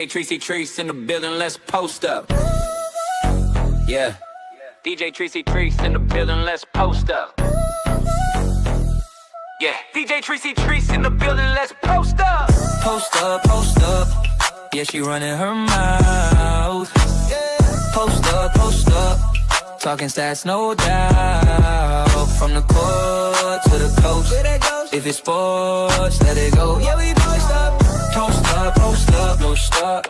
Tracy Treese in the building, let's post up. Yeah. DJ Tracy Treese in the building, let's post up. Yeah. DJ Tracy Treese in the building, let's post up. Post up, post up. Yeah, she running her mouth. Post up, post up. Talking stats, no doubt. From the court to the coast. If it's sports, let it go. Yeah, we post up. Post up, post up, no stop.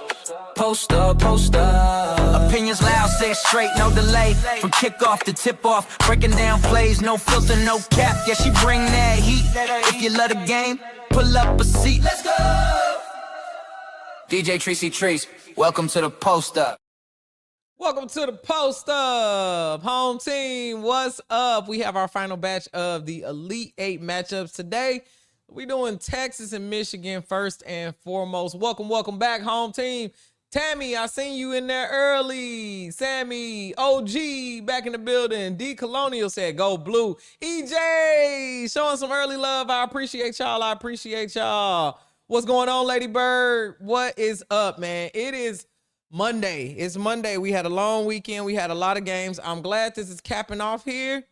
Post up, post up. Opinions loud, say it straight, no delay. From kickoff to tip off, breaking down plays, no filter, no cap. Yeah, she bring that heat. If you love the game, pull up a seat. Let's go. DJ Tracy Treese, welcome to the post up. Welcome to the post up. Home team, what's up? We have our final batch of the Elite 8 matchups today. We're doing Texas and Michigan first and foremost. Welcome back, home team. Tammy, I seen you in there early. Sammy, OG, back in the building. D Colonial said, go blue. EJ, showing some early love. I appreciate y'all. What's going on, Lady Bird? What is up, man? It is Monday. It's Monday. We had a long weekend. We had a lot of games. I'm glad this is capping off here.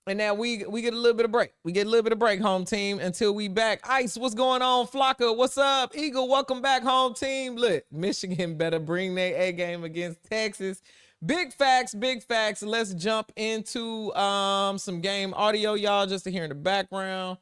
And now we get a little bit of break. We get a little bit of break, home team, until we back. Ice, what's going on? Flocka, what's up? Eagle, welcome back, home team. Look, Michigan better bring their A game against Texas. Big facts, big facts. Let's jump into some game audio, y'all, just to hear in the background.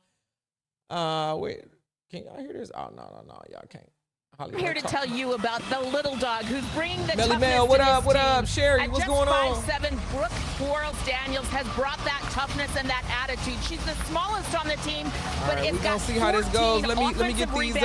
Wait, can y'all hear this? Oh, no, y'all can't. I'm here to tell you about the little dog who's bringing the Melly toughness Mel, what to up, his what team. up? Sherry, what's going on? At just 5'7", Brooke Quarles-Daniels has brought that toughness and that attitude. She's the smallest on the team, but right, it's we're got gonna see how this goes. Let me get these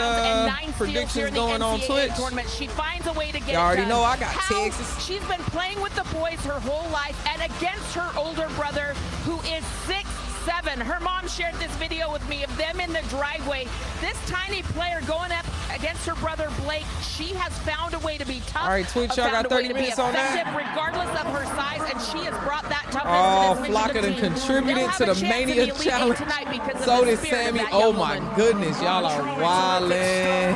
predictions going on Twitch. Tournament. She finds a way to get you already it done. know I got Texas. She's been playing with the boys her whole life and against her older brother, who is 6'7". Her mom shared this video with me of them in the driveway. This tiny player going up against her brother Blake. She has found a way to be tough. All right, Twitch, y'all got 30 minutes on that. Regardless of her size, and she has brought that toughness. Oh, Flocka done contributed to the Mania Challenge. So did Sammy. Oh my goodness, y'all are wildin'.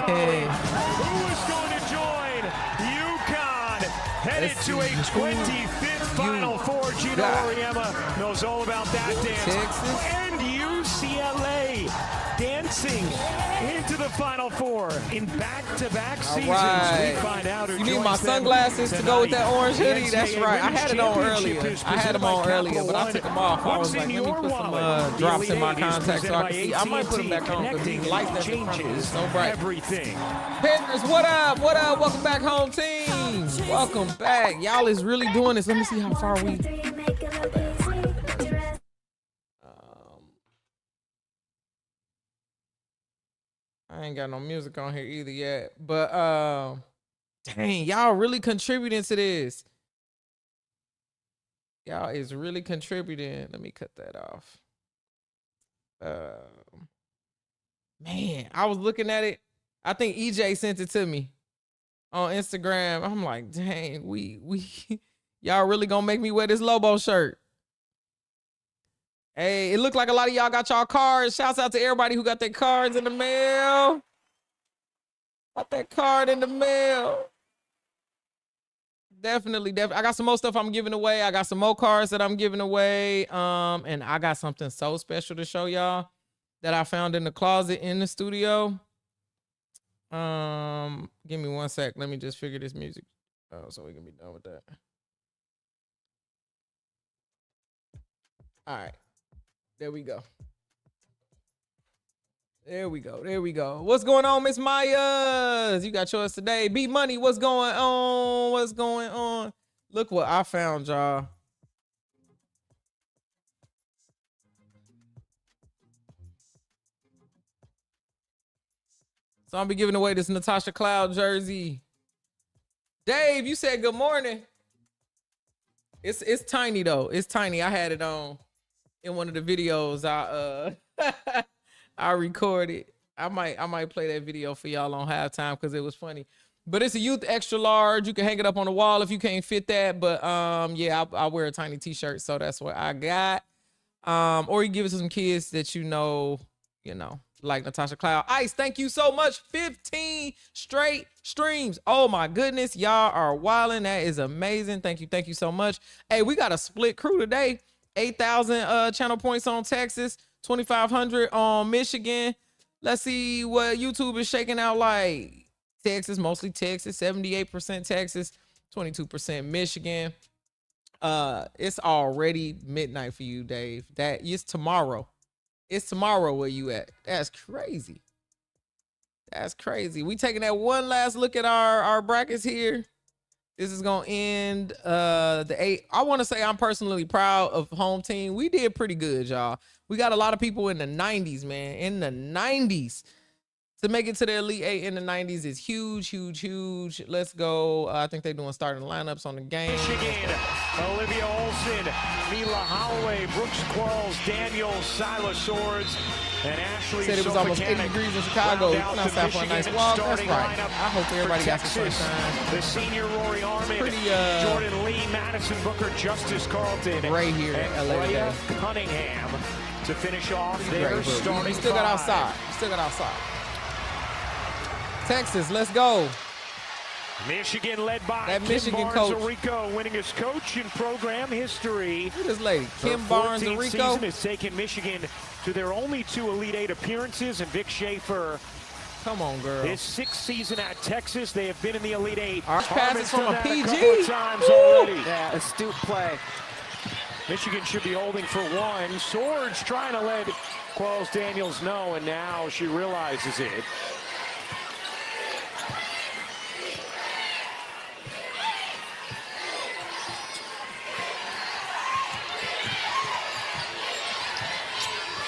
Who is going to join UConn? Headed to a 25th Final Four. Gino Auriemma knows all about that dance. Texas. And UCLA dancing into the Final Four in back-to-back seasons. Right. We find out who you need joins my them sunglasses to go with that orange hoodie? The That's NCAA right. I had it on Championship earlier. is I had them presented on by earlier, Capital but I One. took them off. I was What's like, in let me your put some wallet? drops The in my Elite Eight is contacts so I can see. I might put them back on because these connecting lights that's in front of me is changes so bright. everything. Pedras, what up? What up? Welcome back, home team. Welcome back. Y'all is really doing this. Let me see how far we. I ain't got no music on here either yet, but dang, y'all really contributing to this. Y'all is really contributing. Let me cut that off. Man, I was looking at it. I think EJ sent it to me on Instagram. I'm like, dang, we y'all really gonna make me wear this Lobo shirt. Hey, it looked like a lot of y'all got y'all cards. Shouts out to everybody who got their cards in the mail. Got that card in the mail. Definitely. I got some more stuff I'm giving away. I got some more cards that I'm giving away. And I got something so special to show y'all that I found in the closet in the studio. Give me 1 sec. Let me just figure this music out so we can be done with that. All right. There we go. There we go. What's going on, Miss Myers? You got yours today. B Money, what's going on? Look what I found, y'all. So I'll be giving away this Natasha Cloud jersey. Dave, you said good morning. It's tiny though. It's tiny. I had it on in one of the videos I recorded. I might play that video for y'all on halftime because it was funny. But it's a youth extra large. You can hang it up on the wall if you can't fit that. But yeah, I wear a tiny t-shirt, so that's what I got. Or you give it to some kids that you know, like Natasha Cloud. Ice, thank you so much. 15 straight streams. Oh my goodness, y'all are wilding. That is amazing. Thank you so much. Hey, we got a split crew today. 8,000 channel points on Texas, 2,500 on Michigan. Let's see what YouTube is shaking out like. Texas, mostly Texas, 78% Texas, 22% Michigan. It's already midnight for you, Dave. That is tomorrow. It's tomorrow where you at. That's crazy. That's crazy. We taking that one last look at our brackets here. This is gonna end the 8. I want to say I'm personally proud of home team. We did pretty good, y'all. We got a lot of people in the 90s, man. In the 90s. To make it to the Elite 8 in the 90s is huge, huge, huge. Let's go. I think they're doing starting lineups on the game. Michigan, Olivia Olson, Mila Holloway, Brooks Quarles, Daniel Silas Swords, and Ashley Said it was almost 80 degrees in Chicago. Went outside for a nice walk. That's right. I hope everybody got some sunshine. The senior Rory Armand, pretty, Jordan Lee, Madison Booker, Justice Carlton, right here and in LA Freya Cunningham to finish off their starting we still got outside. Still got outside. Texas, let's go. Michigan led by that Kim Michigan Barnes coach. Rico, winningest coach in program history. Look at this lady, Kim Barnes Rico. season has taken Michigan to their only 2 Elite 8 appearances, and Vic Schaefer. Come on, girl. His 6th season at Texas, they have been in the Elite 8. Our passes from a PG. A times already. Yeah, astute play. Michigan should be holding for 1. Swords trying to let Quarles Daniels know, and now she realizes it.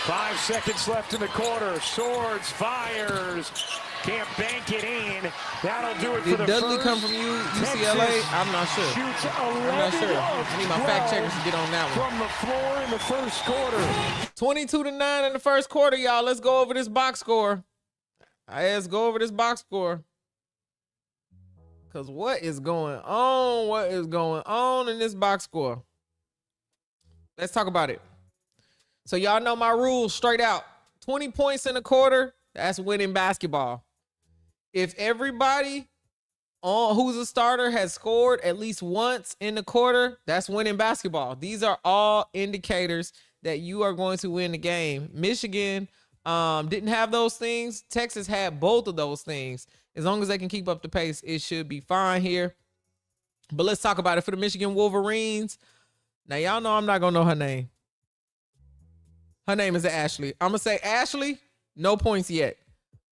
Five seconds left in the quarter. Swords fires. Can't bank it in. That'll do it for the Did Dudley first. come from UCLA? I'm not sure. Shoots I'm not sure. I need my fact checkers to get on that one. From the floor in the first quarter. 22-9 in the first quarter, y'all. Let's go over this box score. Let's go over this box score. Because what is going on? What is going on in this box score? Let's talk about it. So y'all know my rules straight out. 20 points in a quarter, that's winning basketball. If everybody who's a starter has scored at least once in the quarter, that's winning basketball. These are all indicators that you are going to win the game. Michigan didn't have those things. Texas had both of those things. As long as they can keep up the pace, it should be fine here. But let's talk about it for the Michigan Wolverines. Now, y'all know I'm not going to know her name. Her name is Ashley. I'm going to say Ashley, no points yet.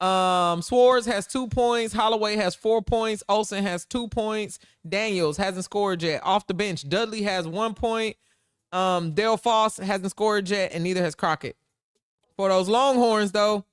Swords has 2 points. Holloway has 4 points. Olsen has 2 points. Daniels hasn't scored yet. Off the bench, Dudley has 1 point. Dale Foss hasn't scored yet, and neither has Crockett. For those Longhorns, though,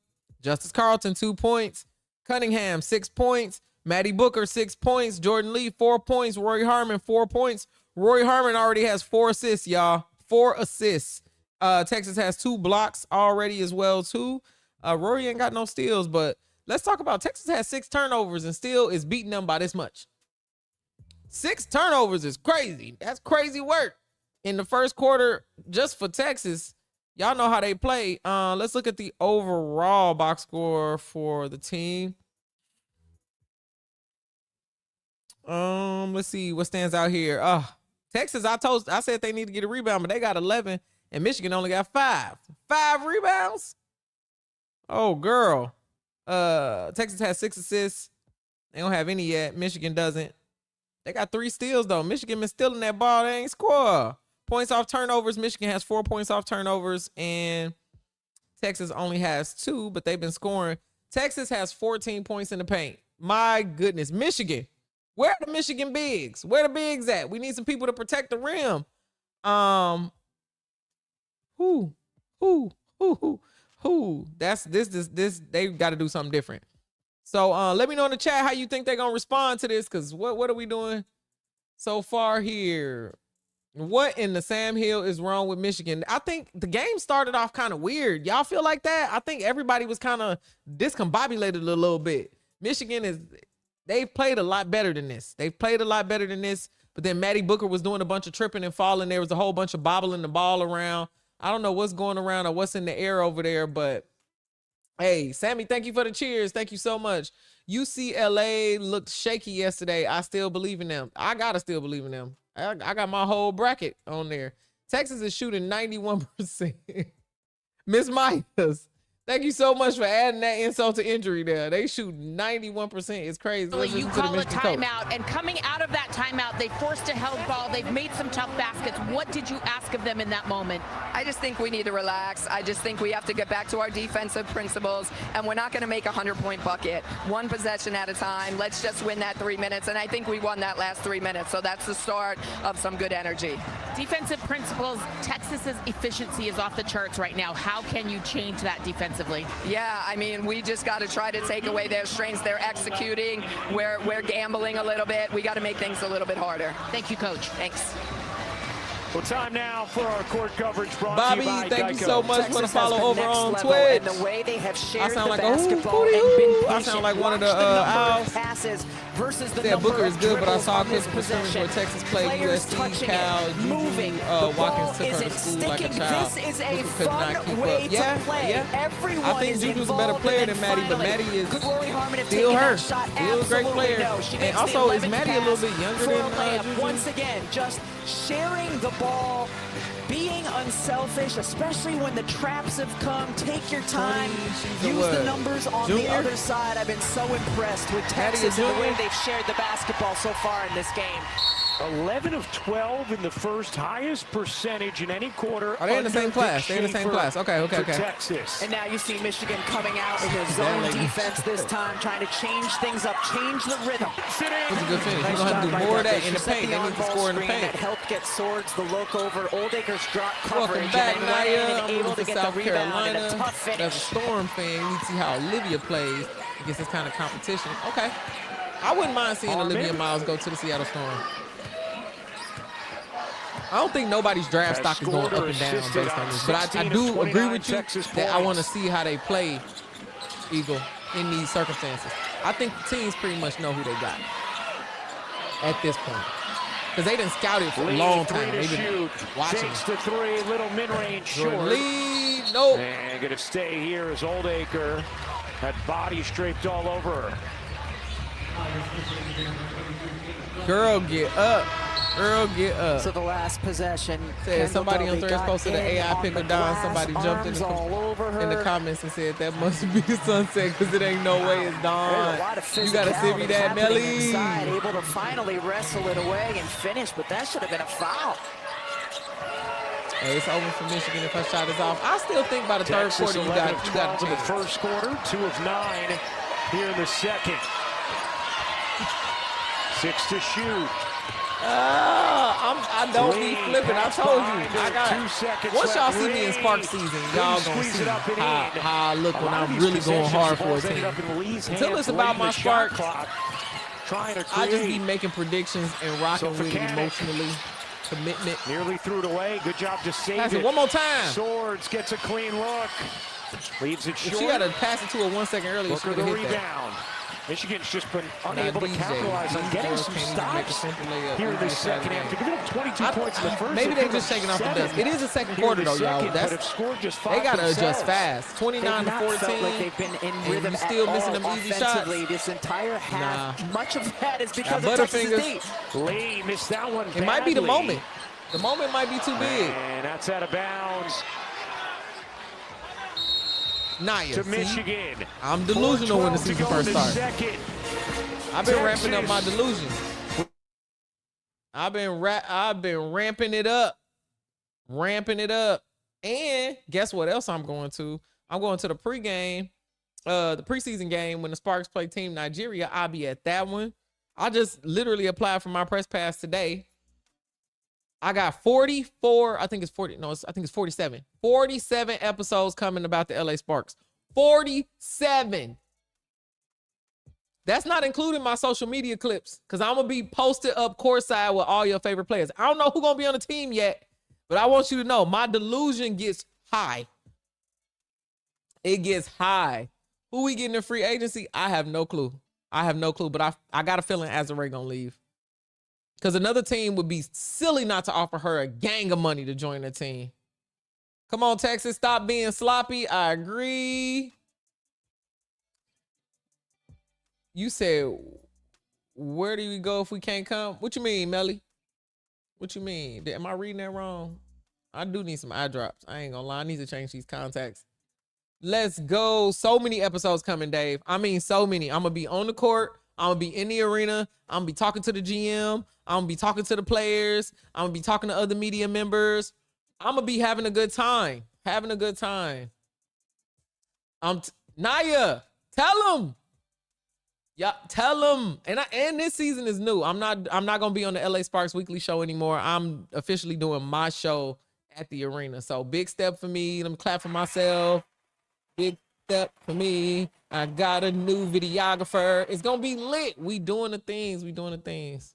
Justice Carlton, 2 points. Cunningham, 6 points. Maddie Booker, 6 points. Jordan Lee, 4 points. Rory Harmon, 4 points. Rory Harmon already has 4 assists, y'all. 4 assists. Texas has 2 blocks already as well, too. Rory ain't got no steals, but let's talk about Texas has 6 turnovers and still is beating them by this much. 6 turnovers is crazy. That's crazy work in the first quarter just for Texas. Y'all know how they play. Let's look at the overall box score for the team. Let's see what stands out here. Texas, I said they need to get a rebound, but they got 11, and Michigan only got 5. 5 rebounds? Oh, girl. Texas has 6 assists. They don't have any yet. Michigan doesn't. They got 3 steals, though. Michigan been stealing that ball. They ain't score. Points off turnovers. Michigan has 4 points off turnovers, and Texas only has 2, but they've been scoring. Texas has 14 points in the paint. My goodness. Michigan. Where are the Michigan bigs? Where the bigs at? We need some people to protect the rim. That's this. They got to do something different. So let me know in the chat how you think they're gonna respond to this. Cause what are we doing so far here? What in the Sam Hill is wrong with Michigan? I think the game started off kind of weird. Y'all feel like that? I think everybody was kind of discombobulated a little bit. They've played a lot better than this. But then Maddie Booker was doing a bunch of tripping and falling. There was a whole bunch of bobbling the ball around. I don't know what's going around or what's in the air over there, but Hey, Sammy, thank you for the cheers. Thank you so much. UCLA looked shaky yesterday. I still believe in them. I gotta still believe in them. I got my whole bracket on there. Texas is shooting 91%. Miss Myers, thank you so much for adding that insult to injury there. They shoot 91%. It's crazy. You call a timeout, and coming out of that timeout, they forced a held ball. They've made some tough baskets. What did you ask of them in that moment? I just think we need to relax. I just think we have to get back to our defensive principles, and we're not going to make a 100-point bucket. One possession at a time. Let's just win that 3 minutes, and I think we won that last 3 minutes, so that's the start of some good energy. Defensive principles, Texas's efficiency is off the charts right now. How can you change that defensively? Yeah, I mean, we just got to try to take away their strengths. They're executing. We're gambling a little bit. We got to make things a little bit harder. Thank you, Coach. Thanks. Well, time now for our court coverage brought Bobby, to you by thank Geico. you so much Texas for the follow over on level, Twitch. and the way they have shared I sound the like basketball a and been I patient. sound like one of the Watch number of owls. passes versus the Said number Booker is of good, but I dribbles saw on this Chris Scrimmage where possession. Texas played Players USC, touching Cal, it, moving. Juju, Watkins took her to isn't school like a sticking. child. This is a Booker could not keep fun way up. to play. Everyone I think is Juju's a better involved, player and than then Maddie, but finally, Maddie is could Rory Harmon have still taken her. that shot? Still a great Absolutely player. no. She And makes the also, is 11th Maddie a little bit pass younger for than a layup. Juju? Once again, just sharing the ball, being unselfish, especially when the traps have come. Take your time. She's a Use what? the numbers on the Junior? other side. I've been so impressed with Maddie Texas a and the way junior? they've shared the basketball so far in this game. 11 of 12 in the first, highest percentage in any quarter. Are they in the same under class? Dick They're in the same Schaefer class. Okay. for Texas. And now you see Michigan coming out in the That zone lady. defense this time, trying to change things up, change the rhythm. Sit in. That's a good finish. You're Nice going to have to job do by more of that Becker. in the She set paint. They need to on-ball score in the screen paint. that helped get Swords the look over. Oldacre's drop coverage. Welcome back, and then ran in Naya. and able I'm to from get South the rebound and a Carolina. tough finish. As a Storm fan, you need to see how Olivia plays against this kind of competition. Okay. I wouldn't mind seeing Olivia Miles go to the Seattle Storm. I don't think nobody's draft stock is going up and down based on this, but I do agree with you that I want to see how they play Eagle in these circumstances. I think the teams pretty much know who they got at this point because they didn't scout it for a long time. They've been watching. Takes the three, little mid-range short. Lead, nope. And gonna stay here as Oldacre had body draped all over her. Girl, get up. Girl, get up. So the last possession. Said somebody on Kendall Threads Dovey posted got an AI in on pick the of Don. glass, Somebody jumped arms all over in the her. comments and said that must be a sunset because it ain't no way it's There's Don. a lot of You gotta send me physicality that, happening Melly. inside, able to finally wrestle it away and finish, but that should have been a foul. Hey, it's over for Michigan if her shot is off. I still think by the third Texas quarter you 11 got of a 12 in the chance. first quarter, 2 of 9 here in the second. 6 to shoot. I don't be flipping. I told you. I got 2 seconds once y'all left. see me in Spark season, y'all gonna Squeeze see it up and in. how I look when lot of I'm these really going possessions, hard the for a ball's ended team. up in Lee's Until hands it's about late in my the shot Sparks, clock, trying to I just be create. making predictions and rocking So with it Furcanic. emotionally. Commitment. Nearly threw it away. Good job to save Pass it it. one more time. Swords gets a clean look. Leaves it If short. she had to pass it to her 1 second earlier, she Booker would the have hit that. rebound. Michigan's just been Now, unable to DJ, capitalize on these getting girls some can't even make a stops simple layup here in in the this second Saturday. half. To give them 22 points in the first. Maybe they they give just them shaking off the 7 dust. It is the second here in quarter the though, y'all. second, but That's have scored just 5 they gotta adjust themselves. fast. 29 They've to not 14. felt like they've been in and rhythm you still at missing all them easy offensively shots. this entire half. Nah. Much of that is because Now, of Texas Butterfingers. D. Lee missed that one. It might be the badly. moment. The moment might be too big. And that's out of bounds Naya, to see? Michigan. I'm delusional when the 4:12 to season go first in the starts. second. I've been ramping up my Texas. delusion. I've been ramping it up. Ramping it up. And guess what else I'm going to? I'm going to the pregame, the preseason game when the Sparks play Team Nigeria. I'll be at that one. I just literally applied for my press pass today. I got 44, I think it's 40, no, I think it's 47. 47 episodes coming about the LA Sparks. 47. That's not including my social media clips because I'm going to be posted up courtside with all your favorite players. I don't know who's going to be on the team yet, but I want you to know my delusion gets high. It gets high. Who we getting in free agency? I have no clue. But I got a feeling Azare going to leave. Because another team would be silly not to offer her a gang of money to join the team. Come on, Texas, stop being sloppy. I agree. You said, where do we go if we can't come? What you mean, Melly? What you mean? Am I reading that wrong? I do need some eye drops. I ain't gonna lie. I need to change these contacts. Let's go. So many episodes coming, Dave. I mean, so many. I'm gonna be on the court. I'm gonna be in the arena. I'm gonna be talking to the GM. I'm gonna be talking to the players. I'm gonna be talking to other media members. I'm gonna be having a good time. Having a good time. Naya, tell them. Yeah, tell them. And this season is new. I'm not gonna be on the LA Sparks Weekly Show anymore. I'm officially doing my show at the arena. So big step for me. Let me clap for myself. Big step for me. I got a new videographer. It's gonna be lit. We doing the things. We doing the things.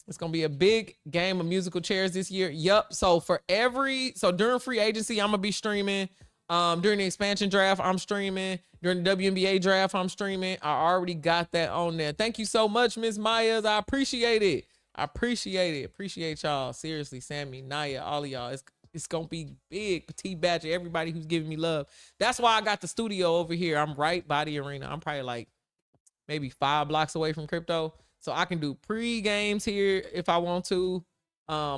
It's gonna be a big game of musical chairs this year. Yup. So during free agency, I'm gonna be streaming. During the expansion draft, I'm streaming. During the WNBA draft, I'm streaming. I already got that on there. Thank you so much, Miss Myers. I appreciate it. I appreciate it. Appreciate y'all. Seriously, Sammy, Naya, all of y'all. It's gonna be big. Petite Badger, everybody who's giving me love. That's why I got the studio over here. I'm right by the arena. I'm probably like maybe 5 blocks away from crypto. So I can do pre-games here if I want to,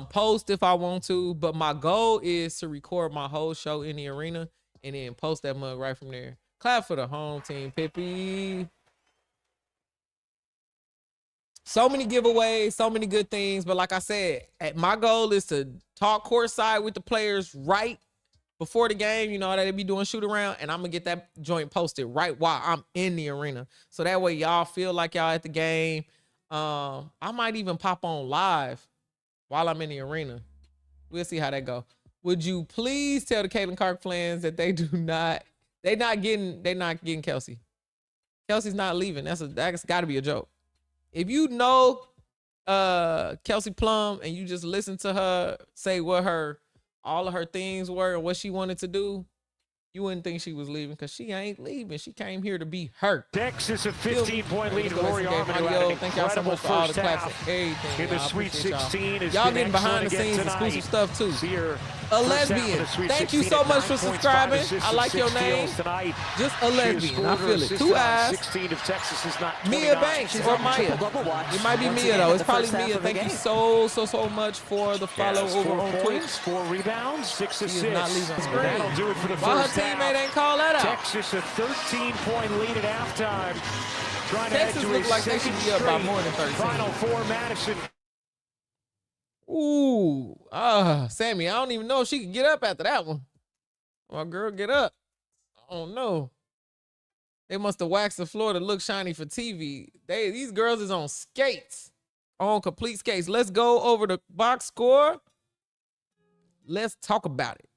post if I want to. But my goal is to record my whole show in the arena and then post that mug right from there. Clap for the home team, Pippi. So many giveaways, so many good things. But like I said, my goal is to talk courtside with the players right before the game. You know, they be doing shoot around, and I'm going to get that joint posted right while I'm in the arena. So that way y'all feel like y'all at the game. I might even pop on live while I'm in the arena. We'll see how that go. Would you please tell the Caitlin Clark fans that they're not getting Kelsey. Kelsey's not leaving. That's got to be a joke. If you know Kelsey Plum and you just listen to her say what all of her things were and what she wanted to do, you wouldn't think she was leaving, because she ain't leaving. She came here to be hurt. Texas a 15-point lead. Rory Armstrong. Thank y'all so much for all the claps and everything. In the Sweet 16 is y'all getting behind the scenes exclusive stuff too. A lesbian. Thank you so much for subscribing. I like your name. Just a lesbian. I feel it. 2 eyes. 16 of Texas is not Mia Banks or Maya. It might be Mia though. It's probably Mia. Thank you so much for the follow over on Twitch. 4 rebounds, 6 assists. Not leaving the screen. That'll do it for the Why first her half. teammate ain't call that out? Texas a 13-point lead at halftime. Trying Texas to look like they should be up by more than 13. Final 4, Madison. Ooh, Sammy, I don't even know if she can get up after that one. My girl, get up. I don't know. They must have waxed the floor to look shiny for TV. These girls is on skates, on complete skates. Let's go over the box score. Let's talk about it.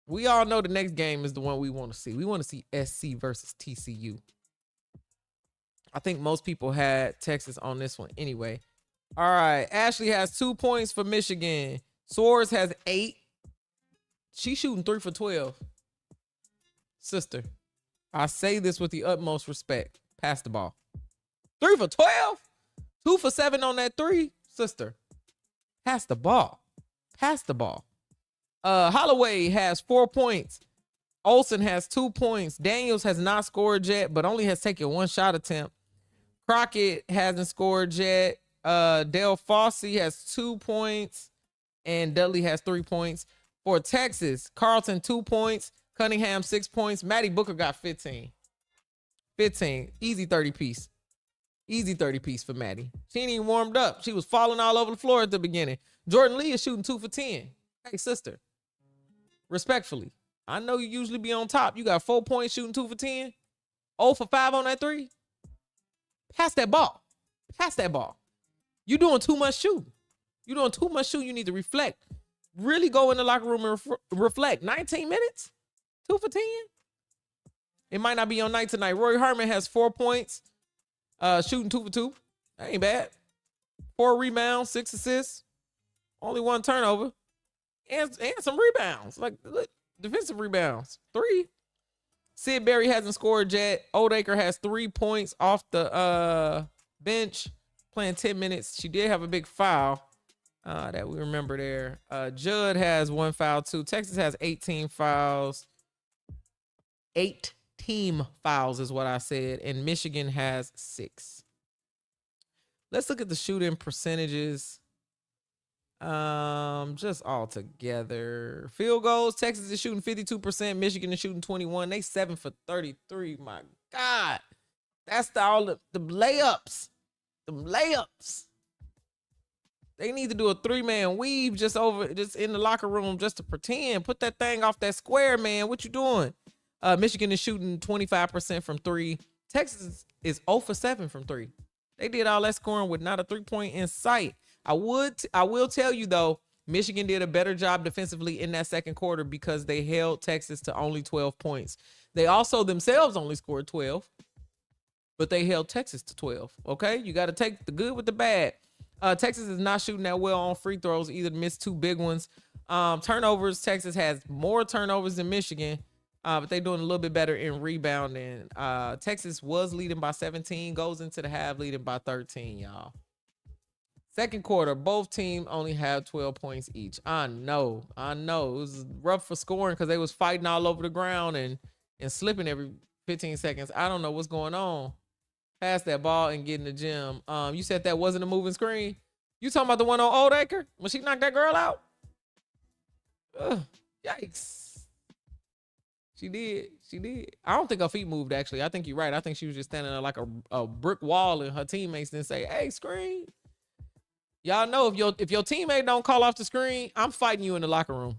We all know the next game is the one we want to see. We want to see SC versus TCU. I think most people had Texas on this one anyway. All right. Ashley has 2 points for Michigan. Swords has 8. She's shooting 3 for 12. Sister, I say this with the utmost respect. Pass the ball. 3 for 12? 2 for 7 on that 3? Sister, pass the ball. Pass the ball. Holloway has 4 points. Olsen has 2 points. Daniels has not scored yet, but only has taken 1 shot attempt. Crockett hasn't scored yet. Dale Fossey has 2 points. And Dudley has 3 points. For Texas, Carlton 2 points. Cunningham 6 points. Maddie Booker got 15. 15. Easy 30 piece. Easy 30 piece for Maddie. She ain't even warmed up. She was falling all over the floor at the beginning. Jordan Lee is shooting 2 for 10. Hey, sister. Respectfully, I know you usually be on top. You got 4 points shooting 2 for 10. 0 for 5 on that 3. Pass that ball. Pass that ball. You doing too much shooting. You doing too much shooting. You need to reflect. Really go in the locker room and reflect. 19 minutes? 2 for 10? It might not be on night tonight. Roy Harmon has 4 points. Shooting 2 for 2. That ain't bad. 4 rebounds, 6 assists. Only 1 turnover. And some rebounds. Like, look, defensive rebounds. 3. Sid Berry hasn't scored yet. Oldacre has 3 points off the bench. Playing 10 minutes. She did have a big foul that we remember there. Judd has 1 foul too. Texas has 18 fouls. 8 team fouls is what I said, and Michigan has 6. Let's look at the shooting percentages. Just all together. Field goals, Texas is shooting 52%, Michigan is shooting 21. They 7 for 33. My God. That's all the layups. The layups. They need to do a 3-man weave just in the locker room just to pretend. Put that thing off that square, man. What you doing? Michigan is shooting 25% from 3. Texas is 0 for 7 from 3. They did all that scoring with not a 3-point in sight. I will tell you though, Michigan did a better job defensively in that second quarter because they held Texas to only 12 points. They also themselves only scored 12, but they held Texas to 12. Okay, you got to take the good with the bad. Texas is not shooting that well on free throws either. Missed 2 big ones. Turnovers, Texas has more turnovers than Michigan, but they're doing a little bit better in rebounding. Texas was leading by 17, goes into the half leading by 13, y'all. Second quarter, both teams only have 12 points each. I know. It was rough for scoring because they was fighting all over the ground and slipping every 15 seconds. I don't know what's going on. Pass that ball and get in the gym. You said that wasn't a moving screen? You talking about the one on Old Acre when she knocked that girl out? Ugh, yikes. She did. I don't think her feet moved, actually. I think you're right. I think she was just standing there like a brick wall and her teammates didn't say, hey, screen. Y'all know if your teammate don't call off the screen, I'm fighting you in the locker room.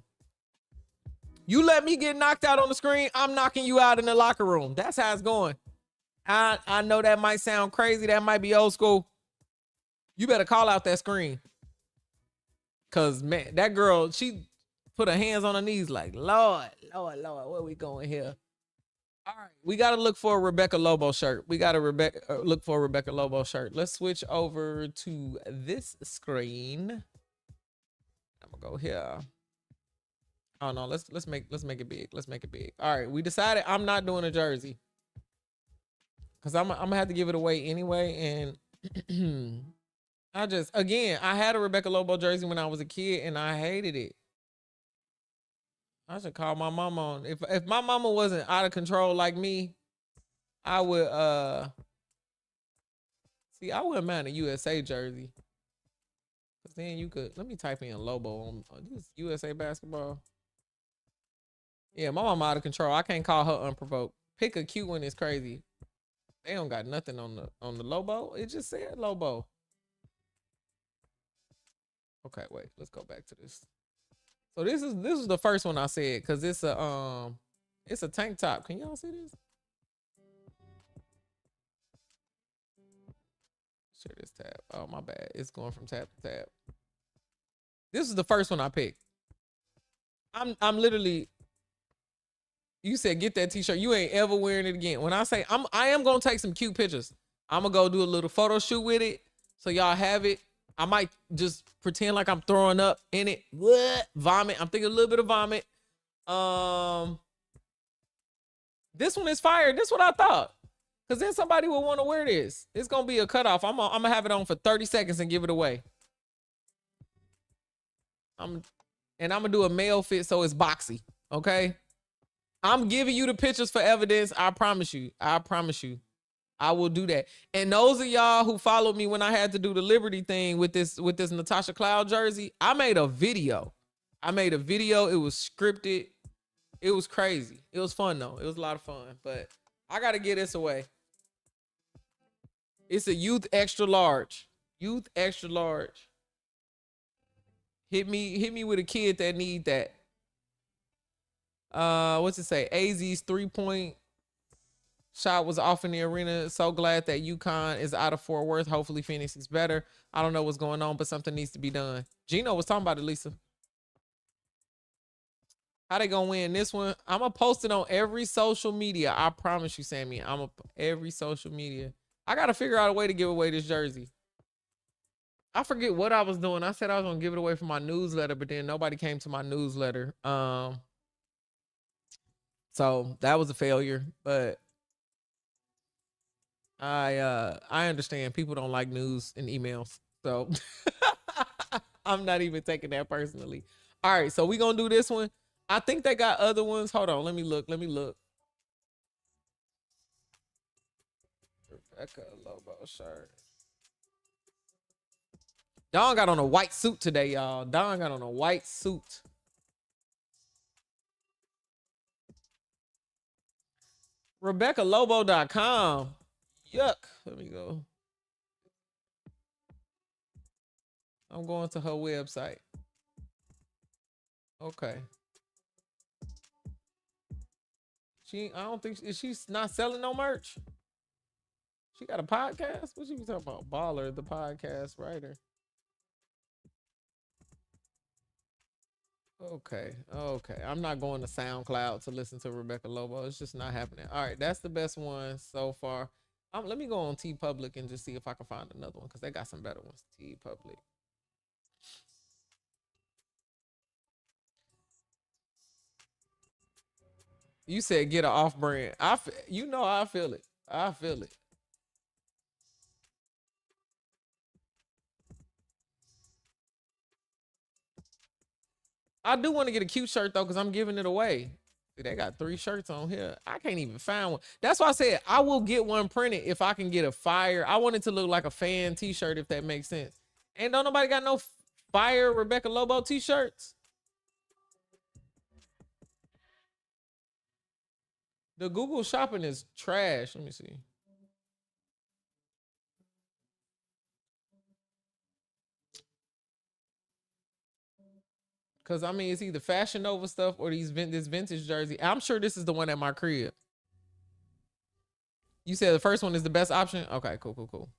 You let me get knocked out on the screen, I'm knocking you out in the locker room. That's how it's going. I know that might sound crazy. That might be old school. You better call out that screen. Because, man, that girl, she put her hands on her knees like, Lord, where we going here? All right, we got to look for a Rebecca Lobo shirt. Look for a Rebecca Lobo shirt. Let's switch over to this screen. I'm gonna go here. Oh no, let's make it big. Let's make it big. All right, we decided I'm not doing a jersey because I'm gonna have to give it away anyway. And I had a Rebecca Lobo jersey when I was a kid and I hated it. I should call my mama on. If my mama wasn't out of control like me, I would I wouldn't mind a USA jersey. Cause then you could, let me type in Lobo on this USA basketball. Yeah, my mama out of control. I can't call her unprovoked. Pick a cute one is crazy. They don't got nothing on the Lobo. It just said Lobo. Okay, wait, let's go back to this. So this is the first one I said because it's a tank top. Can y'all see this? Share this tab. Oh my bad. It's going from tab to tab. This is the first one I picked. I'm literally. You said get that t-shirt. You ain't ever wearing it again. When I say I am gonna take some cute pictures. I'm gonna go do a little photo shoot with it so y'all have it. I might just pretend like I'm throwing up in it. What? Vomit. I'm thinking a little bit of vomit. This one is fire. This is what I thought. Because then somebody will want to wear this. It's going to be a cutoff. I'm going to have it on for 30 seconds and give it away. And I'm going to do a male fit so it's boxy. Okay? I'm giving you the pictures for evidence. I promise you. I will do that. And those of y'all who followed me when I had to do the Liberty thing with this Natasha Cloud jersey, I made a video. It was scripted. It was crazy. It was fun though. It was a lot of fun. But I gotta get this away. It's a youth extra large. Youth extra large. Hit me with a kid that need that. What's it say? AZ's 3-point shot was off in the arena. So glad that UConn is out of Fort Worth. Hopefully Phoenix is better. I don't know what's going on, but something needs to be done. Gino was talking about it, Lisa. How they gonna win this one? I'm gonna post it on every social media. I promise you, Sammy. Every social media. I gotta figure out a way to give away this jersey. I forget what I was doing. I said I was gonna give it away for my newsletter, but then nobody came to my newsletter. So that was a failure, but I understand people don't like news and emails. So I'm not even taking that personally. All right, so we gonna do this one. I think they got other ones. Hold on, let me look. Rebecca Lobo shirt. Don got on a white suit today, y'all. Don got on a white suit. RebeccaLobo.com. Yuck. Let me go. I'm going to her website. Okay. I don't think she's not selling no merch. She got a podcast? What you talking about? Baller, the podcast writer. Okay. I'm not going to SoundCloud to listen to Rebecca Lobo. It's just not happening. All right, that's the best one so far. Let me go on TeePublic and just see if I can find another one because they got some better ones. TeePublic. You said get an off-brand. I feel it. I feel it. I do want to get a cute shirt though, because I'm giving it away. See, they got 3 shirts on here. I can't even find one. That's why I said I will get one printed if I can get a fire. I want it to look like a fan t-shirt, if that makes sense. And don't nobody got no fire Rebecca Lobo t-shirts. The Google shopping is trash. Let me see. Because, I mean, it's either Fashion Nova stuff or this vintage jersey. I'm sure this is the one at my crib. You said the first one is the best option? Okay, cool.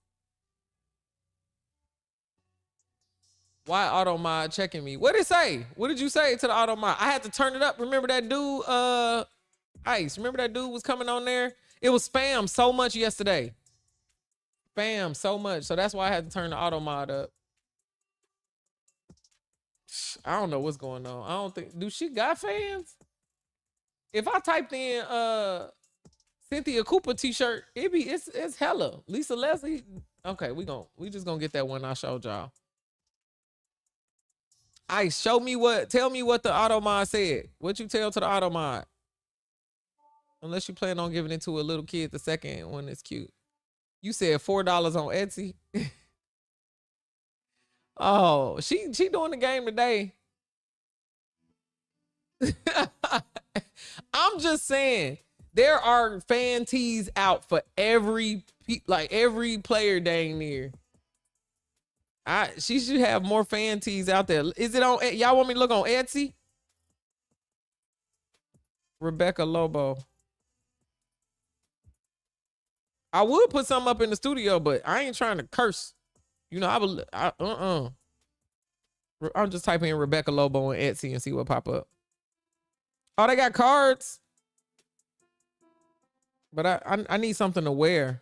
Why AutoMod checking me? What did it say? What did you say to the AutoMod? I had to turn it up. Remember that dude, Ice? Remember that dude was coming on there? It was spam so much yesterday. Spam so much. So that's why I had to turn the AutoMod up. I don't know what's going on. I don't think, do she got fans? If I typed in Cynthia Cooper t-shirt, it's hella. Lisa Leslie. Okay, we just gonna get that one I showed y'all. Ice, tell me what the AutoMod said. What you tell to the AutoMod? Unless you plan on giving it to a little kid the second one is cute. You said $4 on Etsy. Oh, she doing the game today. I'm just saying there are fan tees out for every player dang near. She should have more fan tees out there. Is it on? Y'all want me to look on Etsy? Rebecca Lobo. I would put something up in the studio, but I ain't trying to curse. You know, I'm just typing in Rebecca Lobo on Etsy and see what pop up. Oh, they got cards. But I need something to wear.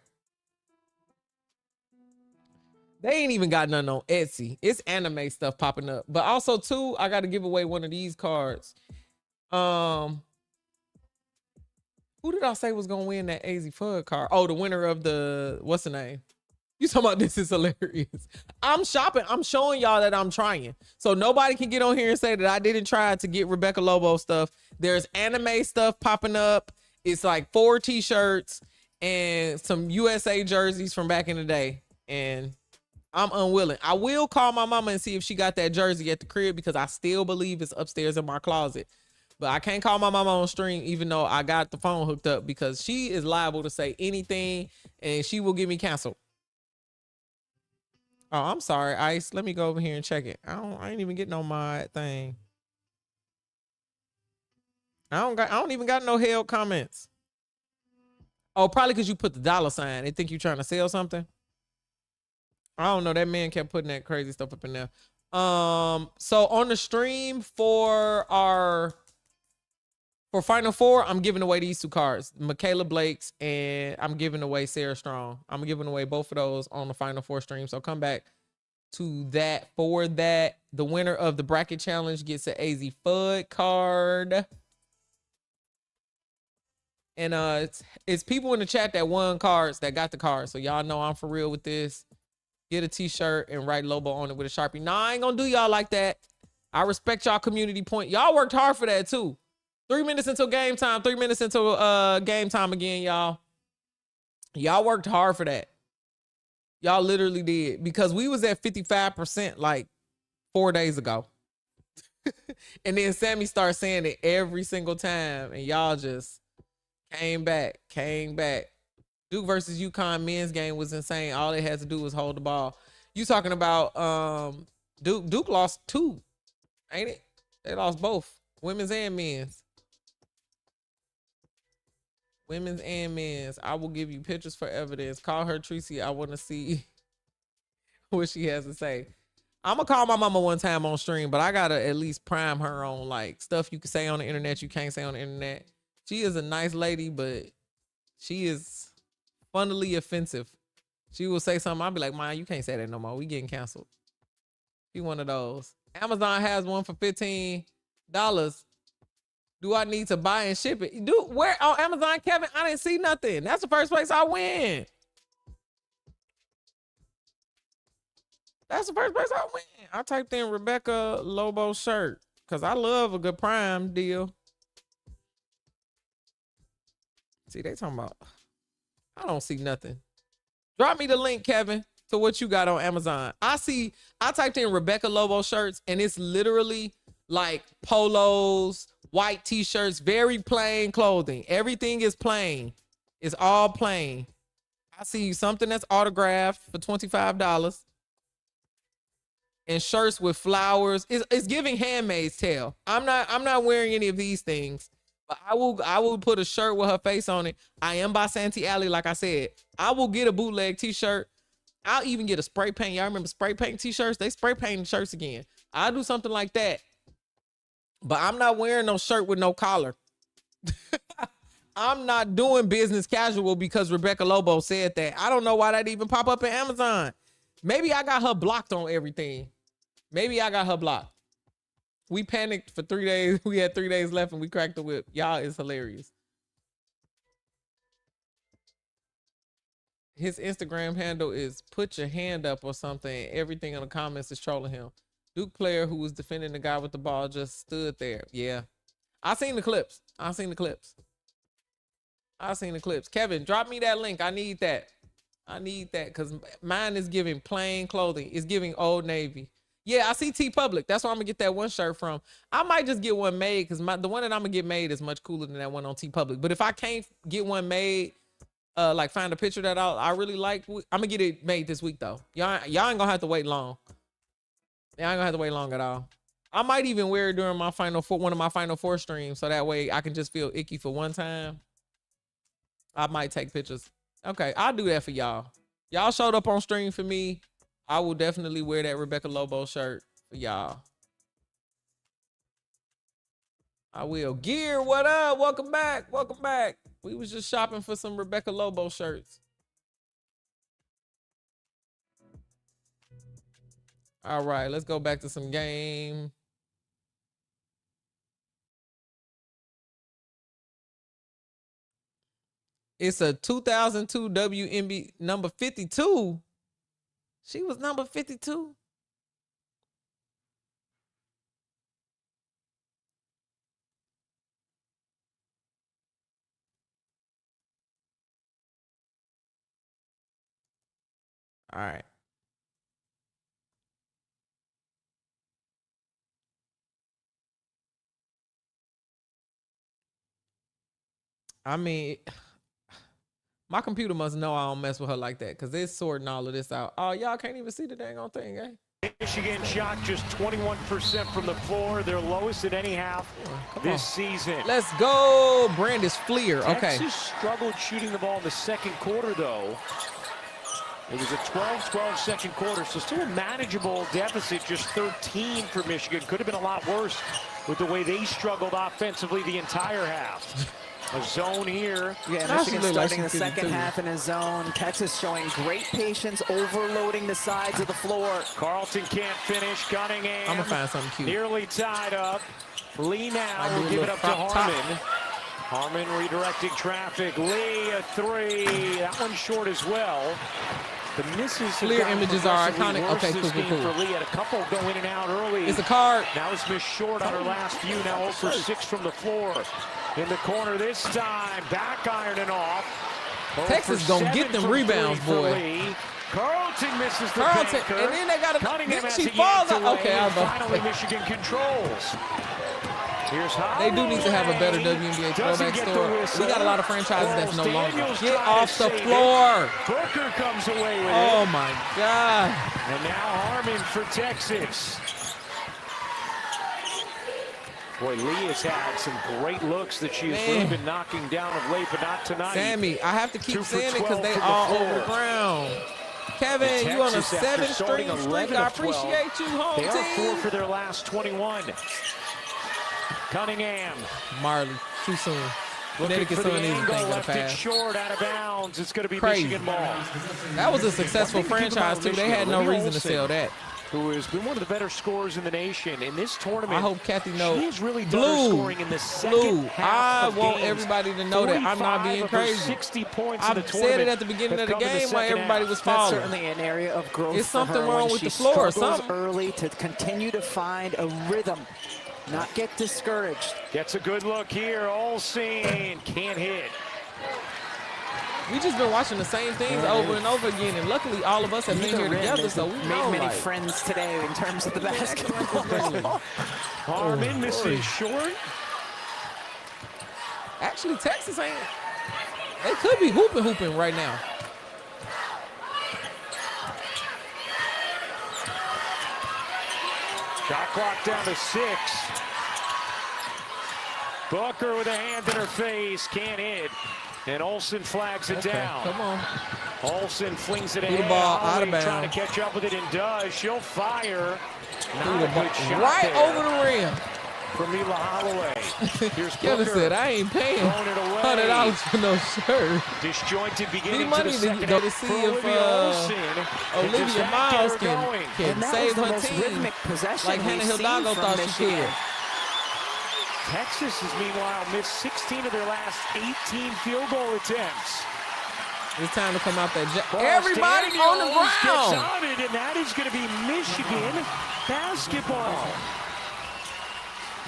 They ain't even got nothing on Etsy. It's anime stuff popping up. But also, too, I got to give away one of these cards. Who did I say was going to win that AZ Fudd card? Oh, the winner of the, what's the name? You talking about this is hilarious. I'm shopping. I'm showing y'all that I'm trying. So nobody can get on here and say that I didn't try to get Rebecca Lobo stuff. There's anime stuff popping up. It's like 4 t-shirts and some USA jerseys from back in the day. And I'm unwilling. I will call my mama and see if she got that jersey at the crib because I still believe it's upstairs in my closet. But I can't call my mama on stream even though I got the phone hooked up because she is liable to say anything and she will get me canceled. Oh, I'm sorry, Ice. Let me go over here and check it. I ain't even getting on my thing. I don't even got no held comments. Oh, probably because you put the $sign. They think you trying to sell something. I don't know. That man kept putting that crazy stuff up in there. So on the stream for Final Four, I'm giving away these 2 cards, Michaela Blake's, and I'm giving away Sarah Strong. I'm giving away both of those on the Final Four stream. So come back to that for that. The winner of the bracket challenge gets an AZ Fudd card. And it's people in the chat that won cards that got the cards. So y'all know I'm for real with this. Get a t-shirt and write Lobo on it with a Sharpie. Nah, I ain't gonna do y'all like that. I respect y'all community point. Y'all worked hard for that too. 3 minutes until game time. 3 minutes until game time again, y'all. Y'all worked hard for that. Y'all literally did, because we was at 55% like 4 days ago. And then Sammy started saying it every single time, and y'all just came back. Duke versus UConn men's game was insane. All they had to do was hold the ball. You talking about Duke lost 2, ain't it? They lost both, women's and men's. Women's and men's. I will give you pictures for evidence. Call her Tracy. I want to see what she has to say. I'm gonna call my mama one time on stream, but I gotta at least prime her on like stuff you can say on the internet you can't say on the internet. She is a nice lady, but she is funnily offensive. She will say something, I'll be like, Ma, you can't say that no more. We getting canceled. She one of those. Amazon has one for $15. Do I need to buy and ship it? Dude, where on Amazon, Kevin? I didn't see nothing. That's the first place I went. That's the first place I went. I typed in Rebecca Lobo shirt because I love a good Prime deal. See, they talking about, I don't see nothing. Drop me the link, Kevin, to what you got on Amazon. I typed in Rebecca Lobo shirts, and it's literally like polos, white t-shirts, very plain clothing. Everything is plain. It's all plain. I see something that's autographed for $25. And shirts with flowers. It's giving Handmaid's Tale. I'm not wearing any of these things, but I will put a shirt with her face on it. I am by Santee Alley, like I said. I will get a bootleg t-shirt. I'll even get a spray paint. Y'all remember spray paint t-shirts? They spray painting shirts again. I'll do something like that. But I'm not wearing no shirt with no collar. I'm not doing business casual because Rebecca Lobo said that. I don't know why that even pop up in Amazon. Maybe I got her blocked on everything. Maybe I got her blocked. We panicked for 3 days. We had 3 days left and we cracked the whip. Y'all is hilarious. His Instagram handle is put your hand up or something. Everything in the comments is trolling him. Duke player who was defending the guy with the ball just stood there. Yeah. I seen the clips. Kevin, drop me that link. I need that because mine is giving plain clothing. It's giving Old Navy. Yeah, I see T Public. That's where I'm gonna get that one shirt from. I might just get one made because the one that I'm gonna get made is much cooler than that one on T Public. But if I can't get one made, like find a picture that I really like, I'm gonna get it made this week though. Y'all ain't gonna have to wait long. Y'all ain't gonna have to wait long at all. I might even wear it during my one of my Final Four streams, so that way I can just feel icky for one time. I might take pictures. Okay, I'll do that for y'all. Y'all showed up on stream for me. I will definitely wear that Rebecca Lobo shirt for y'all. I will. Gear, what up? Welcome back. We was just shopping for some Rebecca Lobo shirts. All right, let's go back to some game. It's a 2002 WNBA number 52. She was number 52. All right. I mean, my computer must know I don't mess with her like that because it's sorting all of this out. Oh, y'all can't even see the dang on thing, eh? Michigan shot just 21% from the floor, their lowest at any half this season. Let's go, Brandis Fleer. Okay. Texas struggled shooting the ball in the second quarter, though. It was a 12-12 second quarter, so still a manageable deficit, just 13 for Michigan. Could have been a lot worse with the way they struggled offensively the entire half. A zone here. Yeah, Michigan starting the second half in a zone. Texas showing great patience, overloading the sides of the floor. Carlton can't finish. Cunningham. I'm going to find something cute. Nearly tied up. Lee now will give it up to Harmon. Harmon redirecting traffic. Lee, a three. That one's short as well. The misses clear images are iconic. Okay, cool. For Lee had a couple go in and out early. It's a card. Now it's missed short on her last few. Now 0 for 6 from the floor. In the corner this time. Back ironing off. Texas gonna get them rebounds, boy. Carlton misses the Carlton, banker. and then they got Cunningham then has she it falls yanked out. away, Okay, I and was finally Michigan controls. Here's They do need to have a better Holloway. WNBA Doesn't throwback get the store. whistle. We got a lot of franchises that's no longer. Daniels Get trying off to the save it. floor. Booker comes away with Oh it. my God. And now Harmon for Texas. Boy, Lee has had some great looks that she has really been knocking down of late, but not tonight. Sammy, I have to keep 2 for saying it because 12 they from the all floor. over the ground. Kevin, And you on a Texas, after 7-string starting streak. 11 I of 12, appreciate you, home They are 4 team. for their last 21. Cunningham Marley, too soon. looking Connecticut for the Sun needs to angle, think of the left it pass. short, out of bounds. It's going to be Crazy. Michigan ball. That was a successful One thing to keep franchise, about too. They had Michigan, no Olivia reason to Olsen, sell that. who has been one of the better scorers in the nation in this tournament. I hope Kathy knows. She's really done her Blue, scoring in the second Blue, half I of want games. everybody to know that I'm not 45 being of her crazy. 60 points I in the said tournament it at the beginning have of the come in game while second everybody half. was That's falling. certainly an area of growth It's for something her wrong when with she the floor or struggles something. early to continue to find a rhythm, not get discouraged. Gets a good look here. Olsen can't hit. We just been watching the same things over and over again, and luckily all of us have been here together, so we made know. many Like, friends today in terms of the basketball. Harmon misses boy. short. actually, Texas ain't. They could be hooping right now. Shot clock down to 6. Booker with a hand in her face, can't hit. And Olsen flags it down. Come on. Olsen flings it Threw the ahead. ball out of Holloway trying bounds. to catch up with it and does. She'll fire. Threw Not the a ball good shot right there over the rim. from Mila Holloway. Here's Kevin Booker said, I ain't paying throwing it away. $100 for no shirt. Disjointed beginning to money the to second go to half see for if, Olivia Olsen. And just Olivia that Miles get her going. can And that save was the her most team rhythmic possession like Hannah we've seen Hidalgo from thought she Michigan. could. Texas has meanwhile missed 16 of their last 18 field goal attempts. It's time to come out that Ball everybody on the Daniels gets ground. on it, and that is going to be Michigan basketball.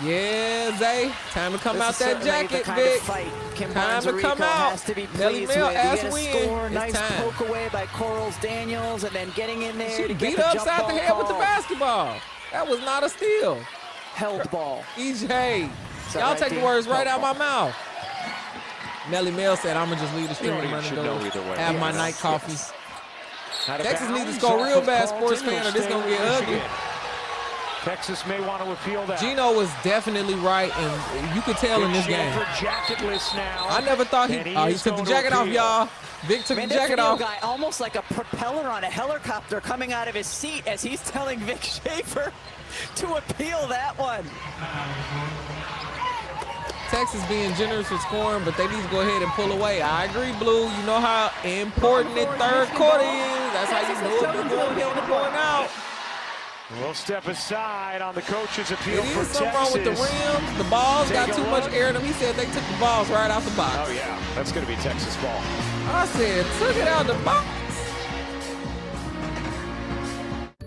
Yeah, Zay. Time to come This out is that certainly the jacket, kind of Vic. fight Kim Time to come Barnes-Arico out. has to be Nelly pleased Mill with. You ass get a win. score, It's nice time. poke away by Corals Daniels, and then getting in there She to beat get her the jump upside ball the head with the call. basketball. That was not a steal. Held ball. EJ, that y'all right, take the D? words right Held out my ball. mouth. Nelly Mill said, I'm going to just leave the stream You and run should the know doors. either way. Have my Yes. night coffee. Out of Texas needs to bounds score off real of bad, Carlton, sports fan, will or this stay gonna with get ugly. Michigan. Texas may want to appeal that. Gino was definitely right, and you could tell in this game. For jacketless now. I never thought he And he is took the going to jacket off, appeal. y'all. Vic took Man, the that jacket video off. guy almost like a propeller on a helicopter coming out of his seat as he's telling Vic Schaefer to appeal that one. Texas being generous with scoring, but they need to go ahead and pull away. I agree, Blue. You know how important the third quarter is. That's how you know if they're going in and going out. We'll step aside on the coach's appeal It for is something Texas. wrong with the rims. The balls got Take a too much look. air in them. He said they took the balls right out the box. Oh, yeah. That's going to be Texas ball. I said, took it out the box.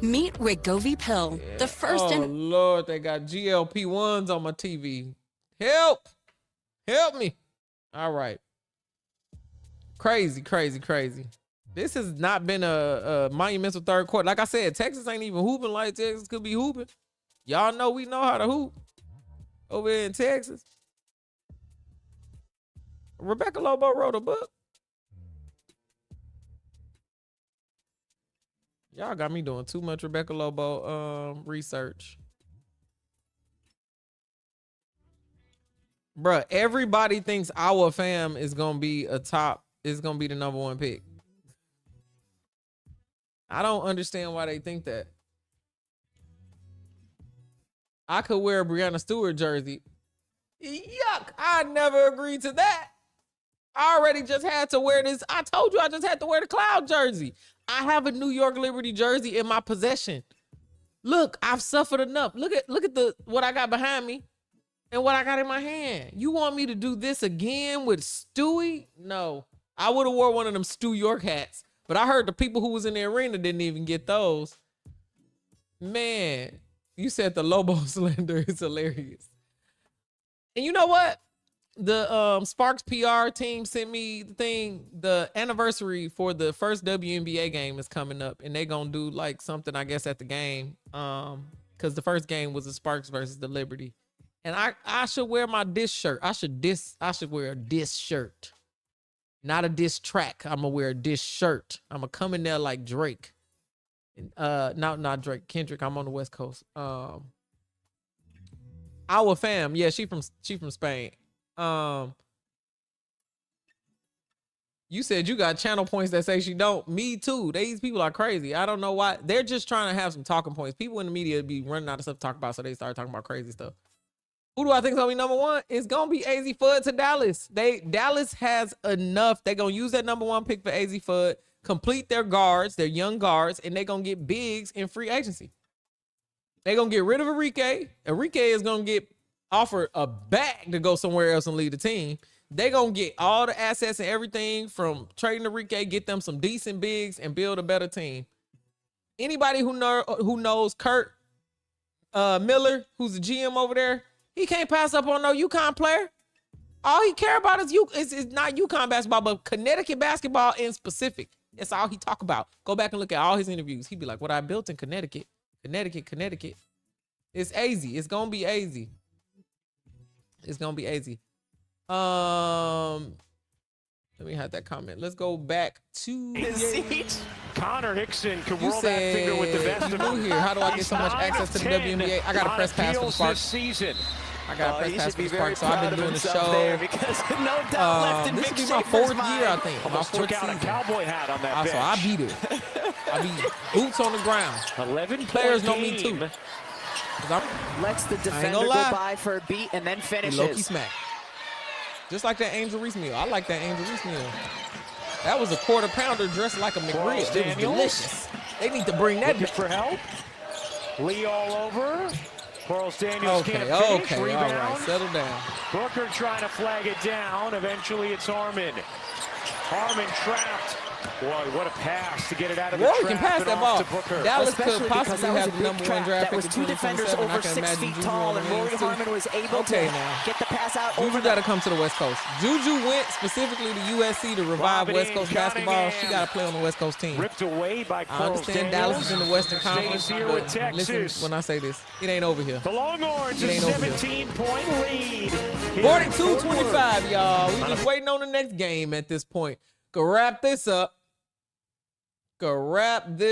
Meet Wegovy Pill, the first Oh, and Lord, they got GLP-1s on my TV. Help. Help me. All right. Crazy, crazy, crazy. This has not been a monumental third quarter. Like I said, Texas ain't even hooping like Texas could be hooping. Y'all know we know how to hoop over here in Texas. Rebecca Lobo wrote a book. Y'all got me doing too much Rebecca Lobo research. Bruh, everybody thinks our fam is gonna be gonna be the number one pick. I don't understand why they think that. I could wear a Breanna Stewart jersey. Yuck, I never agreed to that. I already just had to wear this. I told you I just had to wear the Cloud jersey. I have a New York Liberty jersey in my possession. Look, I've suffered enough. Look at what I got behind me and what I got in my hand. You want me to do this again with Stewie? No. I would have wore one of them Stu York hats, but I heard the people who was in the arena didn't even get those. Man, you said the Lobo slander is hilarious. And you know what? the Sparks PR team sent me the thing. The anniversary for the first WNBA game is coming up, and they gonna do like something, I guess, at the game. Because the first game was the Sparks versus the Liberty, and I should wear my diss shirt. I should wear a diss shirt, not a diss track. I'm gonna wear a diss shirt. I'm gonna come in there like Drake. Not Drake, Kendrick. I'm on the West Coast. Our fam, yeah, she from Spain. You said you got channel points that say she don't. Me too. These people are crazy. I don't know why. They're just trying to have some talking points. People in the media be running out of stuff to talk about, so they start talking about crazy stuff. Who do I think is gonna be number one? It's gonna be AZ Fudd to Dallas. Dallas has enough. They're gonna use that number one pick for AZ Fudd, complete their guards, their young guards, and they're gonna get bigs in free agency. They're gonna get rid of Enrique. Enrique is gonna get offered a bag to go somewhere else and lead the team. They're going to get all the assets and everything from trading Enrique, get them some decent bigs, and build a better team. Anybody who knows Kurt Miller, who's the GM over there, he can't pass up on no UConn player. All he care about is not UConn basketball, but Connecticut basketball in specific. That's all he talk about. Go back and look at all his interviews. He'd be like, what I built in Connecticut. Connecticut. It's AZ. It's going to be AZ. It's going to be AZ. Let me have that comment. Let's go back to Connor Hickson can roll that finger with the best of them. Here. How do I get so much access to the WNBA? I got a press pass for the Sparks. Season. I got a press pass for the Sparks, so I've been doing the show. Because no doubt left in this Mick will be my fourth Schaefer's year, I mind. think. My Almost fourth took out season. a cowboy hat on that bench. So I beat it. I beat boots on the ground. 11 players know me too. Lets the defender go by for a beat and then finishes. Low-key smack. Just like that Angel Reese meal. I like that Angel Reese meal. That was a quarter pounder dressed like a McGrill. It was delicious. They need to bring that back. For help. Lee all over. Quarles Daniels can't finish. Rebound. All right, settle down. Booker trying to flag it down. Eventually it's Harmon. Harmon trapped. Boy, what a pass to get it out of the trap. Roy can pass that ball. Dallas Especially could possibly that was have the number one draft that was pick two defenders over 6 feet tall, and Rory Harmon was able to get the pass out over. Juju got to come to the West Coast. Juju went specifically to USC to revive West Coast basketball. She got to play on the West Coast team. Ripped away by Quarles I understand Dallas is in the Western Conference, here but with Texas. listen when I say this, it ain't over here. The Longhorns a 17-point lead. 42-25, y'all. We just waiting on the next game at this point. Go wrap this up. You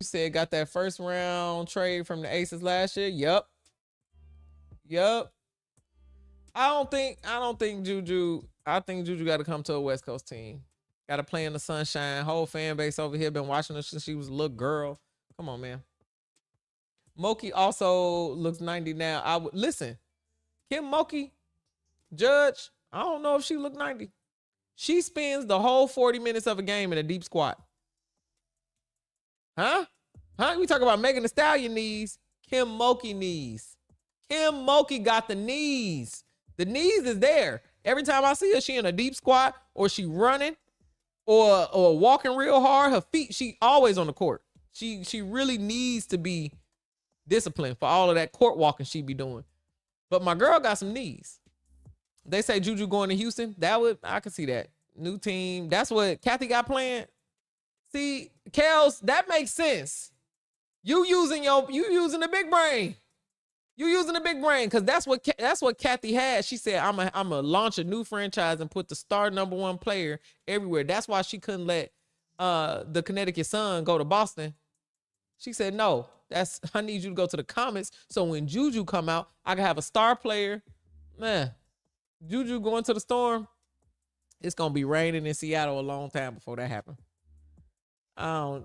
said got that first round trade from the Aces last year. Yup. I don't think Juju. I think Juju got to come to a West Coast team. Got to play in the sunshine. Whole fan base over here been watching her since she was a little girl. Come on, man. Moki also looks 90 now. Listen, Kim Moki, Judge. I don't know if she look 90. She spends the whole 40 minutes of a game in a deep squat. Huh? We talk about Megan Thee Stallion knees. Kim Moki knees. Kim Moki got the knees. The knees is there. Every time I see her, she in a deep squat or she running or walking real hard. Her feet, she always on the court. She really needs to be disciplined for all of that court walking she be doing. But my girl got some knees. They say Juju going to Houston. I could see that. New team. That's what Kathy got planned. See, Kels, that makes sense. You using the big brain. You using the big brain because that's what Kathy had. She said, I'm a launch a new franchise and put the star number one player everywhere. That's why she couldn't let the Connecticut Sun go to Boston. She said, no, I need you to go to the Comets. So when Juju come out, I can have a star player. Man. Juju going to the Storm, it's going to be raining in Seattle a long time before that happens. I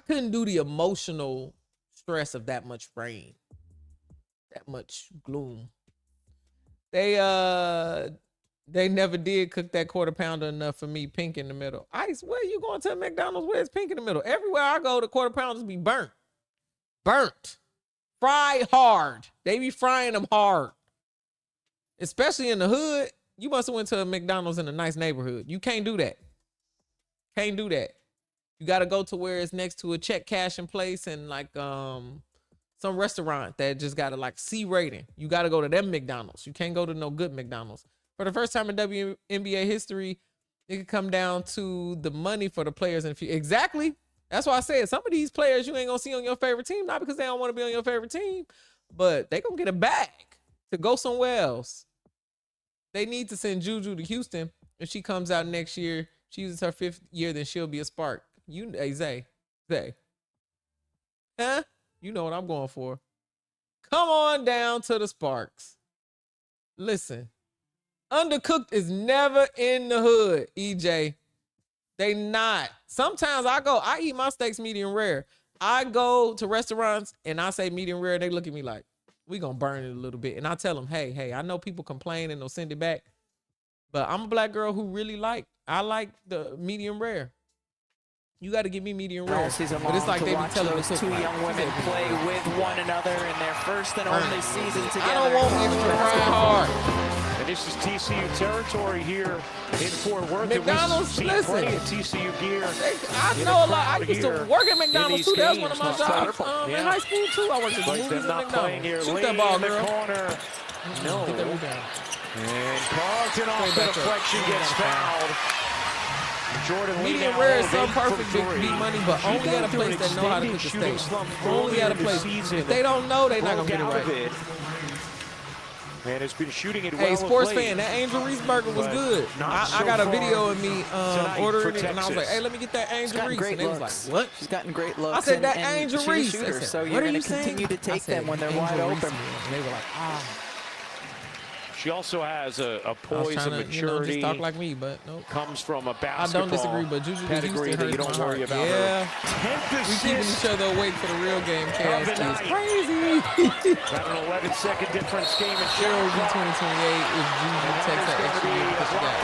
couldn't do the emotional stress of that much rain, that much gloom. They never did cook that quarter pounder enough for me. Pink in the middle. Ice, where you going to McDonald's? Where's pink in the middle? Everywhere I go, the quarter pounders be burnt. Fried hard. They be frying them hard. Especially in the hood, you must have went to a McDonald's in a nice neighborhood. You can't do that. You got to go to where it's next to a check cashing place and like some some restaurant that just got a like C rating. You got to go to them McDonald's. You can't go to no good McDonald's. For the first time in WNBA history, it could come down to the money for the players. And exactly. That's why I said some of these players you ain't gonna see on your favorite team, not because they don't want to be on your favorite team, but they gonna get a bag to go somewhere else. They need to send Juju to Houston. If she comes out next year, she uses her 5th year, then she'll be a spark. Hey, Zay. Huh? You know what I'm going for. Come on down to the Sparks. Listen, undercooked is never in the hood, EJ. They not. Sometimes I eat my steaks medium rare. I go to restaurants and I say medium rare. They look at me like, we gonna burn it a little bit. And I tell them, hey, I know people complain and they'll send it back. But I'm a black girl who really I like the medium rare. You got to give me medium rare. But it's like they be telling those two young women play with one another in their first and only season together. I don't want extra frying hard. And this is TCU territory here in Fort Worth. McDonald's, listen. Plenty of TCU gear. I know a lot. I used to work at McDonald's too. That was one of my jobs in high school too. I worked at the movies at McDonald's. Shoot that ball, girl. No. Get that rebound. And Carlton off the deflection gets fouled. Jordan Lee medium rare is so perfect to beat money, but only at a place that know how to cook the steak. Only at a place. If they don't know, they're not gonna get it right. And has been shooting it well. Hey, sports fan, that Angel Reese burger was good. I got a video of me ordering it, and I was like, hey, let me get that Angel Reese. And they was like, what? She's gotten great looks. I said, that Angel Reese. So you're going to continue to take them when they're wide open. And they were like, She also has a poise and maturity. Just talk like me, but nope. Comes from a basketball I don't disagree, but Juju pedigree that you don't worry about. Yeah. We keeping each other awake for the real game. Chaos is crazy. Got an 11-second difference game in Cheryl will be 2028 if Juju takes that extra year because she got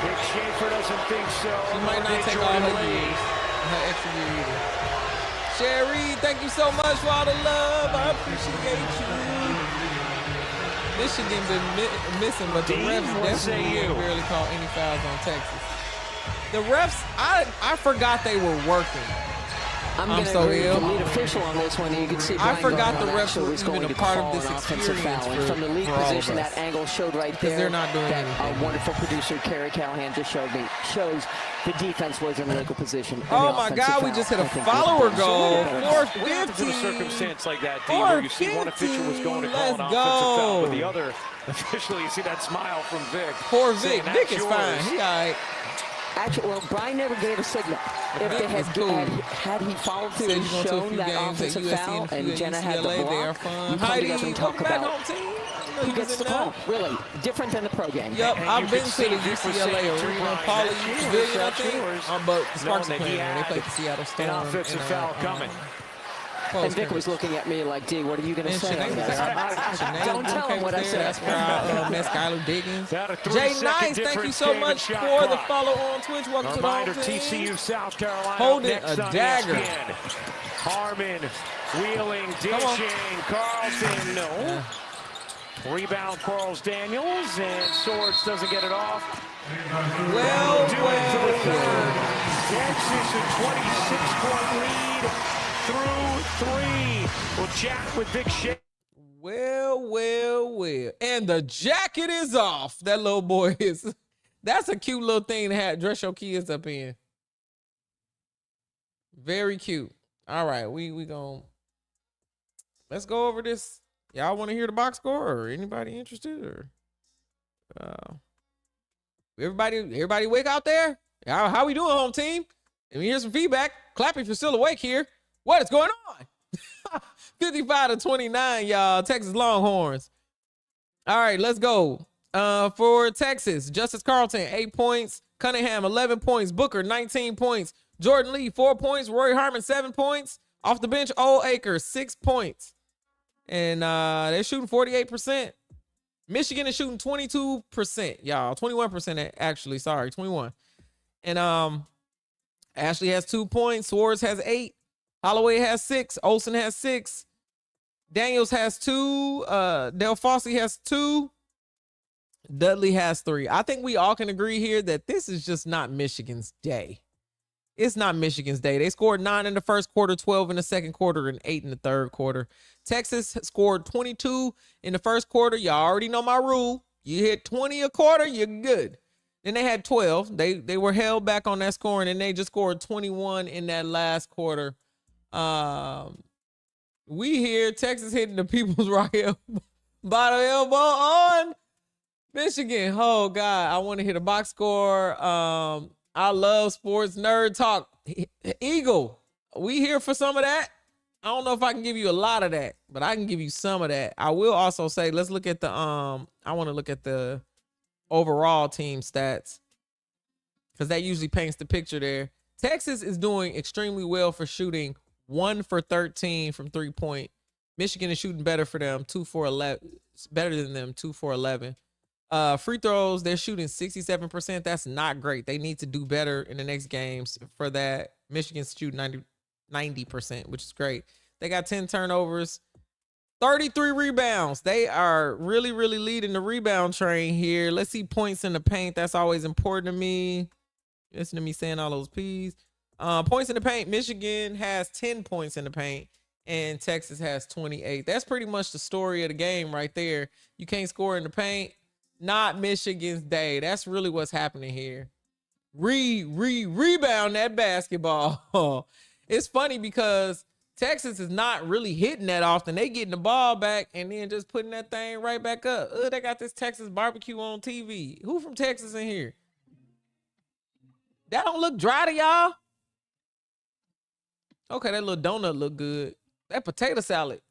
Nick Schaefer doesn't think so. She might not take all her years, her extra year either. Sherry, thank you so much for all the love. I appreciate you. Michigan been missing, but the refs definitely barely call any fouls on Texas. The refs, I forgot they were working. I'm so ill. The lead official on this one, you can see I forgot the refs were even a part of this experience. From the lead position, that angle showed right there. They're not doing anything. A wonderful producer, Kerry Callahan, just shows the defense was in a legal position. Oh my God, we just hit a follower goal. 450. A circumstance like that, D, where you see one official was going to call an offensive foul, but the other official, you see that smile from Vic. Poor Vic. Vic is fine. He all right. Actually, well, Brian never gave a signal. If they had he followed through and shown that offensive foul, and Jenna had the block, you come together and talk about who gets the call. Really, different than the pro game. Yep, I've been to the UCLA arena. Paulie Villian, I think. But the Sparks are playing there. They played the Seattle Storm. An offensive foul coming. And Vic was looking at me like, D, what are you going to say? Don't tell him what I said. That's where I met Skylar Diggins. Jay Nice, thank you so much for the follow on Twitch. Welcome to the home team. TCU, South Carolina. Holding a dagger. Harmon, wheeling, dishing. Carlson, no. Rebound, Quarles Daniels, and Swords doesn't get it off. Well. Texas a 26-point lead. Through 3. We'll chat with Vic Shea. Well. And the jacket is off. That little boy is. That's a cute little thing to have. Dress your kids up in. Very cute. All right, we gon' let's go over this. Y'all want to hear the box score, or anybody interested, or everybody awake out there? How we doing, home team? Let me hear some feedback. Clap if you're still awake here. What is going on? 55-29, y'all. Texas Longhorns. All right, let's go. For Texas, Justice Carlton, 8 points. Cunningham, 11 points. Booker, 19 points. Jordan Lee, 4 points. Roy Harmon, 7 points. Off the bench, Old Acres, 6 points. And they're shooting 48%. Michigan is shooting 22%, y'all. 21% actually. Sorry, 21. And Ashley has 2 points. Swords has 8. Holloway has 6. Olsen has 6. Daniels has 2. Del Fossey has 2. Dudley has 3. I think we all can agree here that this is just not Michigan's day. It's not Michigan's day. They scored 9 in the first quarter, 12 in the second quarter, and 8 in the third quarter. Texas scored 22 in the first quarter. Y'all already know my rule. You hit 20 a quarter, you're good. Then they had 12. They were held back on that scoring, and they just scored 21 in that last quarter. We here, Texas hitting the people's right elbow, bottom elbow on Michigan. Oh, God, I want to hit a box score. I love sports nerd talk. Eagle, we here for some of that. I don't know if I can give you a lot of that, but I can give you some of that. I will also say, let's look at the I want to look at the overall team stats, because that usually paints the picture there. Texas is doing extremely well for shooting 1 for 13 from 3-point. Michigan is shooting better for them, 2 for 11, better than them, 2 for 11. Free throws, they're shooting 67%. That's not great. They need to do better in the next games for that. Michigan's shooting 90%, which is great. They got 10 turnovers, 33 rebounds. They are really, really leading the rebound train here. Let's see points in the paint. That's always important to me. Listen to me saying all those P's. Points in the paint, Michigan has 10 points in the paint, and Texas has 28. That's pretty much the story of the game right there. You can't score in the paint. Not Michigan's day. That's really what's happening here. Rebound that basketball. It's funny because Texas is not really hitting that often. They getting the ball back and then just putting that thing right back up. They got this Texas barbecue on TV. Who from Texas in here? That don't look dry to y'all? Okay, that little donut look good. That potato salad.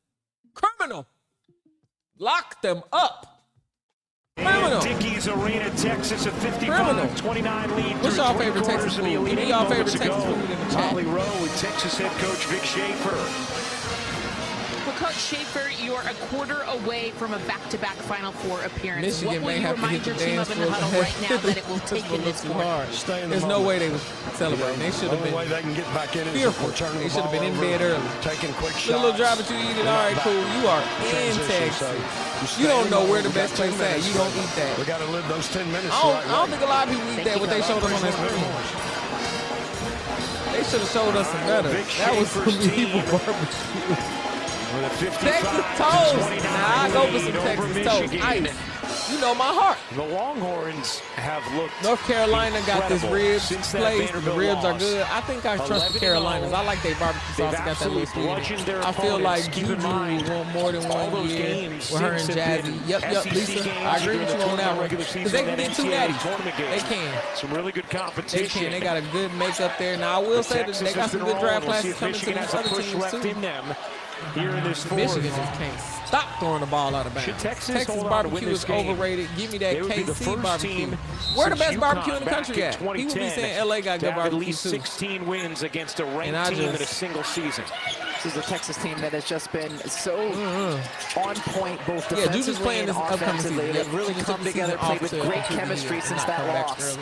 Criminal. Lock them up. Criminal. Dickies Arena, Texas, a 55-29 lead. What's y'all favorite Texas food? Give me y'all favorite Texas food in the chat. Holly Rowe with Texas head coach Vic Schaefer. Well, Coach Schaefer, you're a quarter away from a back-to-back Final Four appearance. Michigan what will may you have to remind hit your the team dance of in the floor. huddle right now that it will take in this too quarter? hard. There's no way they was celebrating. They should have been way they can get back in fearful. They should have been in bed early. Taking quick shots. A little drive, but you eat it. All right, cool. You are in Texas. You don't know where the best place at. You don't eat that. We got to live those 10 minutes. I don't think a lot of people eat that. What they showed us on that screen. They should have showed us some better. That was some evil barbecue. Texas toast. Nah, I go for some Texas toast. Ice. You know my heart. The Longhorns have looked North Carolina got this ribs since that place. The Vanderbilt ribs are loss. good. I think I trust the Carolinas. I like their barbecue sauce. Got that little sweet. I feel like Juju won more than one year with her and Jazzy. Yep, Lisa. I agree with you on that one. Because they can get 2 natties. They can. Some really good competition. They can. They got a good makeup there. Now I will say that they got some good draft classes coming to these other teams too. Here in this Michigan just can't stop throwing the ball out of bounds. Texas barbecue is overrated. Give me that KC barbecue. Where the best barbecue in the country at? He would be saying LA got good barbecue at least too. 16 wins against a ranked team in a single season. This is a Texas team that has just been so on point, both Juju's defensively playing and this upcoming season. offensively. They've really come together, played with great chemistry since that loss.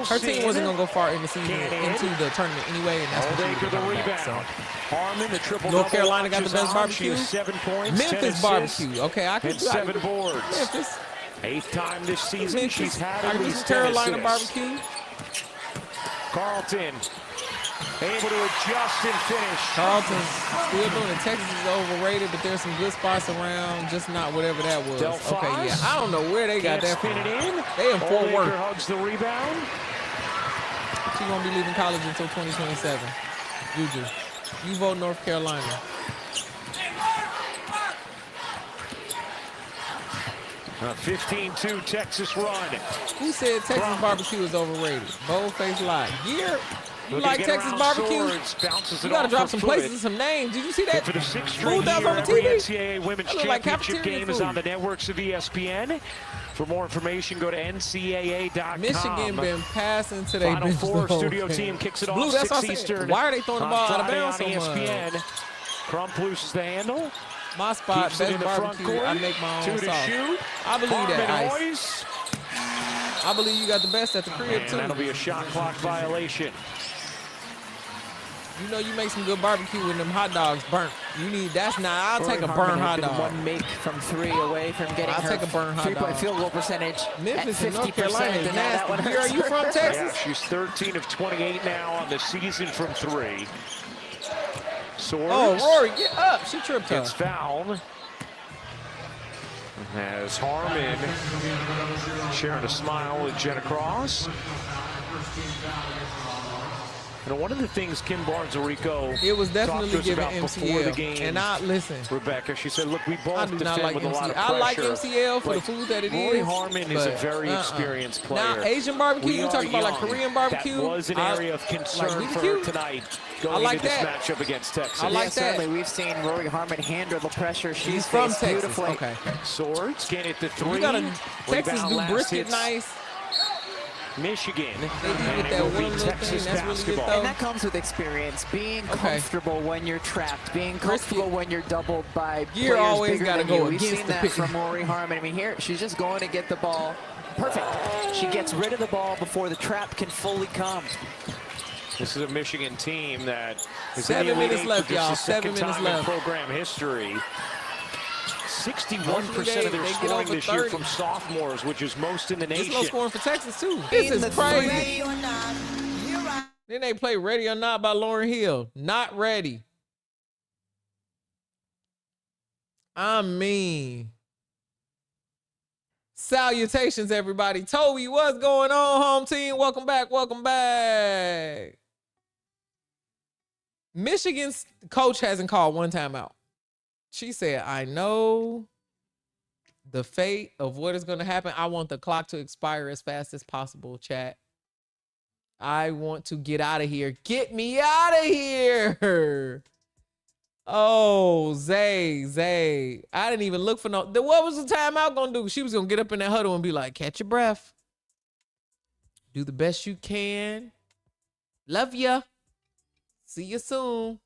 Her team wasn't going to go far in the season, into the tournament anyway, and that's what she was the back, so. Harmon, the triple North Carolina got the best barbecue. 7 points, Memphis barbecue. Okay, I can and 7 boards. Memphis. 8th time this season. Memphis. She's had I at can least do 10 Carolina assists. barbecue. Carlton able to adjust and finish. Carlton's still doing it. Texas is overrated, but there's some good spots around, just not whatever that was. Okay, yeah. I don't know where they got that from. Spin it in. They in Fort Worth. Hugs the rebound. She won't be leaving college until 2027. Juju, you vote North Carolina. A 15-2 Texas run. Who said Texas barbecue is overrated? Bold-faced lie. Gear. You like Texas barbecue? You got to drop some places and some names. Did you see that? For the 6th straight Booth out year, on the every TV? NCAA Women's Like Championship cafeteria game is food. on the networks of ESPN. For more information, go to ncaa.com. Michigan been passing to their Final bench Four the whole studio game. team kicks it Blue, off that's 6 what I said. Eastern. Why are they throwing the ball out of Friday bounds so on much? ESPN. Crump loses the handle. My spot, Keeps it in best the front barbecue. court. I make my 2 own to sauce. shoot. I believe that, Harmon Ice. Hoyes. I believe you got the best at the crib, And too. that'll be a shot clock violation. You know you make some good barbecue when them hot dogs burnt. You need, that's not, I'll take a Rory burn Harmon hot has been dog. one make from 3 away from getting I'll her take a burn hot dog. 3-point field goal percentage Memphis at and 50%. North Carolina is And now that one nasty. Here, are hurts you her. from Texas? Yeah, she's 13 of 28 now on the season from 3. Swords. Oh, Rory, get up. She tripped her. Gets fouled. As Harmon sharing a smile with Jenna Cross. And one of the things Kim Barnes-Arico It was definitely talked to us giving about before the MCL. game, And I listen. Rebecca, she said, look, we I both do defend not like with a lot MCL. of pressure. I like MCL for the food that it is. Rory Harmon is a but, very experienced player. Now, Asian barbecue, you talking about like Korean barbecue? That was an area of concern like for her tonight going like into this that. matchup against Texas. I like that. Certainly, we've seen Rory Harmon handle the pressure. She's from faced Texas. beautifully. Okay. Swords can't hit the 3. You gotta, Texas Rebound do last brisket hits nice. Michigan. They eat And with it that will one be little Texas thing. That's really good, basketball. though. And that comes with experience, being comfortable when you're trapped, being comfortable when you're doubled by Gear players always bigger gotta than go you. We've against seen the that pick. from Rory Harmon. I mean, here she's just going to get the ball. Perfect. She gets rid of the ball before the trap can fully come. This is a Michigan team that is 7 in the Elite minutes Eight left, for just y'all. the 7 second minutes time left. in program history. 61% Hopefully of their they get scoring over this year 30. from sophomores, which is most in the It's nation. low scoring for Texas, too. This is crazy. Then they play Ready or Not by Lauryn Hill. Not ready. I mean, salutations, everybody. Toby, what's going on, home team? Welcome back. Welcome back. Michigan's coach hasn't called one timeout. She said, I know the fate of what is going to happen. I want the clock to expire as fast as possible, chat. I want to get out of here. Get me out of here. Oh, Zay. I didn't even look for no. What was the timeout going to do? She was going to get up in that huddle and be like, catch your breath. Do the best you can. Love ya. See you soon.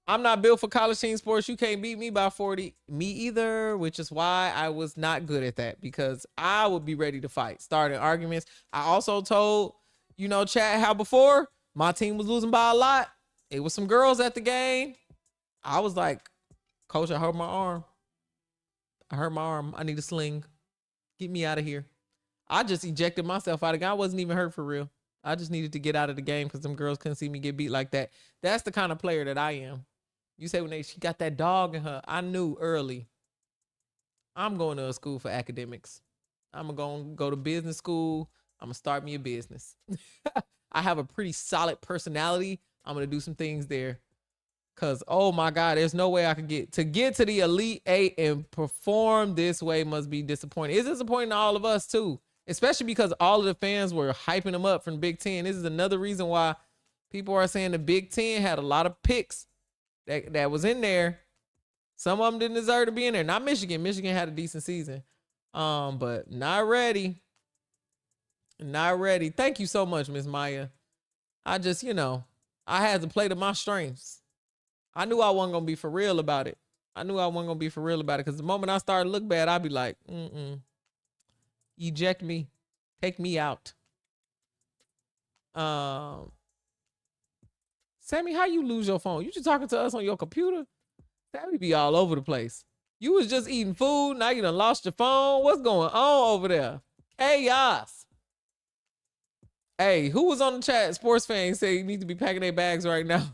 I'm not built for college team sports. You can't beat me by 40. Me either, which is why I was not good at that, because I would be ready to fight, starting arguments. I also told, chat, how before my team was losing by a lot. It was some girls at the game. I was like, Coach, I hurt my arm. I need a sling. Get me out of here. I just ejected myself out of the game. I wasn't even hurt for real. I just needed to get out of the game because them girls couldn't see me get beat like that. That's the kind of player that I am. You say when she got that dog in her, I knew early. I'm going to a school for academics. I'm going to go to business school. I'm going to start me a business. I have a pretty solid personality. I'm going to do some things there. Because, oh my God, there's no way I could get to the Elite Eight and perform this way must be disappointing. It's disappointing to all of us too, especially because all of the fans were hyping them up from the Big Ten. This is another reason why people are saying the Big Ten had a lot of picks that was in there. Some of them didn't deserve to be in there. Not Michigan. Michigan had a decent season. But not ready. Not ready. Thank you so much, Miss Maya. I just, I had to play to my strengths. I knew I wasn't going to be for real about it. Because the moment I started to look bad, I'd be like, eject me. Take me out. Sammy, how you lose your phone? You just talking to us on your computer? Sammy be all over the place. You was just eating food. Now you done lost your phone. What's going on over there? Chaos. Hey, who was on the chat? Sports fans say you need to be packing their bags right now.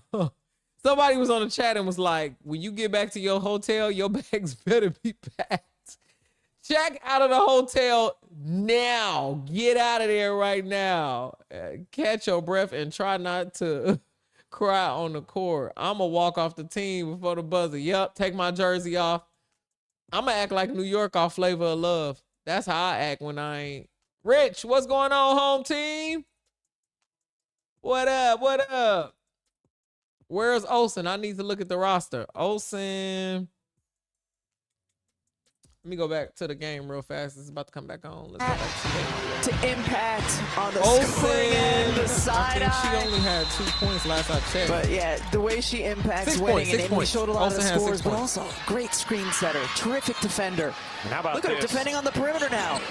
Somebody was on the chat and was like, when you get back to your hotel, your bags better be packed. Check out of the hotel now. Get out of there right now. Catch your breath and try not to cry on the court. I'm going to walk off the team before the buzzer. Yep, take my jersey off. I'm going to act like New York off Flavor of Love. That's how I act when I ain't. Rich, what's going on, home team? What up? Where's Olsen? I need to look at the roster. Olsen. Let me go back to the game real fast. It's about to come back on. Let's go back to the game. To impact on the Olsen. scoring end, the side I think she only had 2 points last I checked. But yeah, the way she impacts 6 winning, points, and we showed a lot Olsen of has scores, 6 but points. also great screen setter, terrific defender. And how about Look at her this? defending on the perimeter now.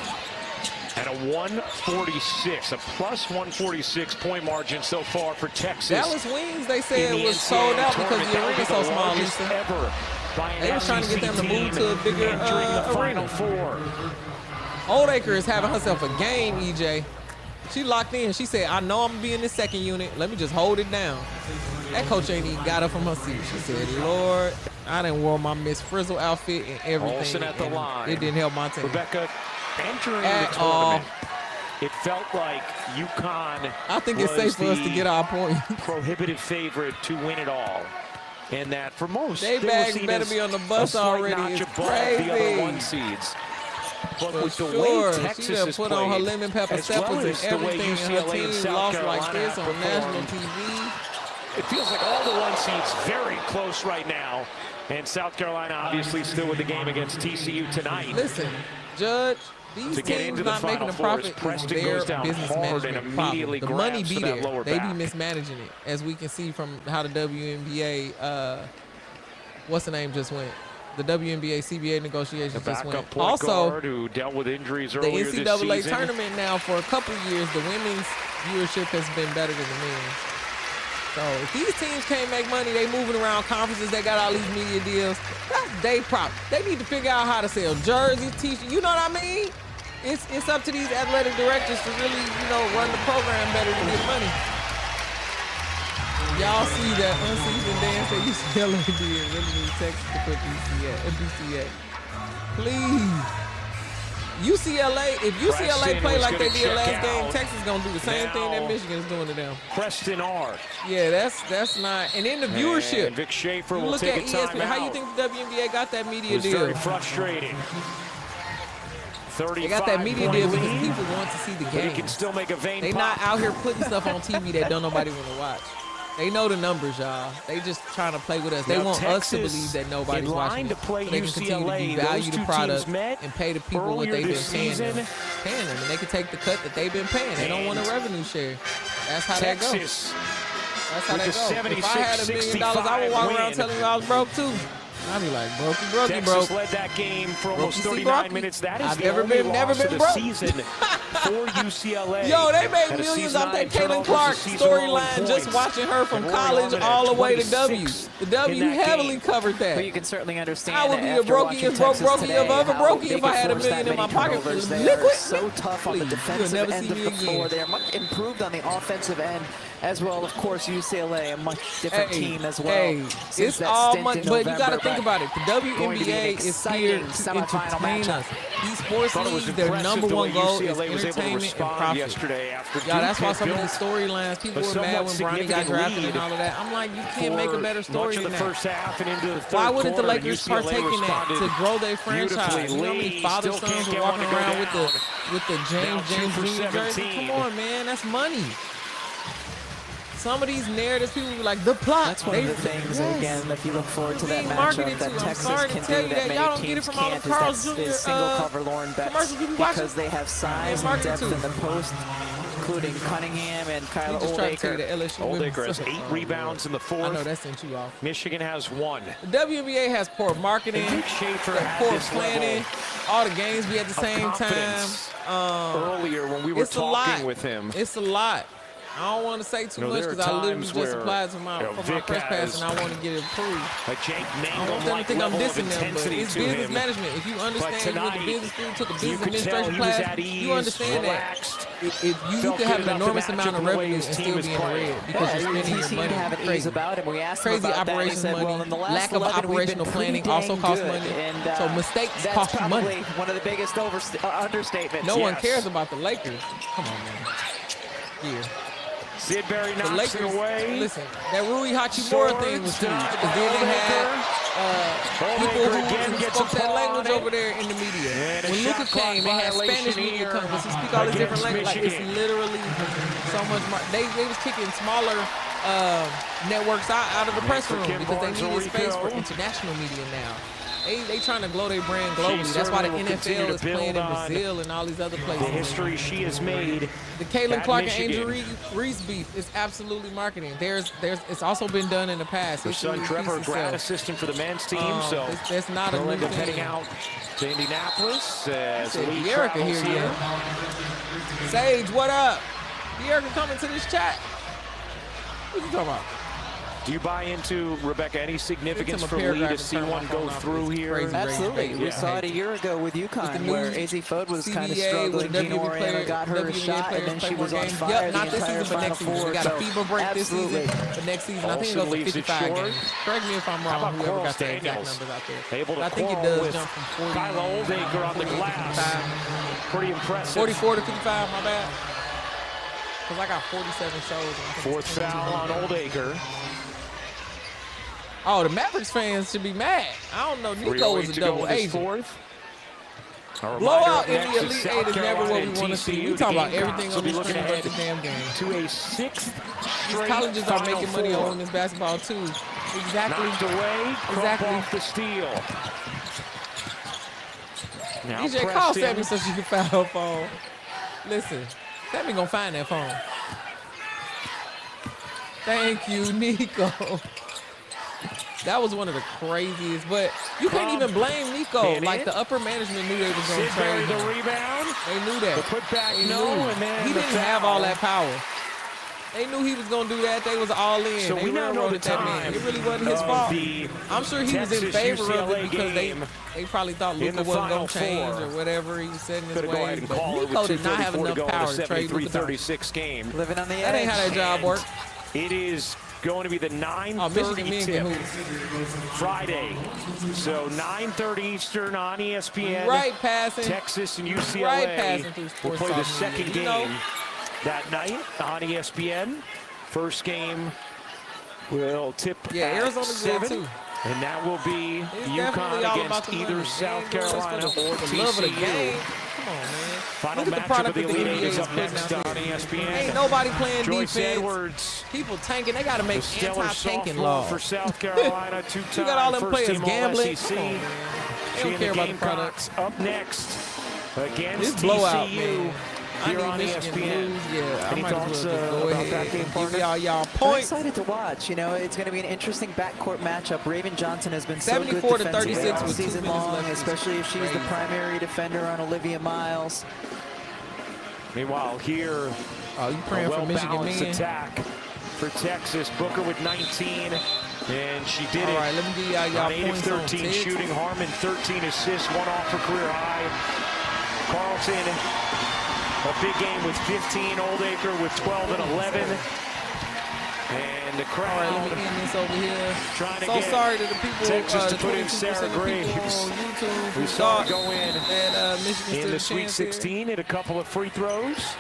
And a 146, a plus 146 point margin so far for Texas. Dallas Wings, they said it was sold out because the arena's so small, Lisa. Ever they were trying to get them to move to a bigger Final Four. Oldacre is having herself a game, EJ. She locked in. She said, I know I'm going to be in this second unit. Let me just hold it down. That coach ain't even got up from her seat. She said, Lord, I done wore my Miss Frizzle outfit and everything. Olsen at the line. It didn't help my team. Rebecca, entering the tournament, it felt like UConn I think it's safe for us to get our point. Prohibitive favorite to win it all. And that for most, they bags better be on the bus already. It's crazy. The other one seeds. But for with the sure, way Texas she done has put played, on her lemon pepper steppers and everything, and her team lost like this on national TV. It feels like all the one seeds very close right now. And South Carolina obviously still with the game against TCU tonight. Listen, Judge, these teams not making a profit is their business management problem. The money be there. They be mismanaging it, as we can see from how the WNBA, what's the name just went? The WNBA CBA negotiations just went. Also, who dealt with injuries the earlier NCAA this season. tournament now for a couple of years, the women's viewership has been better than the men's. So if these teams can't make money, they moving around conferences, they got all these media deals. That's their problem. They need to figure out how to sell jerseys, t-shirts. You know what I mean? It's up to these athletic directors to really, run the program better to get money. Y'all see that unseasoned dance that UCLA did. Really need Texas to put BCA. Please. UCLA, if UCLA play like they did last game, Texas gonna do the same thing that Michigan is doing to them. Preston R. Yeah, that's not. And in the viewership, Vic Schaefer will look take at a timeout. ESPN. How you think the WNBA got that media deal? Very frustrating. They got that media deal because people want to see the game. He can still make a vein They pop. not out here putting stuff on TV that don't nobody want to watch. They know the numbers, y'all. They just trying to play with us. They want us to believe that nobody's watching it, so they can continue to devalue the product and pay the people what they've been paying them. And they can take the cut that they've been paying. They don't want a revenue share. That's how that goes. That's how that goes. If I had $1 million, I would walk around telling you I was broke too. I'd be like, brokey, Texas broke. led that game for almost 39 minutes. That is I've the never only been loss of the broke. season for UCLA. Yo, they made millions off that Caitlin Clark storyline just watching her from college all the way to W. The W heavily covered that. But you can certainly understand I would be a brokey if brokey if I had $1 million in my pocket. They're so tough on the You'll defensive never end see of me the floor. again. They're much improved on the offensive end as well. Of course, UCLA, a much different team as well. It's all money, but you got to think about it. The WNBA is here to entertain us. These sports leagues, their #1 goal is entertainment and profit. Yeah, that's why some of these storylines, people were mad when Bronny got drafted and all of that. I'm like, you can't make a better story than that. Why wouldn't the Lakers partake in that to grow their franchise? You know how many father-sons are walking around with the James Jr. jersey? Come on, man, that's money. Some of these narratives, people be like, the plot. That's one of the things, again, if you look forward to that matchup that Texas can do that many teams can't, is that single cover Lauren Betts, because they have size and depth in the post, including Cunningham and Kyla Oldacre. Oldacre has 8 rebounds in the fourth. I know that sent you off. Michigan has 1. The WNBA has poor marketing, poor planning. All the games be at the same time. Earlier when we were talking with him. It's a lot. I don't want to say too much because I literally just applied for my press pass and I want to get it approved. I don't want them to think I'm dissing them, but it's business management. If you understand what the business do, took a business administration class, you understand that if you can have an enormous amount of revenue and still be in the red because you're spending your money have an ease about it. We asked crazy operations money, lack of operational planning also costs money. So mistakes cost you money. One of the biggest understatements. No one cares about the Lakers. Come on, man. Here. Sidbury knocks it away. Listen, that Rui Hachimura thing was huge. Because then they had people who spoke that language over there in the media. When Luka came, they had Spanish media come because he speak all these different languages. Like, it's literally so much more. They was kicking smaller networks out of the press room because they needed space for international media now. They trying to grow their brand globally. That's why the NFL is playing in Brazil and all these other places. The history she has made. The Caitlin Clark and Angel Reese beef is absolutely marketing. It's also been done in the past. Her son Trevor, grad assistant for the men's team, so that's not a new thing. Heading out to Indianapolis. Erica here again. Sage, what up? Erica coming to this chat. What you talking about? Do you buy into, Rebecca, any significance for Lee to see one go through here? Absolutely. We saw it a year ago with UConn where AZ Fode was kind of struggling. Gina Oriana got her shot, and then she was on fire the entire Final Four. We got a FIBA break this season. But next season, I think it goes to 55 games. Correct me if I'm wrong, whoever got the exact numbers out there. Able to I think it does jump from 40 Kyla Oldacre on the glass. Pretty impressive. 44 to 55, my bad. Because I got 47 shows. Fourth foul on Oldacre. Oh, the Mavericks fans should be mad. I don't know. Nico was a double agent. Blowout in the Elite Eight is never what we want to see. We talking about everything on this screen but the damn game. To a sixth These colleges are making money on women's basketball too. Exactly. Knocked away. Exactly. Off the steal. Now DJ, call Sammy so she can find her phone. Listen, Sammy gonna find that phone. Thank you, Nico. That was one of the craziest, but you can't even blame Nico. Like, the upper management knew they was going to trade him. The rebound. They knew that. The putback, and then he didn't have all that power. They knew he was going to do that. They was all in. So we now know the time. It really wasn't his fault. I'm sure he was in favor of it because they probably thought Luka wasn't going to change or whatever. He was setting his ways. But Nico did not have enough power to trade Luka. 36 game. Living on the edge. That ain't how that job works. It is going to be the 9:30 tip Friday. So 9:30 Eastern on ESPN. Right passing. Texas and UCLA right passing will play the second game that night on ESPN. First game will tip at Arizona's 7. too. And that will be UConn against either South Carolina or TCU. Come on, man. Final matchup of the Elite Eight is up next on ESPN. Ain't nobody playing Joyce defense. Edwards. People tanking. They got to make anti-tanking laws. For South Carolina, two-time you got all them players gambling. SEC. Come on, man. They don't care about the products. Up next against blowout, TCU. Here on ESPN. Yeah, Any thoughts about that game, partner? Y'all I'm points. excited to watch. You know, it's going to be an interesting backcourt matchup. Raven Johnson has been so good 74 to 36 all with season long, especially if she's the primary defender on Olivia Miles. Meanwhile, here, you praying for Michigan, man. Attack for Texas. Booker with 19, and she did it. All right, let me give y'all 8 of 13 shooting. Harmon 13 assists, one off her career high. Carlton, a big game with 15. Oldacre with 12 and 11. And the crowd. All right, let me end this over here. Trying to so get sorry to the people. Texas to put in 22% Sarah Graves. on YouTube. We saw her go in and Michigan in the Sweet 16 at a couple of free throws.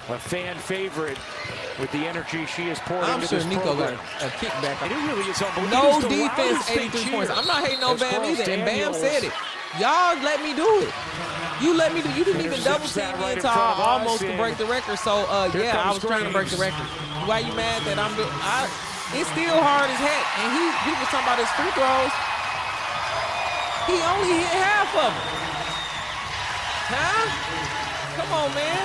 A fan favorite with the energy she has poured into this program. I'm sure Nico got a kickback. And it really is unbelievable. No defense, 83 points. I'm not hating on Bam either, and Bam said it. Y'all let me do it. You let me do. You didn't even double team me until I almost to break the record. So yeah, I was trying to break the record. Why you mad that I'm doing? It's still hard as heck. And he was talking about his free throws. He only hit half of them. Huh? Come on, man.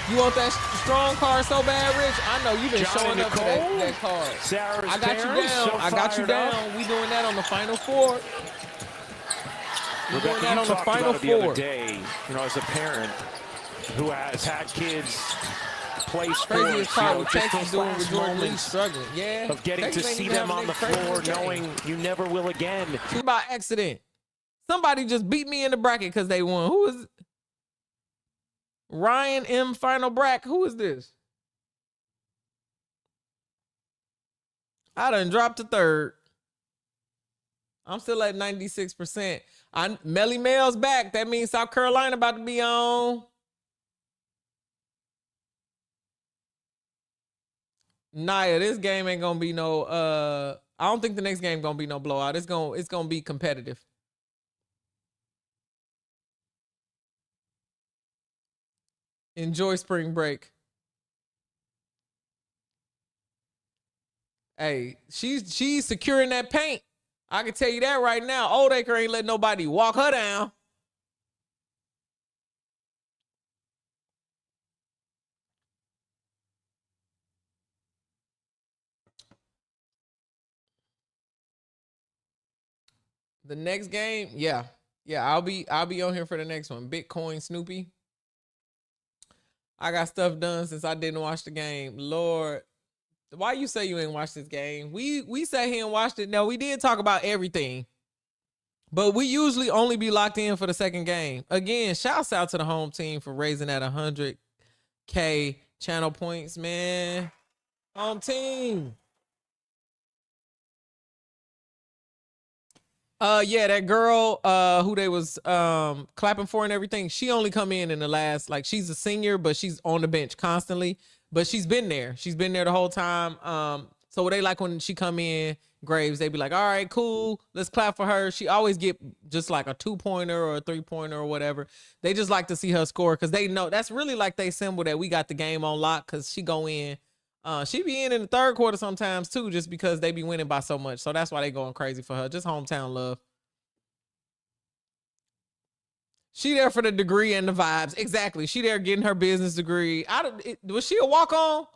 You want that strong card so bad, Rich? I know you've been showing up to that card. I got you down. I got you down. We doing that on the Final Four. We're doing that on the Final Four. The other day, you know, as a parent who has had kids play sports, craziest part with Texas doing with Jordan Lee struggling. Yeah. Of getting Texas to see them on the floor, knowing you never will again. By accident. Somebody just beat me in the bracket because they won. Who is it? Ryan M. Final Brack. Who is this? I done dropped to third. I'm still at 96%. Melly Mel's back. That means South Carolina about to be on. Naya, this game ain't gonna be no I don't think the next game gonna be no blowout. It's gonna be competitive. Enjoy spring break. Hey, she's securing that paint. I can tell you that right now. Oldacre ain't letting nobody walk her down. The next game, yeah. I'll be on here for the next one. Bitcoin Snoopy. I got stuff done since I didn't watch the game. Lord, why you say you ain't watched this game? We sat here and watched it. No, we did talk about everything, but we usually only be locked in for the second game. Again, shouts out to the home team for raising that 100K channel points, man. Home team. Yeah, that girl who they was clapping for and everything, she only come in the last, like, she's a senior, but she's on the bench constantly. But she's been there. She's been there the whole time. So what they like when she come in, Graves, they be like, all right, cool, let's clap for her. She always get just like a 2-pointer or a 3-pointer or whatever. They just like to see her score because they know that's really like they symbol that we got the game on lock because she go in. She be in the third quarter sometimes too, just because they be winning by so much. So that's why they going crazy for her. Just hometown love. She there for the degree and the vibes. Exactly. She there getting her business degree. Was she a walk-on?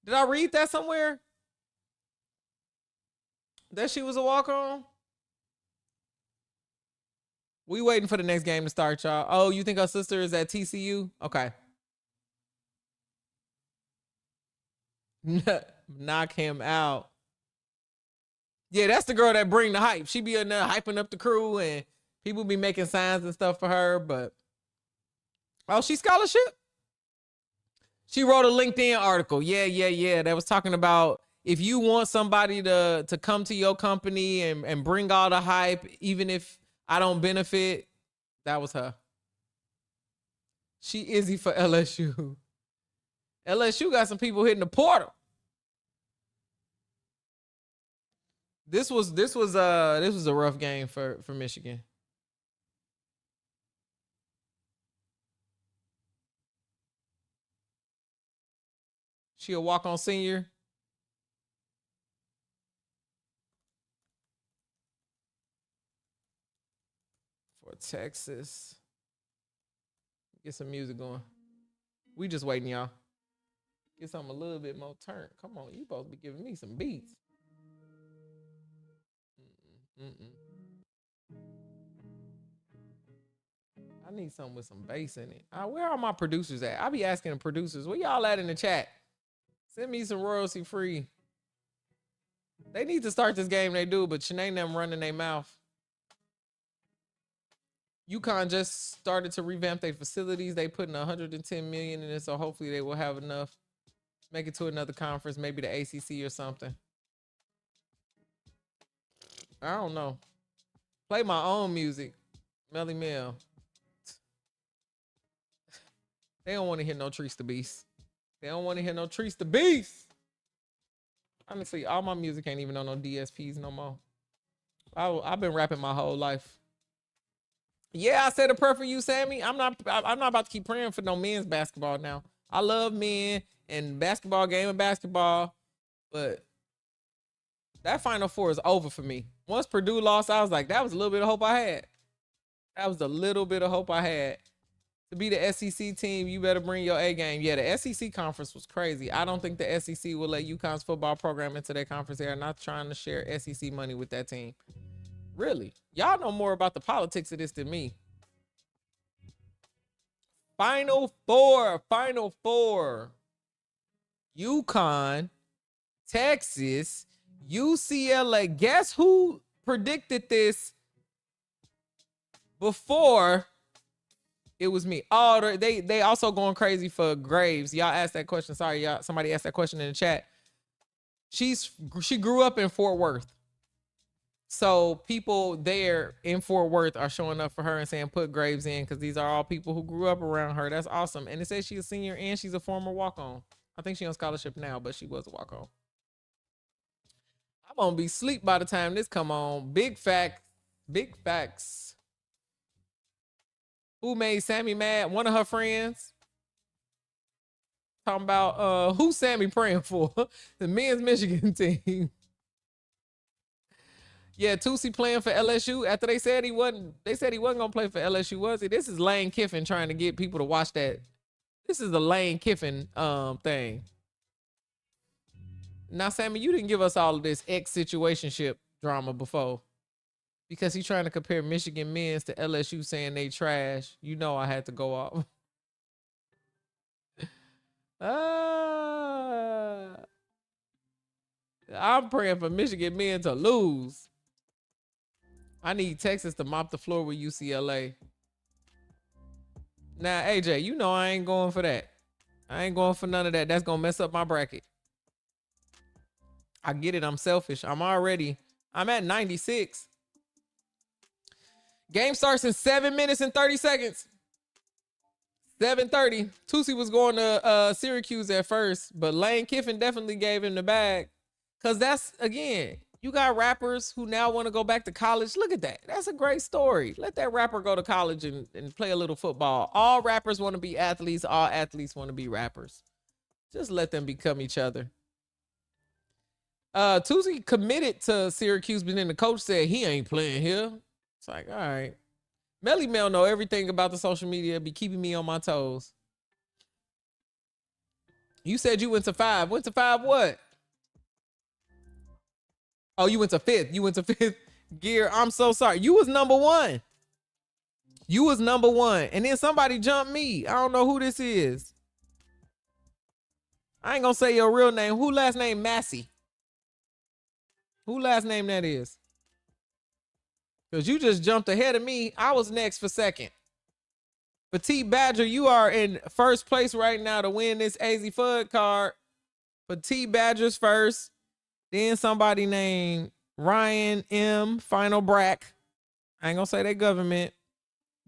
Did I read that somewhere? That she was a walk-on? We waiting for the next game to start, y'all. Oh, you think her sister is at TCU? Okay. Knock him out. Yeah, that's the girl that bring the hype. She be in there hyping up the crew and people be making signs and stuff for her, but oh, she scholarship? She wrote a LinkedIn article. Yeah. That was talking about if you want somebody to come to your company and bring all the hype, even if I don't benefit, that was her. She Izzy for LSU. LSU got some people hitting the portal. This was a rough game for Michigan. She a walk-on senior. For Texas. Get some music going. We just waiting, y'all. Get something a little bit more turn. Come on, you supposed to be giving me some beats. I need something with some bass in it. Where are my producers at? I be asking the producers, where y'all at in the chat? Send me some royalty free. They need to start this game, they do, but Shanae and them running their mouth. UConn just started to revamp their facilities. They putting $110 million in it, so hopefully they will have enough. Make it to another conference, maybe the ACC or something. I don't know. Play my own music. Melly Mel. They don't want to hear no Trees the Beast. They don't want to hear no Trees the Beast. Honestly, all my music ain't even on no DSPs no more. I've been rapping my whole life. Yeah, I said a prayer for you, Sammy. I'm not about to keep praying for no men's basketball now. I love men and basketball, game of basketball, but that Final Four is over for me. Once Purdue lost, I was like, that was a little bit of hope I had. That was a little bit of hope I had. To be the SEC team, you better bring your A game. Yeah, the SEC conference was crazy. I don't think the SEC will let UConn's football program into their conference. They are not trying to share SEC money with that team. Really? Y'all know more about the politics of this than me. Final Four. UConn, Texas, UCLA. Guess who predicted this before? It was me. Oh, they also going crazy for Graves. Y'all asked that question. Sorry, y'all. Somebody asked that question in the chat. She grew up in Fort Worth. So people there in Fort Worth are showing up for her and saying put Graves in because these are all people who grew up around her. That's awesome. And it says she's a senior and she's a former walk-on. I think she's on scholarship now, but she was a walk-on. I'm gonna be asleep by the time this come on. Big facts. Who made Sammy mad? One of her friends. Talking about who's Sammy praying for? The men's Michigan team. Yeah, Tusi playing for LSU after they said he wasn't gonna play for LSU, was he? This is Lane Kiffin trying to get people to watch that. This is the Lane Kiffin thing. Now, Sammy, you didn't give us all of this ex-situationship drama before. Because he's trying to compare Michigan men's to LSU saying they trash. You know I had to go off. I'm praying for Michigan men to lose. I need Texas to mop the floor with UCLA. Now, AJ, you know I ain't going for that. I ain't going for none of that. That's going to mess up my bracket. I get it. I'm selfish. I'm at 96. Game starts in 7 minutes and 30 seconds. 7:30. Tusi was going to Syracuse at first, but Lane Kiffin definitely gave him the bag. Because that's, again, you got rappers who now want to go back to college. Look at that. That's a great story. Let that rapper go to college and play a little football. All rappers want to be athletes. All athletes want to be rappers. Just let them become each other. Tusi committed to Syracuse, but then the coach said he ain't playing here. It's like, all right. Melly Mel know everything about the social media, be keeping me on my toes. You said you went to 5. Went to 5 what? Oh, you went to 5th. You went to 5th gear. I'm so sorry. You was number 1. You was number 1. And then somebody jumped me. I don't know who this is. I ain't gonna say your real name. Who last name Massey? Who last name that is? Because you just jumped ahead of me. I was next for 2nd. Petite Badger, you are in 1st place right now to win this AZ Fudd card. Petite Badger's 1st. Then somebody named Ryan M. Final Brack. I ain't gonna say that government.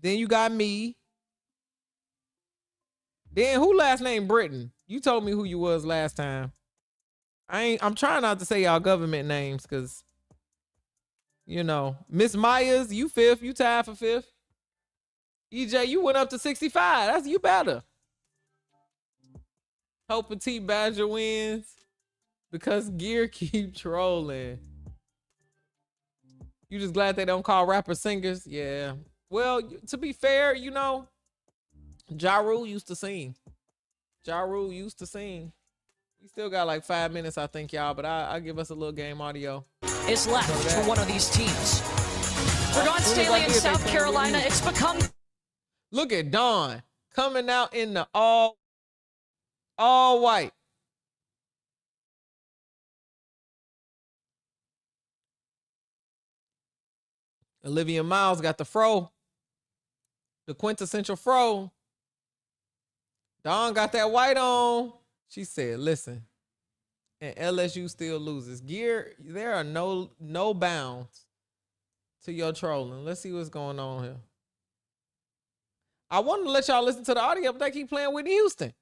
Then you got me. Then who last name Britton? You told me who you was last time. I'm trying not to say y'all government names because, you know, Miss Myers, you 5th. You tied for 5th. EJ, you went up to 65. That's you better. Hope Petite Badger wins because gear keep trolling. You just glad they don't call rappers singers? Yeah. Well, to be fair, you know, Ja Rule used to sing. Ja Rule used to sing. We still got like 5 minutes, I think, y'all, but I'll give us a little game audio. Is left for one of these teams. For Dawn Staley in South Carolina, it's become... Look at Dawn coming out in the all white. Olivia Miles got the fro. The quintessential fro. Dawn got that white on. She said, listen, and LSU still loses. Gear, there are no bounds to your trolling. Let's see what's going on here. I wanted to let y'all listen to the audio, but they keep playing Whitney Houston.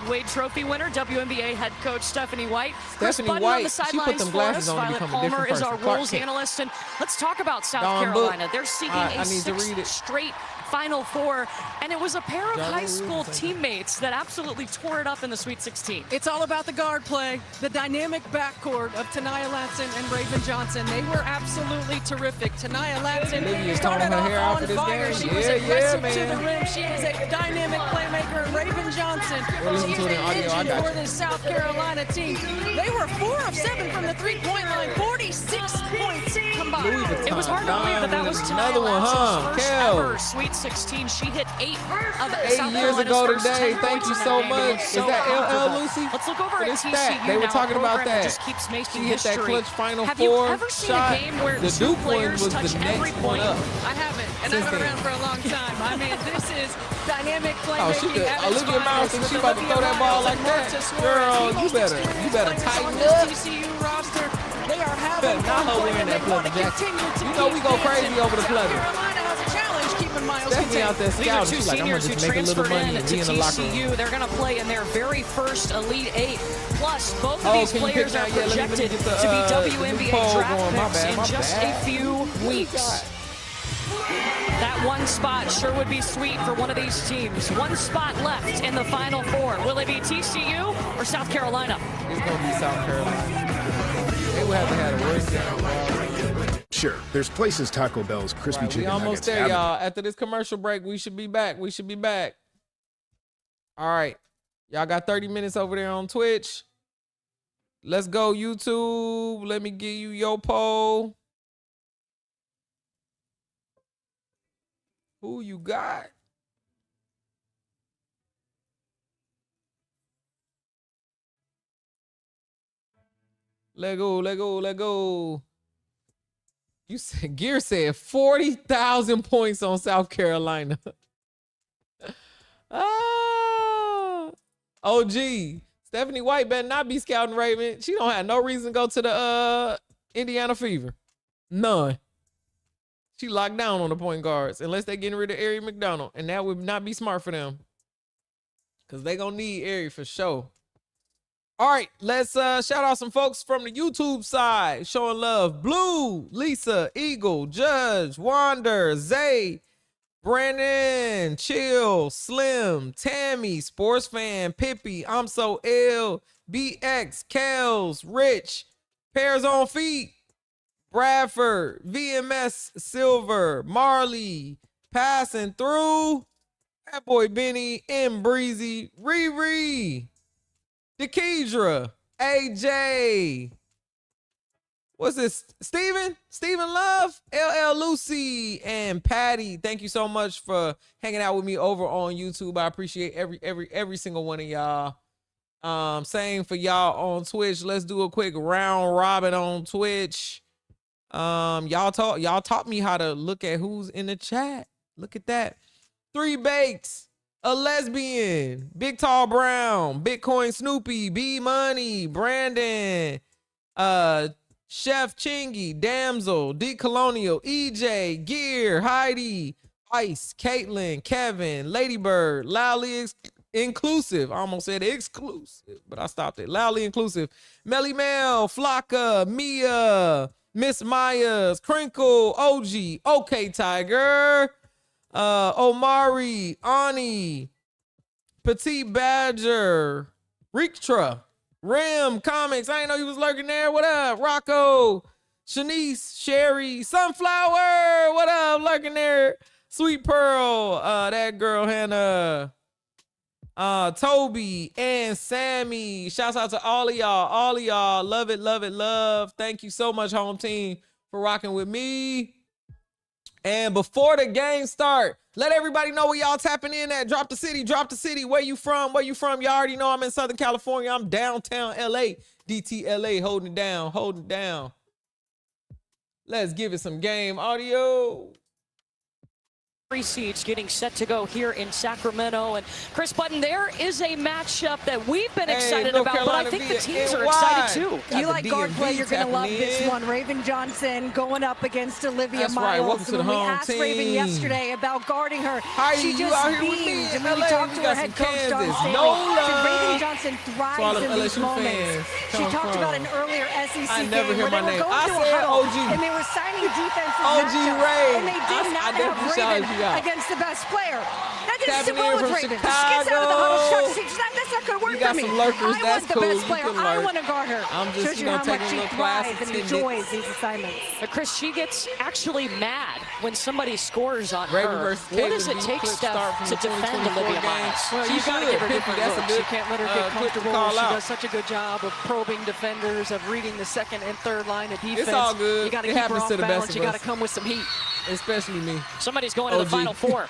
Wade Trophy winner, WNBA head coach Stephanie White. Stephanie Chris White, on the sidelines them glasses on to Violet become a Palmer different is our person. rules analyst, and let's talk about South Dawn Carolina. Book. They're seeking I a need to read it. 6th straight Final Four, and it was a pair of high school teammates that absolutely tore it up in the Sweet 16. It's all about the guard play, the dynamic backcourt of Tanaya Latson and Raven Johnson. They were absolutely terrific. Tanaya Latson started off on fire. She was aggressive to the rim. She is a dynamic playmaker. Raven Johnson, she is an engine for this South Carolina team. They were 4 of 7 from the three-point line, 46 points combined. It was hard to believe that was Tanaya Latson's first ever Sweet 16. She hit 8 of South years Carolina's ago first today. 10 Thank points you in that so game. much. So Is that LL comfortable. Lucy? Let's look over For at this TCU stat. They were now, talking a about program that. Just keeps making She hit that history. clutch Final Have Four you ever seen shot. a game where The two Duke one players was touch the every next one point? up. I haven't, and I've been around for a long time. I mean, this is dynamic Oh, playmaking. she could. at its Olivia Miles finest think with she about to Olivia throw that ball Miles like and that. Marta Suarez, Girl, the you most better experienced tighten players on up. this TCU roster. They are having Not fun her playing, wearing and that they want to pleather jacket. continue to You know we keep go dancing. crazy over the South pleather. Carolina has a challenge keeping Miles Stephanie out there These are scouting. two She's like, I'm gonna seniors who just make a little transferred money in and to be in the locker room. TCU. They're going to play in their very first Elite 8. Plus, both of Oh, these can you pick players are now? Yeah, let me projected get the, to be the WNBA new poll draft going. My picks bad, in my just bad. a few weeks. That one spot sure would be sweet for one of these teams. One spot left in the Final Four. Will it be TCU or South Carolina? It's going to be South Carolina. They would have to have a worse game. Sure, there's places Taco Bell's crispy chicken We almost nuggets there, have- y'all. After this commercial break, we should be back. We should be back. All right. Y'all got 30 minutes over there on Twitch. Let's go, YouTube. Let me give you your poll. Who you got? Let go, let go, let go. You said Gear said 40,000 points on South Carolina. OG. Stephanie White better not be scouting Raven. She don't have no reason to go to the Indiana Fever. None. She locked down on the point guards unless they're getting rid of Ari McDonald. And that would not be smart for them. Because they going to need Ari for sure. All right, let's shout out some folks from the YouTube side. Showing love. Blue, Lisa, Eagle, Judge, Wander, Zay, Brandon, Chill, Slim, Tammy, Sports Fan, Pippi, I'm So Ill, BX, Kels, Rich, Pairs on Feet, Bradford, VMS, Silver, Marley, Passing Through, that boy Benny, M Breezy, Riri, Dekedra, AJ, what's this? Steven Love, LL Lucy, and Patty. Thank you so much for hanging out with me over on YouTube. I appreciate every single one of y'all. Same for y'all on Twitch. Let's do a quick round robin on Twitch. Y'all taught me how to look at who's in the chat. Look at that. 3 Bakes, a lesbian, Big Tall Brown, Bitcoin Snoopy, B Money, Brandon, Chef Chingy, Damsel, D Colonial, EJ, Gear, Heidi, Ice, Caitlin, Kevin, Ladybird, Loudly Inclusive. I almost said exclusive, but I stopped it. Loudly Inclusive, Melly Mel, Flocka, Mia, Miss Myers, Crinkle, OG, OK Tiger, Omari, Ani, Petite Badger, Riktra, Rim Comics. I ain't know you was lurking there. What up? Rocco, Shanice, Sherry, Sunflower. What up? Lurking there. Sweet Pearl. That girl Hannah. Toby and Sammy. Shouts out to all of y'all. All of y'all. Love it, love it, love. Thank you so much, home team, for rocking with me. And before the game start, let everybody know where y'all tapping in at. Drop the city, drop the city. Where you from? Where you from? Y'all already know I'm in Southern California. I'm downtown LA. DTLA, holding it down, holding it down. Let's give it some game audio. Seeds getting set to go here in Sacramento. And Chris Button, there is a matchup that we've been excited about, but I think the teams are excited too. You like guard play, you're going to love this one. Raven Johnson going up against Olivia Miles. Right. Welcome to the when we home asked team. Raven yesterday about guarding her, Heidi, she just beamed. And when we talked to her head coach, Don Staley, said Raven Johnson thrives in these moments. She talked about an earlier SEC game where they were going to a huddle and they were signing defensive matchups, and they did not have Raven against the best player. That didn't sit well with Raven. She gets out of the huddle, that's not going to work for me. I want the best player. I want to guard her. I'm just, shows you how much she thrives and enjoys these assignments. But Chris, she gets actually mad when somebody scores on Raven her. versus What does it take, Steph, to defend Olivia Miles? Well, you got to give her different looks. You can't let her get comfortable. She does such a good job of probing defenders, of reading the second and third line of defense. It's all good. You got to It keep her happens off to the best balance. of You got to us. come with some heat. Especially me. Somebody's going to the Final Four.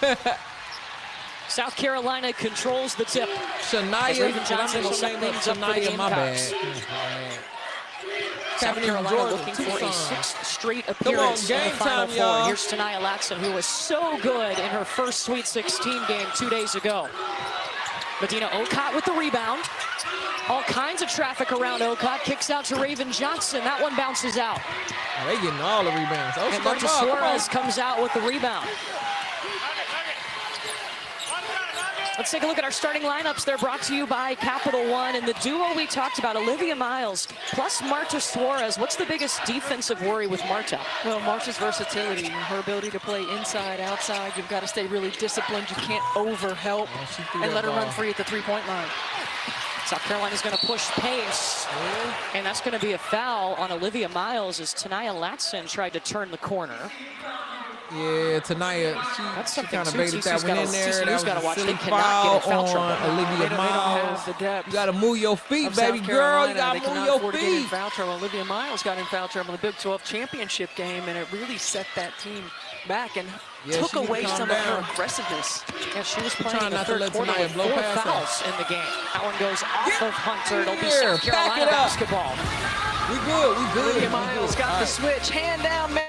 South Carolina controls the tip. Shania. Raven Johnson will set things up for the Shania, my bad. Gamecocks. South Carolina looking for a 6th straight appearance in the Final Four. Here's Tania Latson, who was so good in her first Sweet 16 game 2 days ago. Medina Okot with the rebound. All kinds of traffic around Okot. Kicks out to Raven Johnson. That one bounces out. Oh, they getting all the rebounds. Oh, and Marta Suarez comes out with the rebound. Let's take a look at our starting lineups. They're brought to you by Capital One. And the duo we talked about, Olivia Miles plus Marta Suarez. What's the biggest defensive worry with Marta? Well, Marta's versatility, her ability to play inside, outside. You've got to stay really disciplined. You can't overhelp and let her run free at the three-point line. South Carolina's going to push pace. And that's going to be a foul on Olivia Miles as Tanaya Latson tried to turn the corner. Yeah, Tanaya, she kind of baited that one in there. That was got to watch. silly They cannot get in foul trouble. Olivia Miles. You got to move your feet, baby girl. You got to move your feet. Get in foul trouble. Olivia Miles got in foul trouble in the Big 12 championship game, and it really set that team back and took away some of her aggressiveness. Yeah, she was playing in the third quarter with 4 fouls in the game. That one goes off of Hunter. It'll be South Carolina basketball. We good. We good. Olivia Miles got the switch. Hand down, man.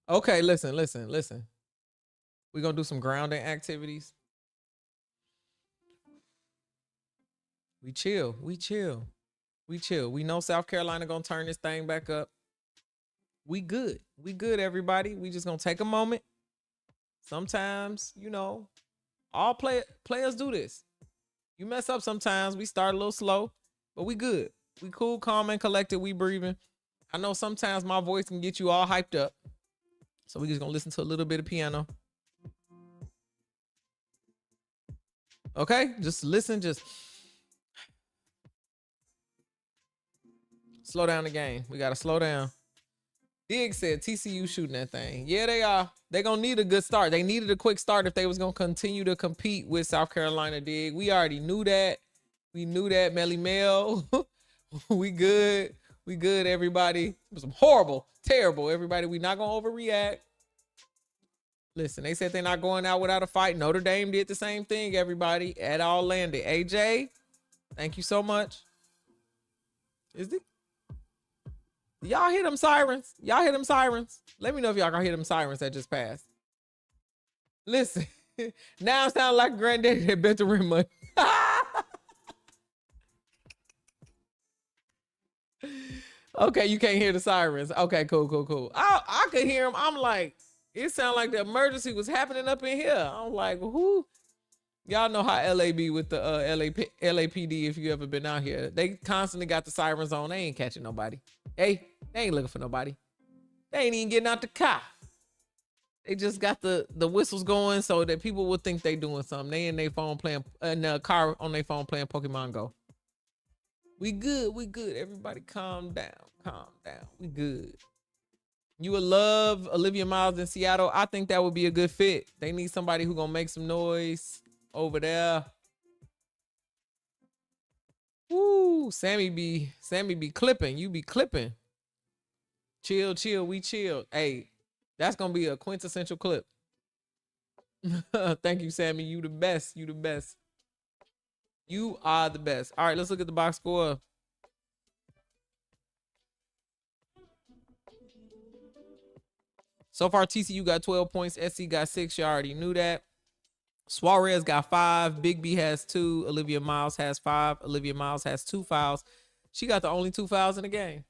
Okay, listen. We're going to do some grounding activities. We chill. We know South Carolina going to turn this thing back up. We good, everybody. We just going to take a moment. Sometimes, you know, all players do this. You mess up sometimes. We start a little slow, but we good. We cool, calm, and collected. We breathing. I know sometimes my voice can get you all hyped up. So we just gonna listen to a little bit of piano. Okay, just listen, just slow down the game. We gotta slow down. Diggs said TCU shooting that thing. Yeah, they are. They gonna need a good start. They needed a quick start if they was gonna continue to compete with South Carolina, Dig. We already knew that. We knew that, Melly Mel. We good. We good, everybody. It was horrible, terrible, everybody. We not gonna overreact. Listen, they said they're not going out without a fight. Notre Dame did the same thing, everybody. It all landed. AJ, thank you so much. Is it? Y'all hear them sirens? Y'all hear them sirens? Let me know if y'all can hear them sirens that just passed. Listen, now it sounds like granddaddy that bet the rim money. Okay, you can't hear the sirens. Okay, cool. I could hear them. I'm like, it sounded like the emergency was happening up in here. I'm like, who? Y'all know how LA be with the LAPD if you ever been out here. They constantly got the sirens on. They ain't catching nobody. Hey, they ain't looking for nobody. They ain't even getting out the car. They just got the whistles going so that people would think they doing something. They in their phone playing, in the car on their phone playing Pokemon Go. We good. Everybody calm down. We good. You would love Olivia Miles in Seattle. I think that would be a good fit. They need somebody who gonna make some noise over there. Woo, Sammy be clipping. You be clipping. Chill, we chill. Hey, that's gonna be a quintessential clip. Thank you, Sammy. You the best. You are the best. All right, let's look at the box score. So far, TCU got 12 points. SC got 6. You already knew that. Suarez got 5. Big B has 2. Olivia Miles has 5. Olivia Miles has 2 fouls. She got the only 2 fouls in the game.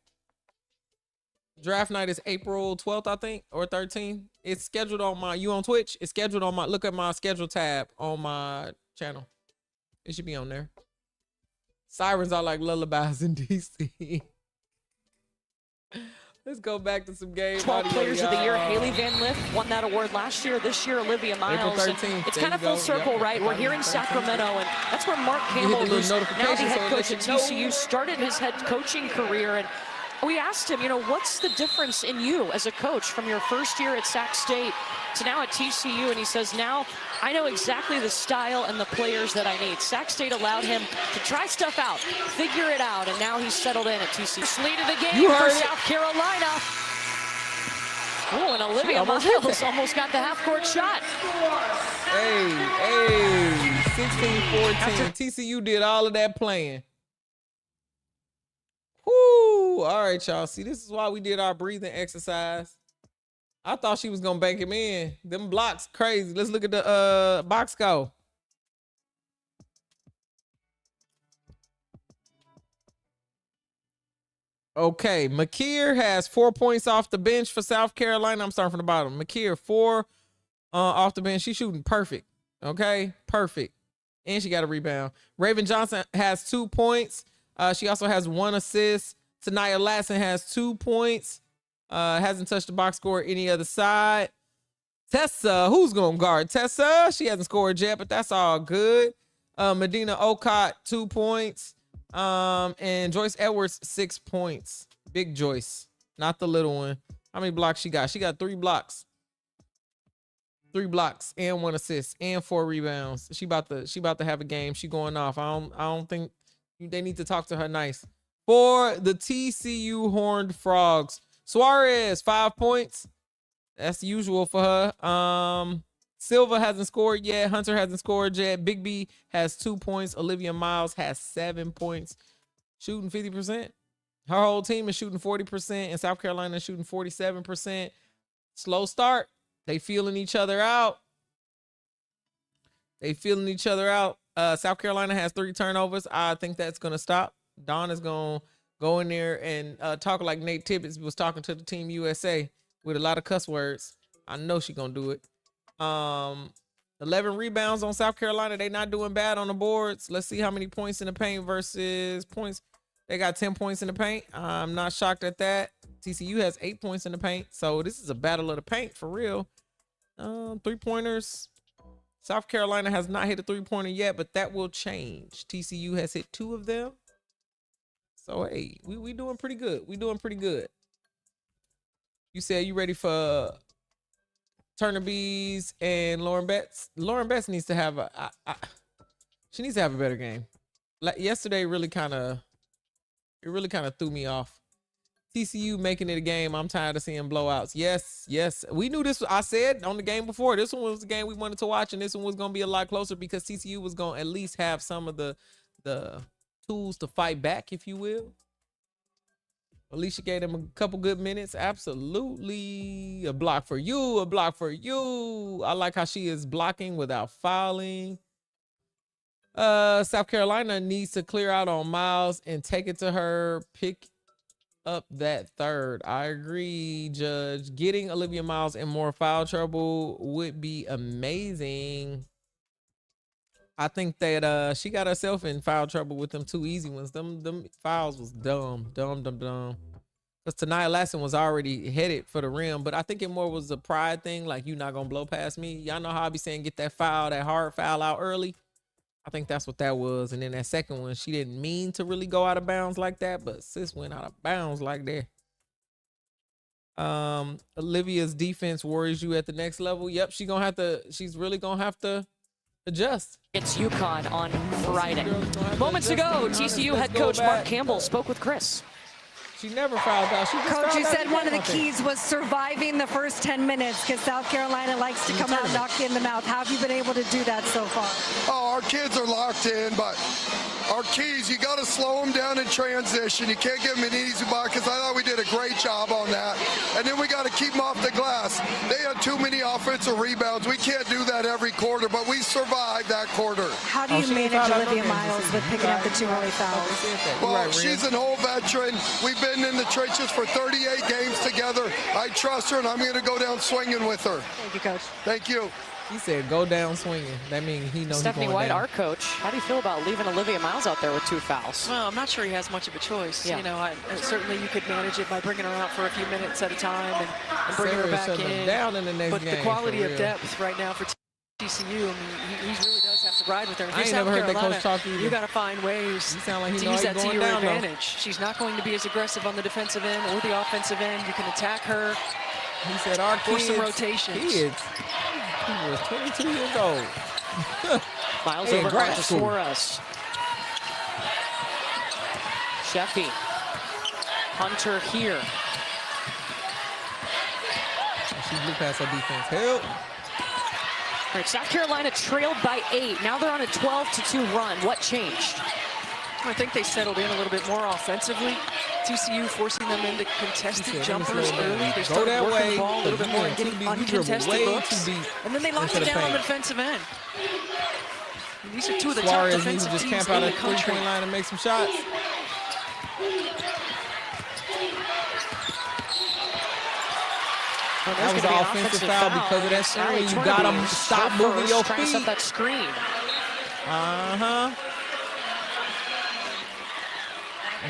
Draft night is April 12th, I think, or 13th. It's scheduled on my, you on Twitch? It's scheduled on my, look at my schedule tab on my channel. It should be on there. Sirens are like lullabies in DC. Let's go back to some game 12 audio, Players of the Year. Haley Van Lith won that award last year. This year, Olivia Miles. April 13th. It's kind of full circle, right? We're here in Sacramento, and that's where Mark Campbell, who's now the head coach at TCU, started his head coaching career. And we asked him, you know, what's the difference in you as a coach from your first year at Sac State to now at TCU? And he says, now I know exactly the style and the players that I need. Sac State allowed him to try stuff out, figure it out, and now he's settled in at TCU. Lead of the game for South Carolina. Oh, and Olivia Miles almost got the half-court shot. Hey, 16-14. TCU did all of that playing. Woo! All right, y'all. See, this is why we did our breathing exercise. I thought she was gonna bank him in. Them blocks crazy. Let's look at the box score. Okay, Makir has 4 points off the bench for South Carolina. I'm starting from the bottom. Makir, 4 off the bench. She's shooting perfect. Okay, perfect. And she got a rebound. Raven Johnson has 2 points. She also has 1 assist. Taniyah Latson has 2 points. Hasn't touched the box score any other side. Tessa, who's going to guard Tessa? She hasn't scored yet, but that's all good. Medina Okot, 2 points. And Joyce Edwards, 6 points. Big Joyce, not the little one. How many blocks she got? She got 3 blocks. 3 blocks and 1 assist and 4 rebounds. She about to have a game. She going off. I don't think they need to talk to her nice. For the TCU Horned Frogs, Suarez, 5 points. That's usual for her. Silva hasn't scored yet. Hunter hasn't scored yet. Big B has 2 points. Olivia Miles has 7 points. Shooting 50%. Her whole team is shooting 40%, and South Carolina is shooting 47%. Slow start. They feeling each other out. South Carolina has 3 turnovers. I think that's going to stop. Dawn is going to go in there and talk like Nate Tibbetts was talking to the Team USA with a lot of cuss words. I know she's going to do it. 11 rebounds on South Carolina. They not doing bad on the boards. Let's see how many points in the paint versus points. They got 10 points in the paint. I'm not shocked at that. TCU has 8 points in the paint. So this is a battle of the paint for real. 3-pointers. South Carolina has not hit a 3-pointer yet, but that will change. TCU has hit 2 of them. So, hey, we doing pretty good. We doing pretty good. You said you ready for Turner Bees and Lauren Betts? Lauren Betts needs to have she needs to have a better game. Like yesterday really kind of threw me off. TCU making it a game. I'm tired of seeing blowouts. Yes. We knew this. I said on the game before, this one was the game we wanted to watch, and this one was going to be a lot closer because TCU was going to at least have some of the tools to fight back, if you will. Alicia gave them a couple good minutes. Absolutely. A block for you. I like how she is blocking without fouling. South Carolina needs to clear out on Miles and take it to her. Pick up that third. I agree, Judge. Getting Olivia Miles in more foul trouble would be amazing. I think that she got herself in foul trouble with them 2 easy ones. Them fouls was dumb. Because Taniyah Latson was already headed for the rim, but I think it more was a pride thing, like, you not gonna blow past me. Y'all know how I be saying get that hard foul out early. I think that's what that was. And then that second one, she didn't mean to really go out of bounds like that, but sis went out of bounds like that. Olivia's defense worries you at the next level. Yep, she's really gonna have to adjust. It's UConn on Friday. Moments ago, TCU head coach Mark Campbell spoke with Chris. She never fouled out. Coach, you said one of the keys was surviving the first 10 minutes because South Carolina likes to come out and knock you in the mouth. How have you been able to do that so far? Oh, our kids are locked in, but our keys, you got to slow them down in transition. You can't give them an easy ball because I thought we did a great job on that. And then we got to keep them off the glass. They had too many offensive rebounds. We can't do that every quarter, but we survived that quarter. How do you manage Olivia Miles with picking up the 2 early fouls? Well, she's an old veteran. We've been in the trenches for 38 games together. I trust her, and I'm going to go down swinging with her. Thank you, Coach. Thank you. He said go down swinging. That means he knows. Stephanie White, our coach, how do you feel about leaving Olivia Miles out there with 2 fouls? Well, I'm not sure he has much of a choice. Yeah. You know, certainly you could manage it by bringing her out for a few minutes at a time and bringing her back in. Down in the next but game, the quality of depth right now for TCU, I mean, he really does have to ride with her. If I ain't never heard that coach talk either. You got to find ways to use that to your advantage. She's not going to be as aggressive on the defensive end or the offensive end. You can attack her. He said our force kids, some rotations. He was 22 years old. Miles over to Suarez. Sheffy. Hunter here. She blew past her defense. Help. All right, South Carolina trailed by 8. Now they're on a 12-2 run. What changed? I think they settled in a little bit more offensively. TCU forcing them into contested jumpers early. They started working the ball a little bit more and getting uncontested looks. And then they locked it down on the defensive end. And these are 2 of the top defensive teams in the country. Line and make some shots. That was an offensive foul because of that screen. You got to stop moving your feet. Set that screen.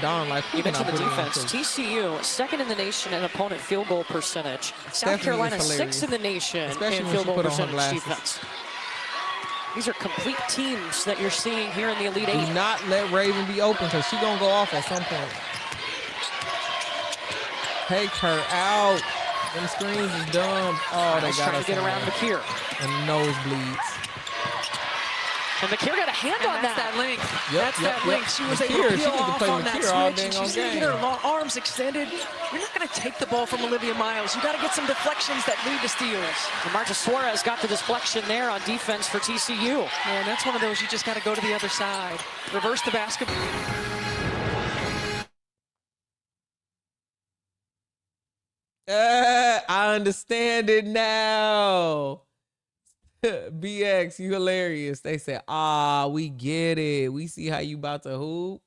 Don, like, even to the defense. TCU, second in the nation in opponent field goal percentage. South Carolina, sixth in the nation in field goal percentage defense. These are complete teams that you're seeing here in the Elite Eight. Do not let Raven be open because she's going to go off at some point. Take her out. Them screens is dumb. Oh, they got trying to get around McKeer. And nosebleeds. And McKeer got a hand on that. That's that link. Yep, That's that link. She was able to peel off on that switch, and she's going to get her arms extended. You're not going to take the ball from Olivia Miles. You got to get some deflections that lead to steals. And Marta Suarez got the deflection there on defense for TCU. And that's one of those you just got to go to the other side. Reverse the basketball. I understand it now. BX, you hilarious. They said, we get it. We see how you about to hoop.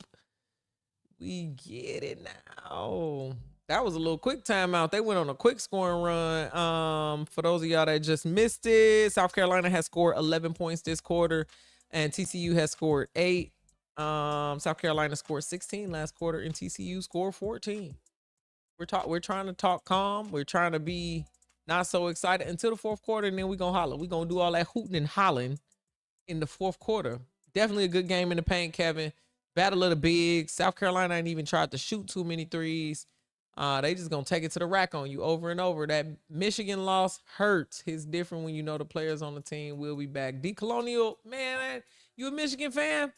We get it now. That was a little quick timeout. They went on a quick scoring run. For those of y'all that just missed it, South Carolina has scored 11 points this quarter, and TCU has scored 8. South Carolina scored 16 last quarter, and TCU scored 14. We're trying to talk calm. We're trying to be not so excited until the fourth quarter, and then we're going to holler. We're going to do all that hooting and hollering in the fourth quarter. Definitely a good game in the paint, Kevin. Battle of the bigs. South Carolina ain't even tried to shoot too many threes. They just going to take it to the rack on you over and over. That Michigan loss hurts. It's different when you know the players on the team will be back. D-Colonial, man, you a Michigan fan?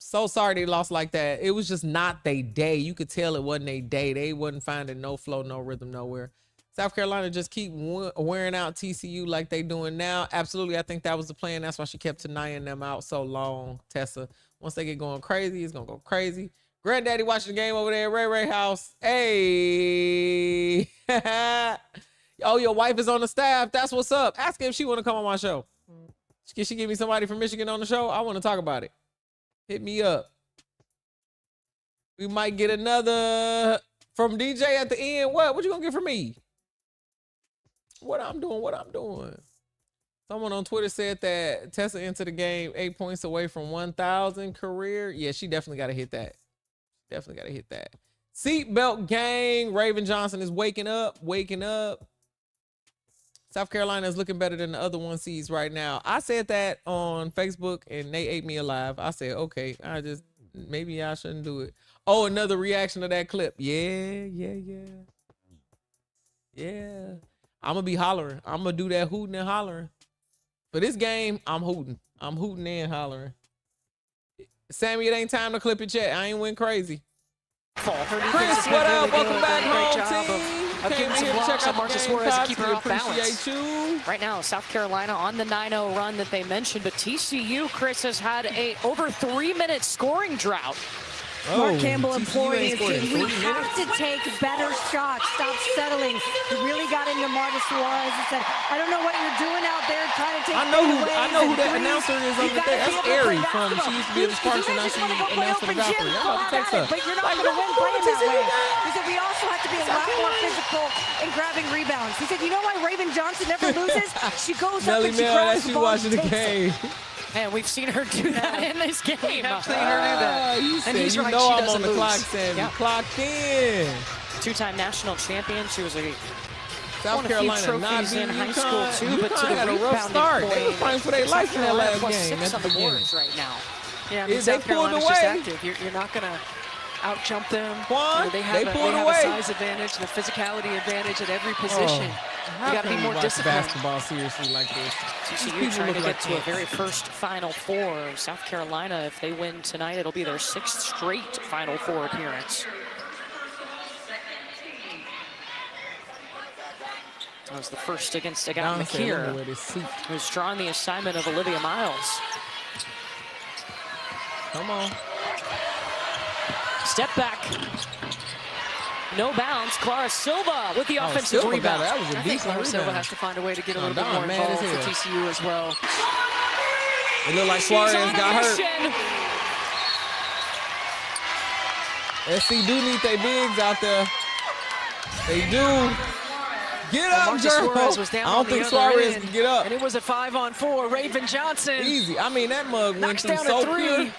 So sorry they lost like that. It was just not their day. You could tell it wasn't their day. They wasn't finding no flow, no rhythm, nowhere. South Carolina just keep wearing out TCU like they doing now. Absolutely, I think that was the plan. That's why she kept denying them out so long, Tessa. Once they get going crazy, it's going to go crazy. Granddaddy watching the game over there at Ray Ray house. Hey. Oh, your wife is on the staff. That's what's up. Ask her if she want to come on my show. Can she give me somebody from Michigan on the show? I want to talk about it. Hit me up. We might get another from DJ at the end. What you gonna get from me? What I'm doing. Someone on Twitter said that Tessa entered the game 8 points away from 1,000 career. Yeah, she definitely got to hit that. Seatbelt gang. Raven Johnson is waking up. South Carolina is looking better than the other 1 seeds right now. I said that on Facebook and they ate me alive. I said, okay, maybe I shouldn't do it. Oh, another reaction to that clip. Yeah. I'm going to be hollering. I'm going to do that hooting and hollering. For this game, I'm hooting. I'm hooting and hollering. Sammy, it ain't time to clip your chat. I ain't went crazy. Chris, what up? Welcome back home, team. Getting some blocks on Marta Suarez to keep her off balance. Right now, South Carolina on the 9-0 run that they mentioned, but TCU, Chris, has had a over 3-minute scoring drought. Mark Campbell imploring his team. We have to take better shots. Stop settling. He really got into Marta Suarez and said, I don't know what you're doing out there trying to take I know who that announcer is over there. That's Ari from, she used to be in the Sparks and now she announced for the Valkyrie. I'm about to text her. But you're not going to win playing that way. He said, we also have to be a lot more physical in grabbing rebounds. He said, you know why Raven Johnson never loses? She goes up and she grabs the ball and takes it. And we've seen her do that in this game. We've seen her do that. And he's right, I'm on the clock, Sammy. Yep. Clock in. 2-time national champion. She was South Carolina trophies in high school too, but to the had a rough start. They were playing for their life in that last game. At the boards right now. Yeah, I mean, South Carolina's just active. You're not going to out-jump them. They have a size advantage and a physicality advantage at every position. You got to be more disciplined. Basketball seriously like this. TCU trying to get to a very first Final Four. South Carolina, if they win tonight, it'll be their 6th straight Final Four appearance. That was the first against Agatha McKeer, who's drawn the assignment of Olivia Miles. Come on. Step back. No bounds. Clara Silva with the offensive rebound. That was a I think Clara Silva has to find a way to get a little bit more involved for TCU as well. It looked like Suarez got hurt. SC do need their bigs out there. They do. Get up, Marta girl. Suarez was down I don't on the think other Suarez end, can get up. And it was a 5-on-4. Raven Johnson. Easy. I mean, that mug went knocks through down so a 3. pure.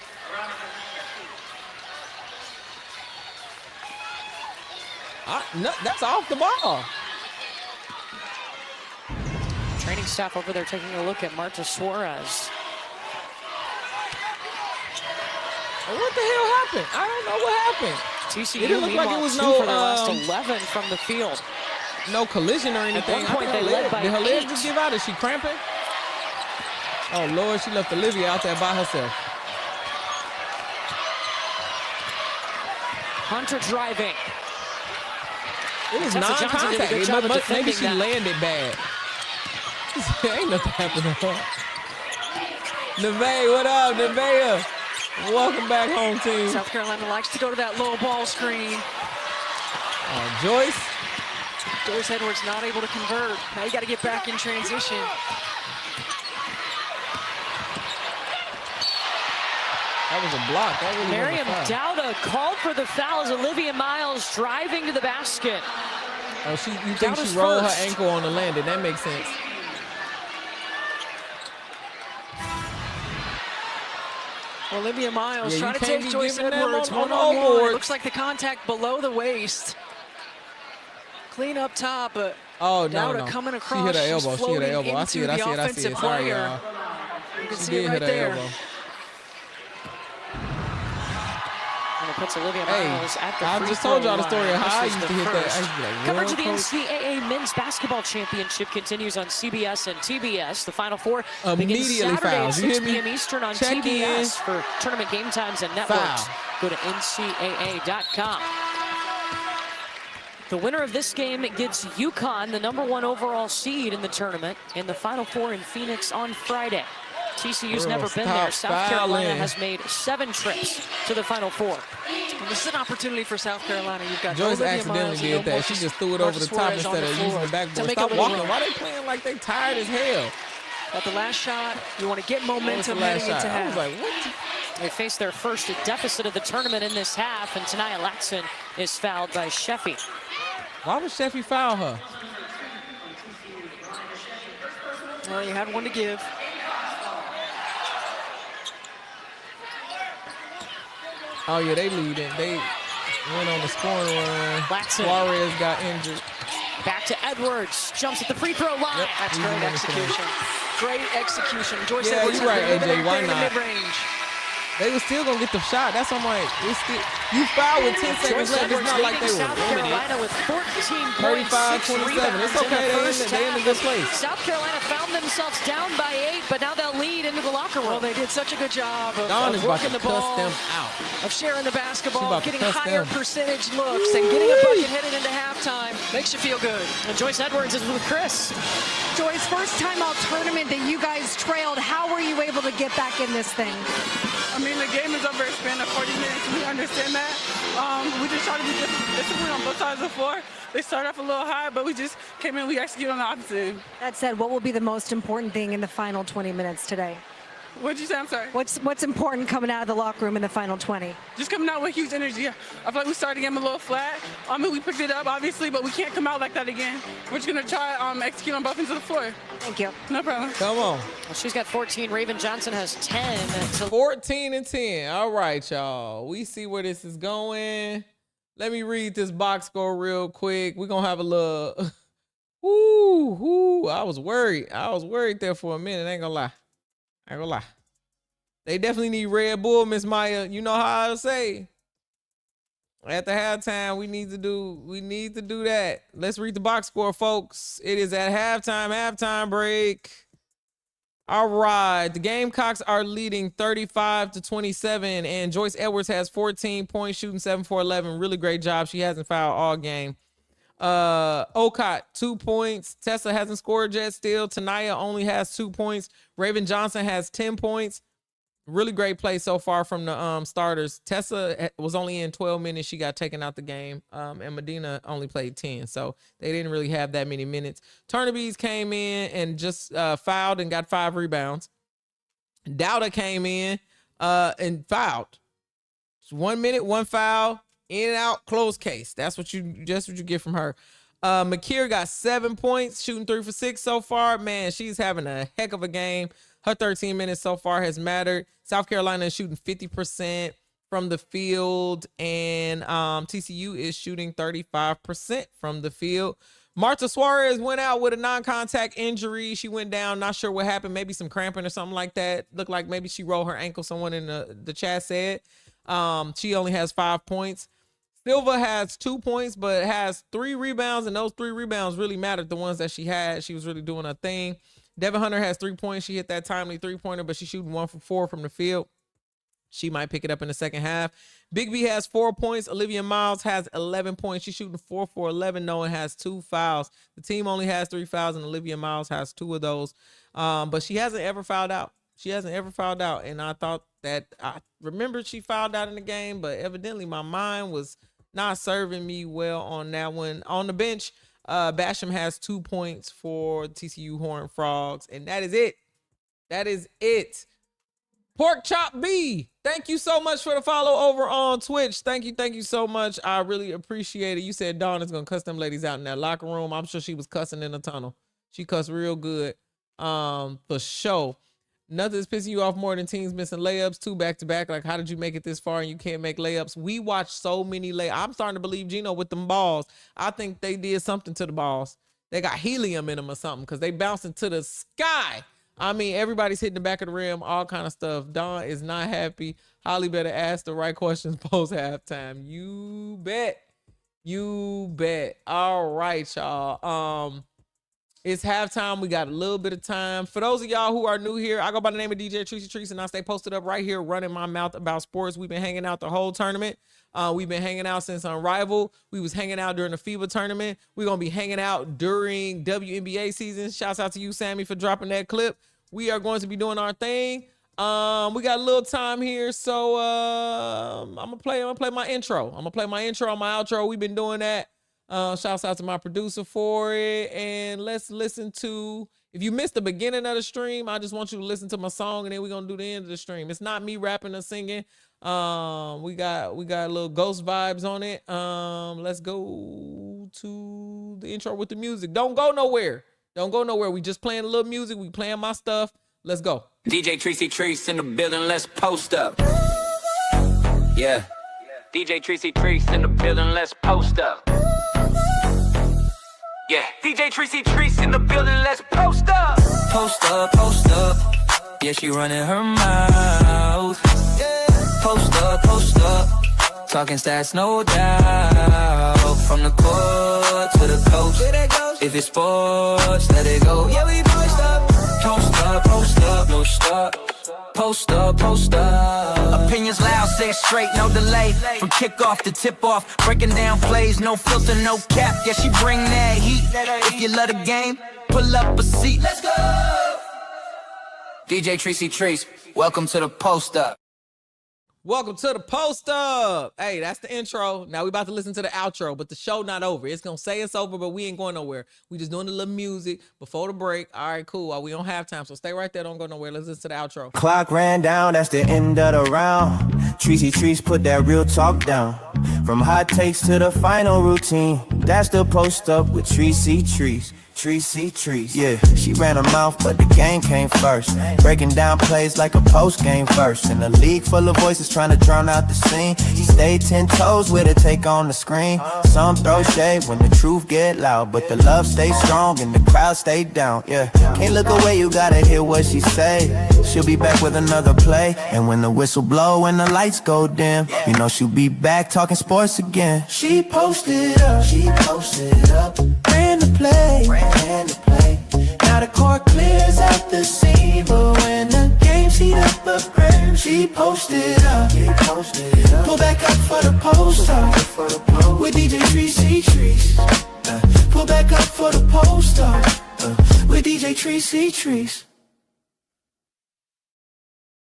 No, that's off the ball. Training staff over there taking a look at Marta Suarez. What the hell happened? I don't know what happened. TCU it didn't look like it was no for their last 11 from the field. No collision or anything. At one point, they led by 8. Did her leg just give out? Is she cramping? Oh, Lord, she left Olivia out there by herself. Hunter driving. It was Tessa non-contact. Maybe she landed bad. Ain't nothing happening. Neve, what up, Nevea? Welcome back home, team. South Carolina likes to go to that low ball screen. Joyce Edwards not able to convert. Now you got to get back in transition. That was a block. That really Miriam Dowda called for the foul as Olivia Miles driving to the basket. Oh, you think she rolled her ankle on the landing? That makes sense. Olivia Miles trying to take Joyce Edwards on one-on-one. It looks like the contact below the waist. Clean up top, but Dowda coming across. She hit her elbow. She hit her elbow. I see it. Sorry, y'all. You can see it right there. And it puts Olivia Miles at the I free just throw told y'all the line. story of how I This used was to the hit that. first. I used to be like, Coverage of the Coach? NCAA Men's Basketball Championship continues on CBS and TBS. The Final Four begins Immediately Saturday fouls. at You 6 hear me? p.m. Eastern on Check TBS for tournament game times and networks. Foul. Go to ncaa.com. The winner of this game gets UConn, the #1 overall seed in the tournament, in the Final Four in Phoenix on Friday. TCU's never been there. South Carolina has made 7 trips to the Final Four. Well, this is an opportunity for South Carolina. You've got Joyce Olivia accidentally Miles, did that. She just threw it over the top instead of using the backboard. Stop walking. Why they playing like they tired as hell? At the last shot, you want to get momentum heading into half. I was like, what? They face their first deficit of the tournament in this half, and Tanaya Latson is fouled by Sheffy. Why would Sheffy foul her? Well, you had one to give. Oh, yeah, they leading. They went on the scoring run. Latson. Suarez got injured. Back to Edwards. Jumps at the free throw line. Yep. That's great execution. Great execution. Joyce Yeah, Edwards you're right, has been AJ. Why in the not? mid-range. They were still gonna get the shot. That's why I'm like, you foul with 10 seconds Joyce left. It's Edwards not like they leading were South limited. Carolina with 14 points, 35-27. It's okay. They in a good place. South Carolina found themselves down by 8, but now they'll lead into the locker room. Well, they did such a good job of Dawn is about working to the ball, cuss them out. of sharing the She basketball, about to getting cuss higher them. percentage looks, and getting a bucket headed into halftime. Makes you feel good. And Joyce Edwards is with Chris. Joyce, first time out tournament that you guys trailed. How were you able to get back in this thing? I mean, the game is over a span of 40 minutes. We understand that. We just try to be disciplined on both sides of the floor. They started off a little high, but we just came in, we executed on the opposite. That said, what will be the most important thing in the final 20 minutes today? What'd you say? I'm sorry. What's important coming out of the locker room in the final 20? Just coming out with huge energy. I feel like we started the game a little flat. I mean, we picked it up, obviously, but we can't come out like that again. We're just going to try execute on both ends of the floor. Thank you. No problem. Come on. Well, she's got 14. Raven Johnson has 10. 14 and 10. All right, y'all. We see where this is going. Let me read this box score real quick. We're going to have a little... Ooh, I was worried. I was worried there for a minute. I ain't gonna lie. They definitely need Red Bull, Miss Maya. You know how I say. At the halftime, we need to do that. Let's read the box score, folks. It is at halftime break. All right. The Gamecocks are leading 35-27, and Joyce Edwards has 14 points, shooting 7 for 11. Really great job. She hasn't fouled all game. Okot, 2 points. Tessa hasn't scored yet still. Tanaya only has 2 points. Raven Johnson has 10 points. Really great play so far from the starters. Tessa was only in 12 minutes. She got taken out the game. And Medina only played 10. So they didn't really have that many minutes. Turnabees came in and just fouled and got 5 rebounds. Dowda came in and fouled. Just 1 minute, 1 foul. In and out, closed case. That's what you get from her. McKeer got 7 points, shooting 3 for 6 so far. Man, she's having a heck of a game. Her 13 minutes so far has mattered. South Carolina is shooting 50% from the field, and TCU is shooting 35% from the field. Marta Suarez went out with a non-contact injury. She went down, not sure what happened, maybe some cramping or something like that. Looked like maybe she rolled her ankle, someone in the chat said. She only has 5 points. Silva has 2 points, but has 3 rebounds, and those 3 rebounds really mattered, the ones that she had. She was really doing her thing. Devin Hunter has 3 points. She hit that timely 3-pointer, but she's shooting 1 for 4 from the field. She might pick it up in the second half. Big B has 4 points. Olivia Miles has 11 points. She's shooting 4 for 11, though, and has 2 fouls. The team only has 3 fouls, and Olivia Miles has 2 of those. But she hasn't ever fouled out. She hasn't ever fouled out, and I thought that I remembered she fouled out in the game, but evidently my mind was not serving me well on that one. On the bench, Basham has 2 points for TCU Horned Frogs, and that is it. That is it. Pork Chop B, thank you so much for the follow over on Twitch. Thank you so much. I really appreciate it. You said Dawn is going to cuss them ladies out in that locker room. I'm sure she was cussing in the tunnel. She cussed real good, for sure. Nothing's pissing you off more than teams missing layups, 2 back-to-back. Like, how did you make it this far and you can't make layups? We watched so many layups. I'm starting to believe Gino with them balls. I think they did something to the balls. They got helium in them or something because they bouncing to the sky. I mean, everybody's hitting the back of the rim, all kind of stuff. Dawn is not happy. Holly better ask the right questions post halftime. You bet. You bet. All right, y'all. It's halftime. We got a little bit of time. For those of y'all who are new here, I go by the name of DJ Tracy Treese, and I stay posted up right here running my mouth about sports. We've been hanging out the whole tournament. We've been hanging out since Unrivaled. We was hanging out during the FIBA tournament. We're going to be hanging out during WNBA season. Shouts out to you, Sammy, for dropping that clip. We are going to be doing our thing. We got a little time here, so I'm gonna play my intro. I'm gonna play my intro, my outro. We've been doing that. Shouts out to my producer for it. And let's listen to, if you missed the beginning of the stream, I just want you to listen to my song, and then we're going to do the end of the stream. It's not me rapping or singing. We got a little ghost vibes on it. Let's go to the intro with the music. Don't go nowhere. Don't go nowhere. We just playing a little music. We playing my stuff. Let's go. DJ Tracy Treese in the building. Let's post up. Yeah. DJ Tracy Treese in the building. Let's post up. Yeah, DJ Tracy Treese in the building, let's post up. Post up, post up. Yeah, she running her mouth. Yeah. Post up. Talking stats, no doubt. From the court to the coast. If it's sports, let it go. Yeah, we post up. Post up, no stop. Post up. Opinions loud, say it straight, no delay. From kickoff to tip off, breaking down plays, no filter, no cap. Yeah, she bring that heat. If you love the game, pull up a seat. Let's go. DJ Tracy Treese, welcome to the post up. Welcome to the post up. Hey, that's the intro. Now we about to listen to the outro, but the show not over. It's gonna say it's over, but we ain't going nowhere. We just doing a little music before the break. All right, cool. We don't have time, so stay right there. Don't go nowhere. Let's listen to the outro. Clock ran down. That's the end of the round. Tracy Treese put that real talk down. From hot takes to the final routine. That's the post up with Tracy Treese. Tracy Treese, yeah, she ran her mouth, but the game came first. Breaking down plays like a post-game verse. In a league full of voices trying to drown out the scene. She stayed 10 toes with her take on the screen. Some throw shade when the truth get loud, but the love stays strong and the crowd stay down, yeah. Can't look away, you gotta hear what she say. She'll be back with another play. And when the whistle blow and the lights go dim, you know she'll be back talking sports again. She posted up, ran the play. Now the court clears out the scene, but when the game's heat up again, she posted up. Pull back up for the post up with DJ Tracy Treese. Pull back up for the post up with DJ Tracy Treese.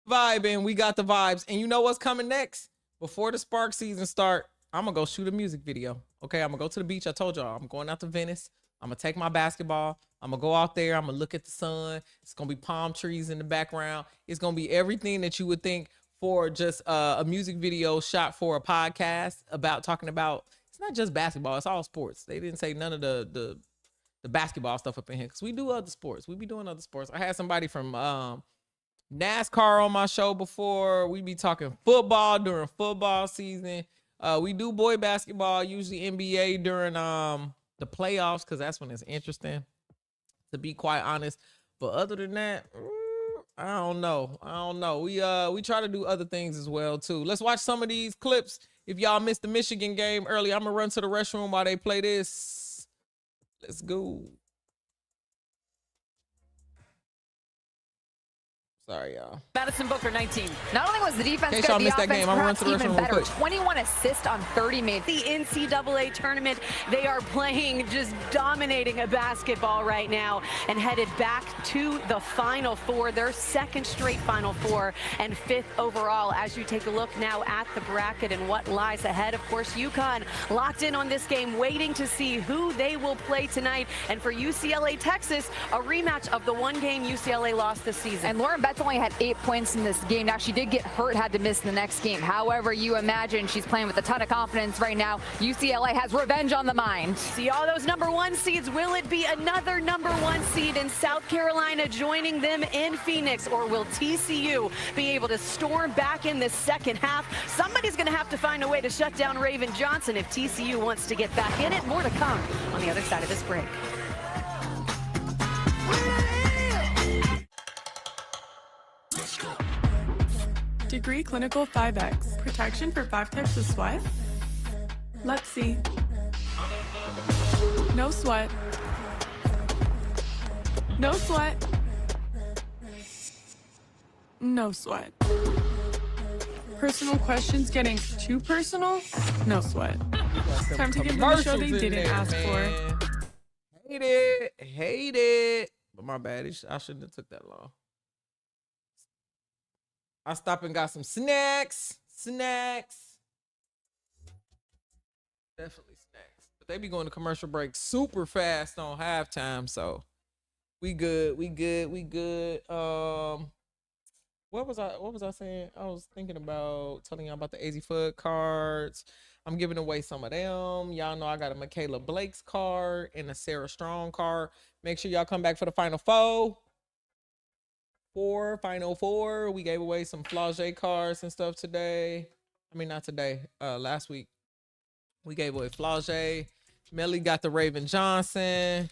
Vibing, we got the vibes, and you know what's coming next? Before the Spark season start, I'm gonna go shoot a music video. Okay, I'm gonna go to the beach. I told y'all I'm going out to Venice. I'm gonna take my basketball. I'm gonna go out there. I'm gonna look at the sun. It's gonna be palm trees in the background. It's gonna be everything that you would think for just a music video shot for a podcast about talking about It's not just basketball. It's all sports. They didn't say none of the basketball stuff up in here because we do other sports. We be doing other sports. I had somebody from NASCAR on my show before. We be talking football during football season. We do boy basketball, usually NBA during the playoffs because that's when it's interesting, to be quite honest. But other than that, I don't know. We try to do other things as well too. Let's watch some of these clips. If y'all missed the Michigan game early, I'm gonna run to the restroom while they play this. Let's go. Sorry, y'all. Madison Booker, 19. Not only was the defense good, y'all the missed that offense game, I'm perhaps running to the even restroom real better. quick. 21 assists on 30 made. The NCAA tournament, they are playing, just dominating a basketball right now and headed back to the Final Four, their second straight Final Four and 5th overall. As you take a look now at the bracket and what lies ahead, of course, UConn locked in on this game, waiting to see who they will play tonight. And for UCLA Texas, a rematch of the one game UCLA lost this season. And Lauren Betts only had 8 points in this game. Now, she did get hurt, had to miss the next game. However, you imagine she's playing with a ton of confidence right now. UCLA has revenge on the mind. See all those #1 seeds. Will it be another #1 seed in South Carolina joining them in Phoenix? Or will TCU be able to storm back in the second half? Somebody's going to have to find a way to shut down Raven Johnson if TCU wants to get back in it. More to come on the other side of this break. Degree Clinical 5X. Protection for 5 types of sweat? Let's see. No sweat. No sweat. No sweat. Personal questions getting too personal? No sweat. Time to give them a show they didn't ask for. Hate it. But my bad. I shouldn't have took that long. I stopped and got some snacks. Definitely snacks. But they be going to commercial break super fast on halftime, so we good. What was I saying? I was thinking about telling y'all about the AZ Fudd cards. I'm giving away some of them. Y'all know I got a Michaela Blake's card and a Sarah Strong card. Make sure y'all come back for the Final Four. Final Four. We gave away some Flau'jae cards and stuff today. I mean, not today. Last week. We gave away Flau'jae. Melly got the Raven Johnson.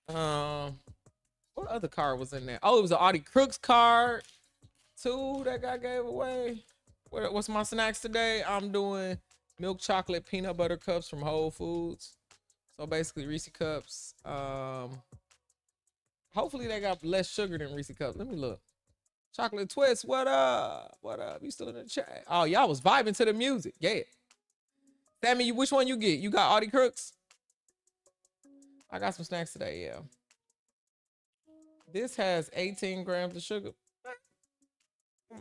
What other card was in there? Oh, it was an Audie Crooks card too that guy gave away. What's my snacks today? I'm doing milk chocolate peanut butter cups from Whole Foods. So basically Reese cups. Hopefully they got less sugar than Reese cups. Let me look. Chocolate Twist, what up? What up? You still in the chat? Oh, y'all was vibing to the music. Yeah. Sammy, which one you get? You got Audie Crooks? I got some snacks today, yeah. This has 18 grams of sugar.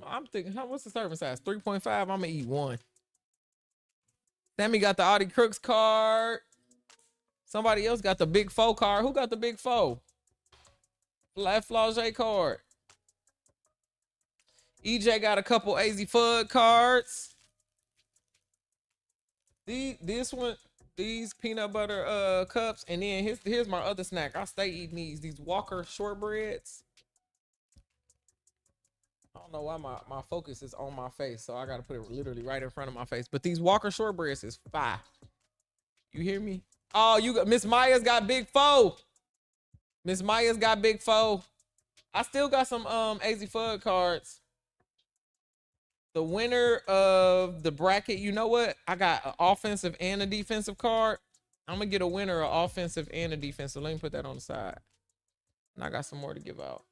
I'm thinking, what's the serving size? 3.5. I'm gonna eat one. Sammy got the Audie Crooks card. Somebody else got the Big Four card. Who got the Big Four? Flau'jae card. EJ got a couple AZ Fudd cards. This one, these peanut butter cups, and then here's my other snack. I stay eating these Walker shortbreads. I don't know why my focus is on my face, so I gotta put it literally right in front of my face. But these Walker shortbreads is fire. You hear me? Oh, you got Miss Maya's got Big Four. Miss Maya's got Big Four. I still got some AZ Fudd cards. The winner of the bracket, you know what? I got an offensive and a defensive card. I'm gonna get a winner of offensive and a defensive. Let me put that on the side. And I got some more to give out.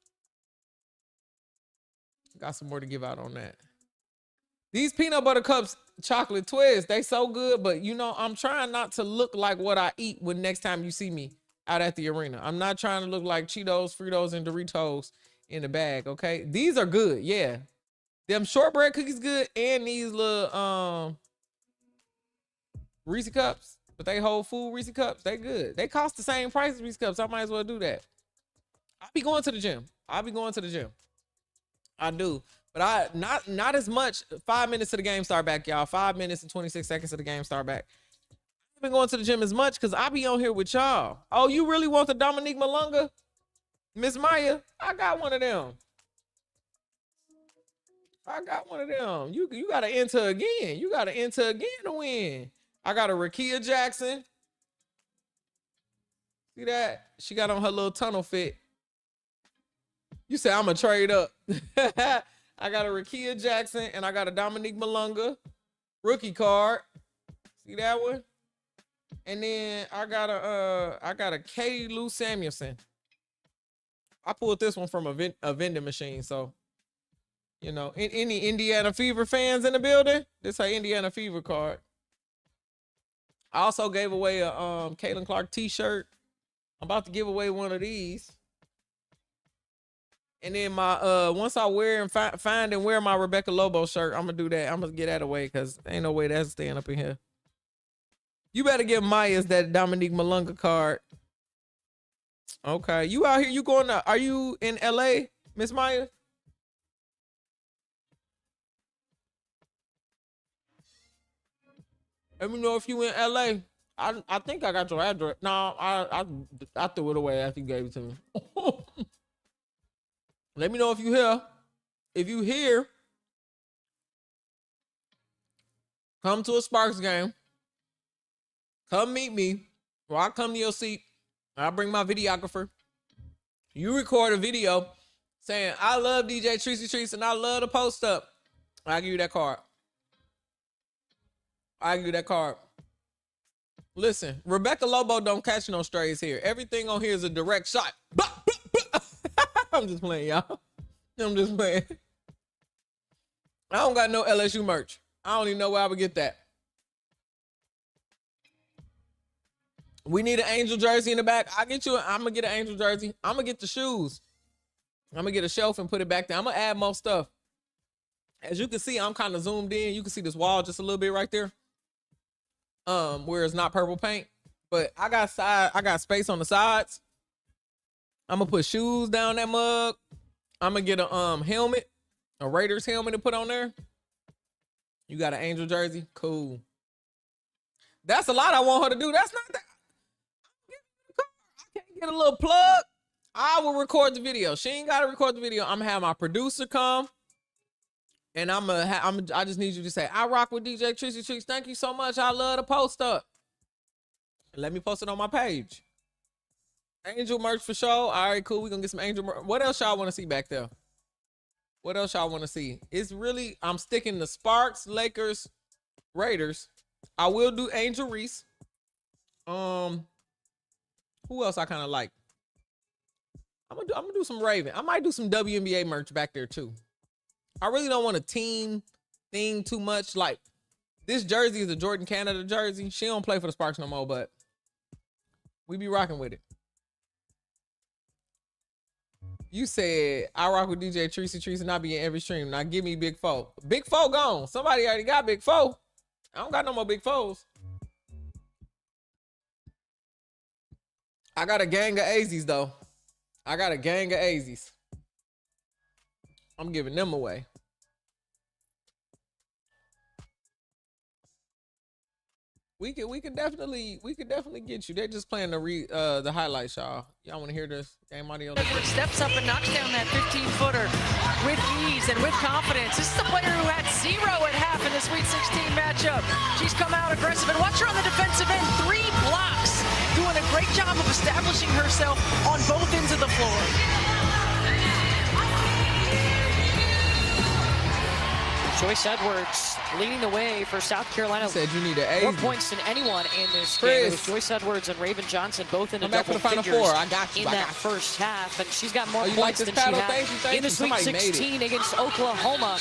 Got some more to give out on that. These peanut butter cups, chocolate twist, they so good, but you know, I'm trying not to look like what I eat when next time you see me out at the arena. I'm not trying to look like Cheetos, Fritos, and Doritos in the bag, okay? These are good, yeah. Them shortbread cookies good, and these little Reese cups, but they Whole Food Reese cups, they good. They cost the same price as Reese cups. I might as well do that. I'll be going to the gym. I do. But not as much. 5 minutes to the game start back, y'all. 5 minutes and 26 seconds to the game start back. I've been going to the gym as much because I be on here with y'all. Oh, you really want the Dominique Malunga? Miss Maya, I got one of them. I got one of them. You got to enter again. You got to enter again to win. I got a Rakia Jackson. See that? She got on her little tunnel fit. You say I'm going to trade up. I got a Rakia Jackson and I got a Dominique Malunga rookie card. See that one? And then I got a Katie Lou Samuelson. I pulled this one from a vending machine. So, you know, any Indiana Fever fans in the building, this is her Indiana Fever card. I also gave away a Caitlin Clark t-shirt. I'm about to give away one of these. And then my once I wear and find and wear my Rebecca Lobo shirt, I'm gonna do that. I'm gonna get that away because ain't no way that's staying up in here. You better give Myers that Dominique Malunga card. Okay, you out here? You going to? Are you in LA, Miss Myers? Let me know if you in LA. I think I got your address. No, I threw it away after you gave it to me. Let me know if you here. If you here, come to a Sparks game. Come meet me, or I'll come to your seat. I'll bring my videographer. You record a video saying, I love DJ Tracy Treats and I love the post up. I'll give you that card. I'll give you that card. Listen, Rebecca Lobo don't catch no strays here. Everything on here is a direct shot. I'm just playing, y'all. I'm just playing. I don't got no LSU merch. I don't even know where I would get that. We need an Angel jersey in the back. I'm going to get an Angel jersey. I'm going to get the shoes. I'm going to get a shelf and put it back there. I'm going to add more stuff. As you can see, I'm kind of zoomed in. You can see this wall just a little bit right there. Where it's not purple paint. But I got space on the sides. I'm going to put shoes down that mug. I'm going to get a helmet. A Raiders helmet to put on there. You got an Angel jersey? Cool. That's a lot I want her to do. That's not that. I can't get a little plug. I will record the video. She ain't got to record the video. I'm going to have my producer come. And I just need you to say, I rock with DJ Tracy Treats. Thank you so much. I love the post up. And let me post it on my page. Angel merch for sure. All right, cool. We're going to get some Angel merch. What else y'all want to see back there? What else y'all want to see? It's really, I'm sticking to Sparks, Lakers, Raiders. I will do Angel Reese. Who else I kind of like? I'm gonna do some Raven. I might do some WNBA merch back there too. I really don't want a team thing too much. Like, this jersey is a Jordan Canada jersey. She don't play for the Sparks no more, but we be rocking with it. You said, I rock with DJ Tracy Treats and I be in every stream. Now give me Big Foe. Big Foe gone. Somebody already got Big Foe. I don't got no more Big Foes. I got a gang of Azies, though. I got a gang of Azies. I'm giving them away. We could definitely get you. They're just playing the highlights, y'all. Y'all want to hear this game audio? Edwards steps up and knocks down that 15-footer with ease and with confidence. This is the player who had 0 at half in the Sweet 16 matchup. She's come out aggressive, and watch her on the defensive end. 3 blocks, doing a great job of establishing herself on both ends of the floor. Joyce Edwards leading the way for South Carolina. Said you need an more points than anyone in this game. It was Joyce Edwards and Raven Johnson both in the double figures in that first half, and she's got more points than she had in the Sweet 16 against Oklahoma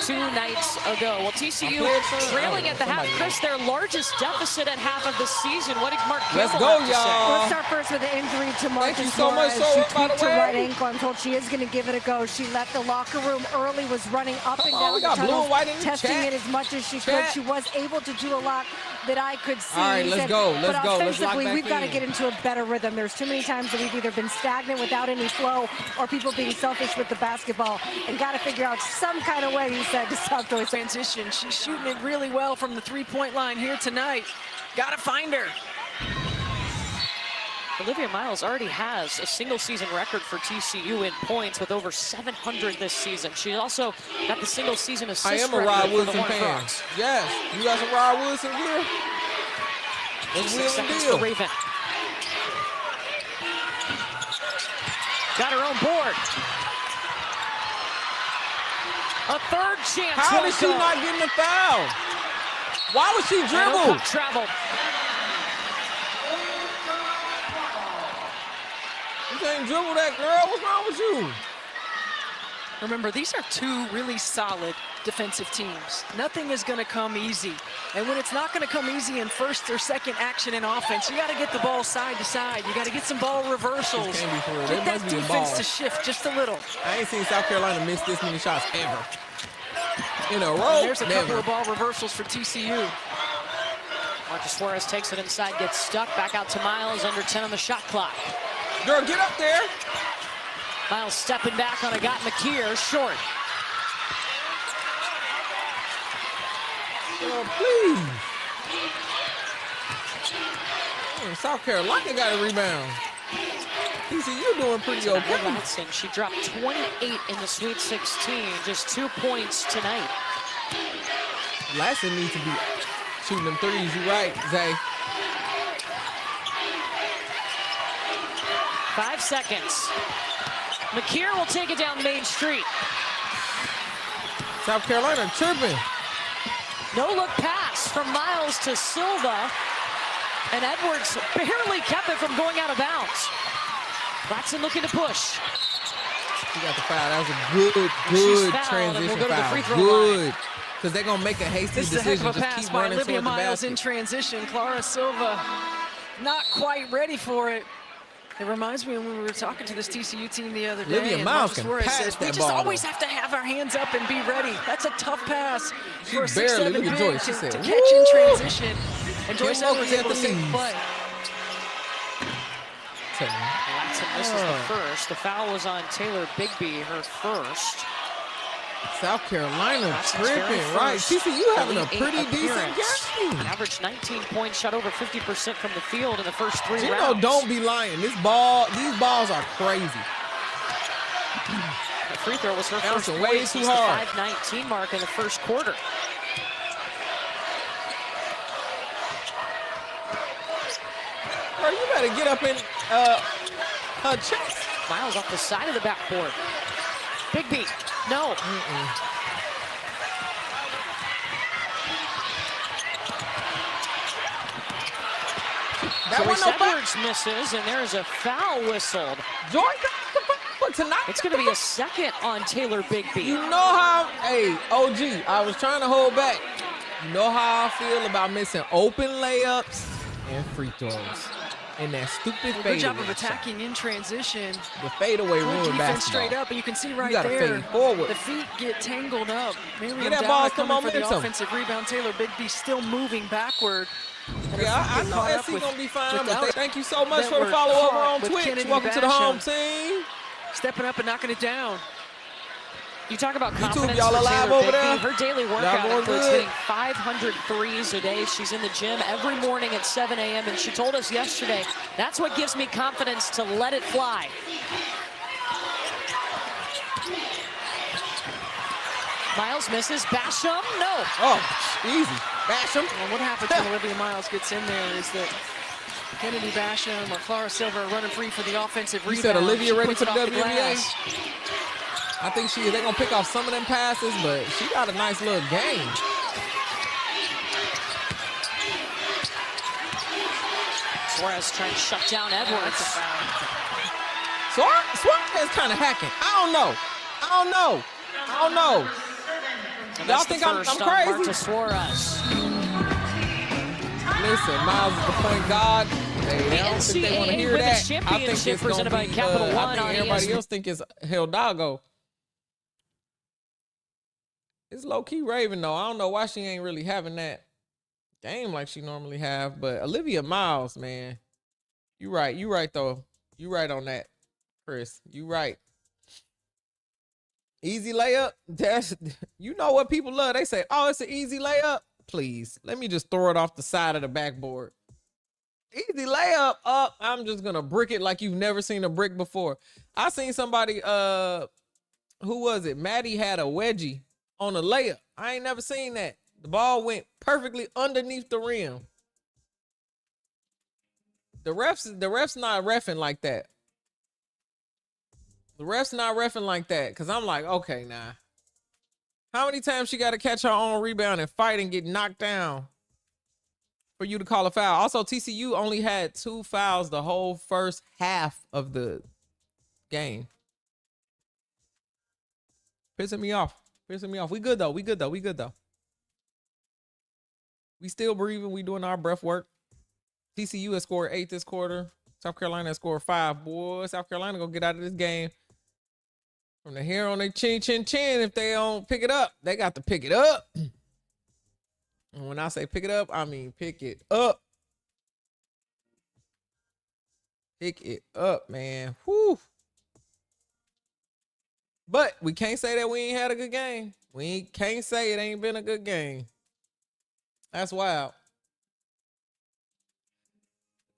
2 nights ago. Well, TCU trailing at the half. Chris, their largest deficit at half of the season. What did Mark Campbell Let's go, have to say? y'all. Let's start first with the injury to Marcus. Thank you so much, She tweaked her right ankle. I'm told she is going to give it a go. She left the locker room early, was running up and down we the got blue tunnels. and White in the testing chat. it as much as she could. She was able to do a lot that I could see. All right, let's go. Let's but go. Let's lock offensively, back we've got to in. get into a better rhythm. There's too many times that we've either been stagnant without any flow or people being selfish with the basketball, and got to figure out some kind of way, he said, to stop those transition. She's shooting it really well from the three-point line here tonight. Got to find her. Olivia Miles already has a single-season record for TCU in points with over 700 this season. She also got the single-season assist I am a record Rod for the Woodson Horned fan. Frogs. Yes. You got some Rod Woodson gear? Let's 6 win the seconds deal. for Raven. Got her own board. A third chance. How did she not get in the foul? Why would she dribble? Travel. You can't dribble that, girl. What's wrong with you? Remember, these are two really solid defensive teams. Nothing is going to come easy. And when it's not going to come easy in first or second action in offense, you got to get the ball side to side. You got to get some ball reversals. Get that defense to shift just a little. I ain't seen South Carolina miss this many shots ever. In a row, And there's a couple of ball reversals for TCU. Marcus Suarez takes it inside, gets stuck. Back out to Miles, under 10 on the shot clock. Girl, get up there. Miles stepping back on Agat McKeer, short. Girl, please. Man, South Carolina got a rebound. TCU doing pretty okay. Latson, she dropped 28 in the Sweet 16, just 2 points tonight. Latson needs to be shooting them threes. You're right, Zay. 5 seconds. McKeer will take it down Main Street. South Carolina tripping. No-look pass from Miles to Silva. And Edwards barely kept it from going out of bounds. Latson looking to push. He got the foul. That was a good transition foul. Good. Because they're going to make a hasty decision. This is a heck of a Just pass keep by running Olivia toward the Miles basket. in transition. Clara Silva not quite ready for it. It reminds me of when we were talking to this TCU team the other day. Olivia Miles can pass says, we that just ball, always though. have to have our hands up and be ready. That's a tough pass She for a barely, 6'7" look at big Joyce, she to said, catch in "Woo!" transition. And Kim Joyce Wilkins Edwards able at to the make the lead. play. Latson misses the first. The foul was on Taylor Bigby, her first. South Carolina Latson's very tripping, right? first TCU having a Elite pretty Eight decent appearance. game. Averaged 19 points, shot over 50% from the field in the first 3 Gino, rounds. don't be lying. These balls are crazy. The free throw was her first Bouncing point way too since hard. the 5:19 mark in the first quarter. Bro, you better get up in her chest. Miles off the side of the backboard. Bigby, no. Joyce Edwards misses, and there's a foul whistled. Joyce, but tonight it's going to be a second on Taylor Bigby. You know how, hey, OG, I was trying to hold back. You know how I feel about missing open layups and free throws. And that stupid fadeaway. Good job of attacking in transition. The fadeaway Good ruined defense basketball. straight up, and you can see right gotta there, fade forward. the feet get tangled up. Miriam Get that Dowd ball some coming for the momentum. offensive rebound. Taylor Bigby still moving backward. Yeah, I know SC gonna be fine, but thank you so much for the follow over on Twitch. Welcome to the home team. Stepping up and knocking it down. You talk about YouTube, confidence y'all for alive Taylor over Bigby. there? Her daily Y'all workout going includes good? hitting 500 threes a day. She's in the gym every morning at 7 a.m. and she told us yesterday, that's what gives me confidence to let it fly. Miles misses. Basham, no. Oh, easy. Basham. And what happens when Olivia Miles gets in there is that Kennedy Basham or Clara Silva are running free for the offensive rebound. You said Olivia She ready puts for the it off WNBA? glass. I think they're gonna pick off some of them passes, but she got a nice little game. Suarez trying to shut down Edwards. Suarez kind of hacking. I don't know. Y'all think I'm crazy? Marcus Suarez. Listen, Miles is the point guard. Hey, I don't think they want to NCAA hear Women's that. I think Championship it's gonna presented by be, Capital I One think on everybody ESPN. else think it's Hidalgo. It's low-key Raven, though. I don't know why she ain't really having that game like she normally have. But Olivia Miles, man. You right. You right, though. You right on that, Chris. You right. Easy layup. That's, you know what people love. They say, oh, it's an easy layup. Please, let me just throw it off the side of the backboard. Easy layup up. I'm just going to brick it like you've never seen a brick before. I seen somebody, who was it? Maddie had a wedgie on a layup. I ain't never seen that. The ball went perfectly underneath the rim. The ref's not reffing like that. The ref's not reffing like that. Because I'm like, okay, nah. How many times she got to catch her own rebound and fight and get knocked down for you to call a foul? Also, TCU only had 2 fouls the whole first half of the game. Pissing me off. Pissing me off. We good, though. We good, though. We good, though. We still breathing. We doing our breath work. TCU has scored 8 this quarter. South Carolina has scored 5. Boy, South Carolina gonna get out of this game from the hair on their chin, chin, chin. If they don't pick it up, they got to pick it up. And when I say pick it up, I mean pick it up. Pick it up, man. Whew. But we can't say that we ain't had a good game. We can't say it ain't been a good game. That's wild.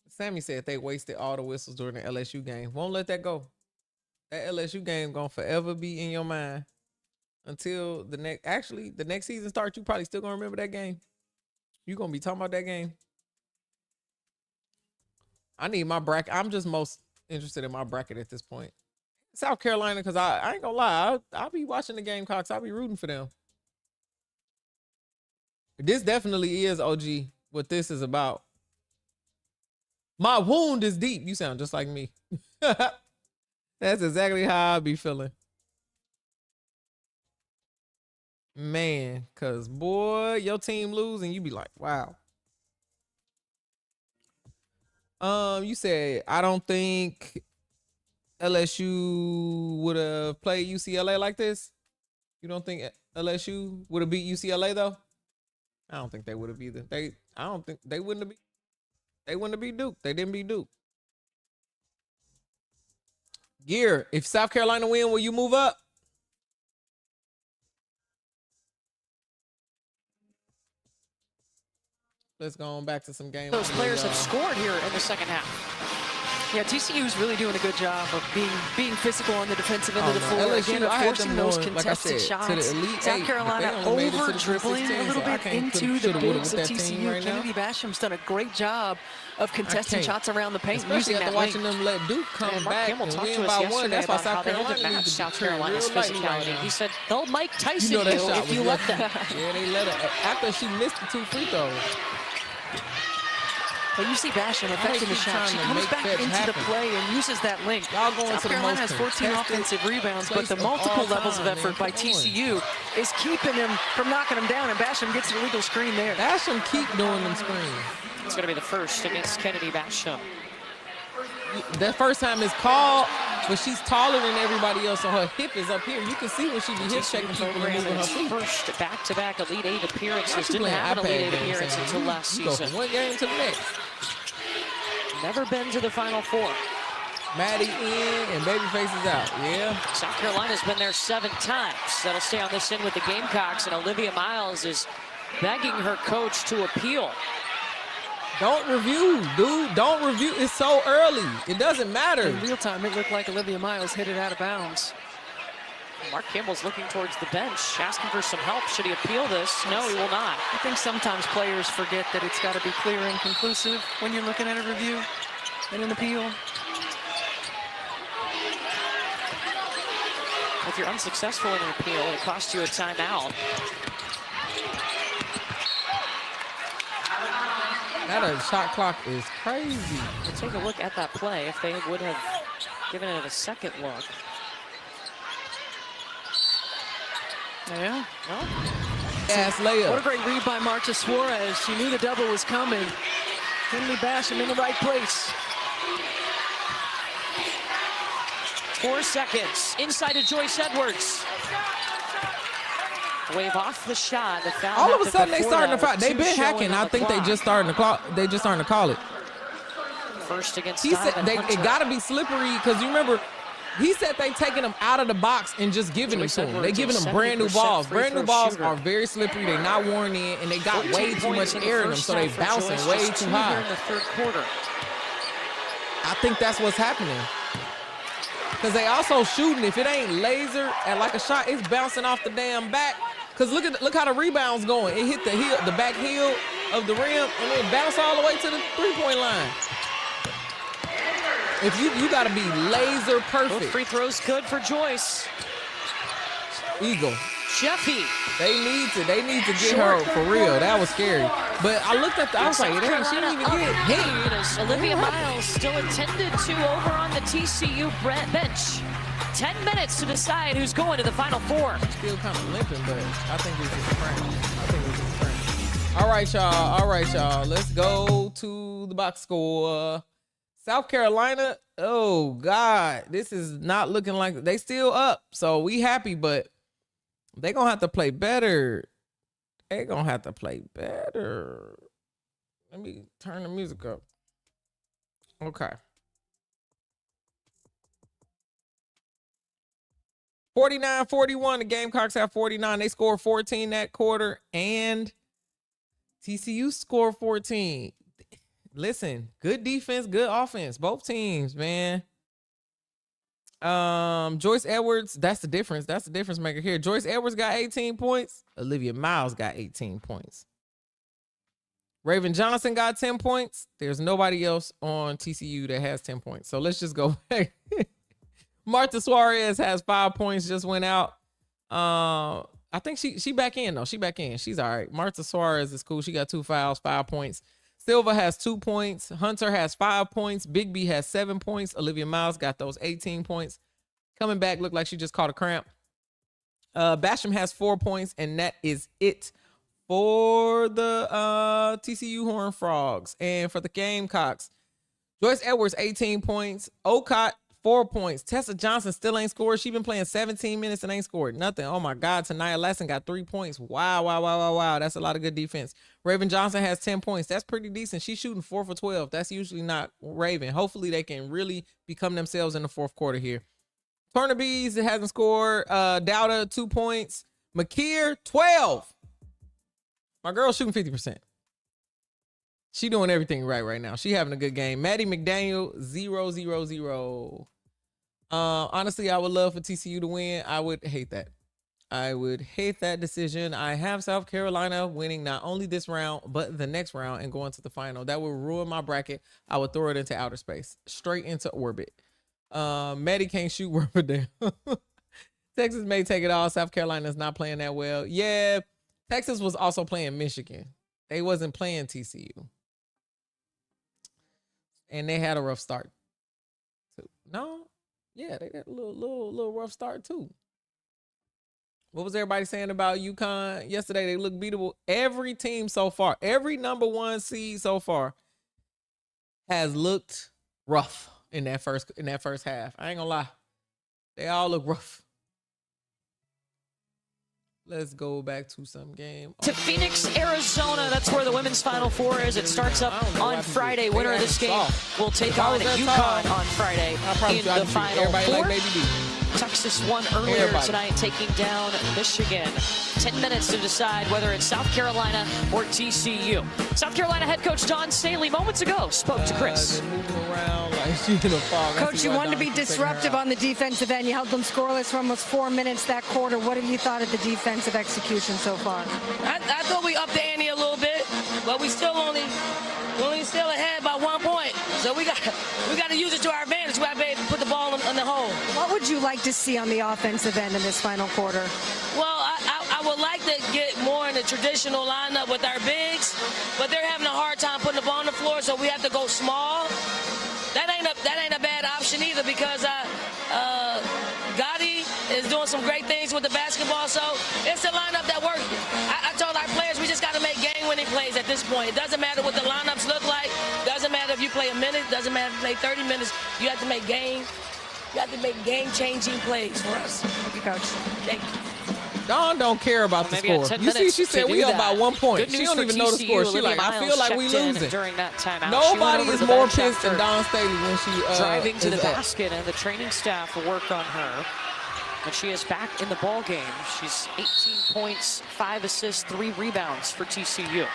Sammy said they wasted all the whistles during the LSU game. Won't let that go. That LSU game gonna forever be in your mind until the next season starts. You probably still gonna remember that game. You gonna be talking about that game. I need my bracket. I'm just most interested in my bracket at this point. South Carolina, because I ain't gonna lie. I'll be watching the Gamecocks. I'll be rooting for them. This definitely is, OG, what this is about. My wound is deep. You sound just like me. That's exactly how I be feeling. Man, because, boy, your team lose and you be like, wow. You said, I don't think LSU would have played UCLA like this. You don't think LSU would have beat UCLA, though? I don't think they would have either. I don't think they wouldn't have beat. They wouldn't have beat Duke. They didn't beat Duke. Gear, if South Carolina win, will you move up? Let's go on back to some games. Those players have scored here in the second half. Yeah, TCU is really doing a good job of being physical on the defensive end of the floor. LSU, again, forcing those contested shots. To the Elite South 8, Carolina over dribbling a little bit into the bigs of TCU. Right, Kennedy Basham's done a great job of contesting shots around the paint, using that watching them let Duke come back and win by 1. That's why South Carolina needs to South Carolina's physicality. He said they'll Mike Tyson you if you let them. Yeah, they let her after she missed the 2 free throws. But you see Basham affecting the shot. She comes back into the play and uses that link. South Carolina has 14 offensive rebounds, but the multiple levels of effort by TCU is keeping him from knocking him down, and Basham gets an illegal screen there. Basham keep doing them screens. It's going to be the first against Kennedy Basham. That first time is called, but she's taller than everybody else, so her hip is up here. You can see when she be hip checking people and moving her feet. First back-to-back Elite 8 appearances. Didn't have an Elite 8 appearance until last season. Go from one game to the next. Never been to the Final Four. Maddie in and Babyface is out. Yeah. South Carolina's been there 7 times. That'll stay on this end with the Gamecocks, and Olivia Miles is begging her coach to appeal. Don't review, dude. Don't review. It's so early. It doesn't matter. In real time, it looked like Olivia Miles hit it out of bounds. Mark Kimball's looking towards the bench, asking for some help. Should he appeal this? No, he will not. I think sometimes players forget that it's got to be clear and conclusive when you're looking at a review and an appeal. If you're unsuccessful in an appeal, it costs you a timeout. That shot clock is crazy. We'll take a look at that play if they would have given it a second look. Yeah. No. Ass layup. What a great read by Marta Suarez. She knew the double was coming. Kennedy Basham in the right place. 4 seconds. Inside to Joyce Edwards. wave off the shot. The foul all of a sudden they before starting to that, foul. They've been 2 showing hacking. on I the think they clock. just starting to call. They just starting to call it. First against He said Donovan it Hunter. got to be slippery because you remember he said they taking them out of the box and just giving them Joyce to him. They Edwards, giving a them brand new 70% balls. free Brand new throw balls shooter. are very slippery. They're not worn in, and they got 14 way too much points in the air in them, first so they half for bouncing Joyce, way just too 2 high. here in the third quarter. I think that's what's happening. Because they also shooting. If it ain't laser at like a shot, it's bouncing off the damn back. Because look how the rebound's going. It hit the back heel of the rim, and then bounce all the way to the three-point line. If you got to be laser perfect. Both free throws good for Joyce. Eagle. Jeffy. They need to get her for real. That was scary. But I looked at I was like, damn, she didn't even get hit. As Olivia Miles still attended to over on the TCU bench. 10 minutes to decide who's going to the Final Four. Still kind of limping, but I think it's just a cramp. All right, y'all. All right, y'all. Let's go to the box score. South Carolina. Oh God, this is not looking like they still up. So we happy, but they gonna have to play better. They gonna have to play better. Let me turn the music up. Okay. 49-41. The Gamecocks have 49. They scored 14 that quarter, and TCU scored 14. Listen, good defense, good offense. Both teams, man. Joyce Edwards, that's the difference. That's the difference maker here. Joyce Edwards got 18 points. Olivia Miles got 18 points. Raven Johnson got 10 points. There's nobody else on TCU that has 10 points. So let's just go back. Martha Suarez has 5 points, just went out. I think she back in, though. She back in. She's all right. Martha Suarez is cool. She got 2 fouls, 5 points. Silva has 2 points. Hunter has 5 points. Bigby has 7 points. Olivia Miles got those 18 points. Coming back, looked like she just caught a cramp. Basham has 4 points, and that is it for the TCU Horned Frogs. And for the Gamecocks, Joyce Edwards, 18 points. Ocott, 4 points. Tessa Johnson still ain't scored. She been playing 17 minutes and ain't scored nothing. Oh, my God. Tanaya Lasson got 3 points. Wow. That's a lot of good defense. Raven Johnson has 10 points. That's pretty decent. She's shooting 4 for 12. That's usually not Raven. Hopefully they can really become themselves in the fourth quarter here. Turner Bees hasn't scored. Dowda, 2 points. McKeer, 12. My girl's shooting 50%. She doing everything right now. She having a good game. Maddie McDaniel, 0-0-0. Honestly, I would love for TCU to win. I would hate that. I would hate that decision. I have South Carolina winning not only this round, but the next round and going to the final. That would ruin my bracket. I would throw it into outer space, straight into orbit. Maddie can't shoot worth a damn. Texas may take it all. South Carolina's not playing that well. Yeah, Texas was also playing Michigan. They wasn't playing TCU. And they had a rough start. No? Yeah, they had a little rough start too. What was everybody saying about UConn yesterday? They look beatable. Every team so far, every number 1 seed so far has looked rough in that first half. I ain't gonna lie. They all look rough. Let's go back to some game. To Phoenix, Arizona. That's where the women's Final Four is. It starts up on Friday. Winner of this game will take on UConn on Friday in the Final Four. Like Baby D. Texas won earlier tonight, taking down Michigan. 10 minutes to decide whether it's South Carolina or TCU. South Carolina head coach Don Staley moments ago spoke to Chris. Coach, you wanted to be disruptive on the defensive end. You held them scoreless for almost 4 minutes that quarter. What have you thought of the defensive execution so far? I thought we upped the ante a little bit, but we still only still ahead by 1 point. So we got to use it to our advantage. We got to be able to put the ball in the hole. What would you like to see on the offensive end in this final quarter? Well, I would like to get more in the traditional lineup with our bigs, but they're having a hard time putting the ball on the floor, so we have to go small. That ain't a bad option either, because Gotti is doing some great things with the basketball, so it's a lineup that works. I told our players we just got to make game-winning plays at this point. It doesn't matter what the lineups look like. Doesn't matter if you play a minute. Doesn't matter if you play 30 minutes. You have to make game-changing plays for us. Thank you, Coach. Thank you. Dawn don't care about the score. You see, she said we up by 1 point. She don't even know the score. She like, I feel like we losing. During that timeout. Nobody is more pissed than Dawn Staley when she driving to the basket, and the training staff work on her. And she is back in the ball game. She's 18 points, 5 assists, 3 rebounds for TCU.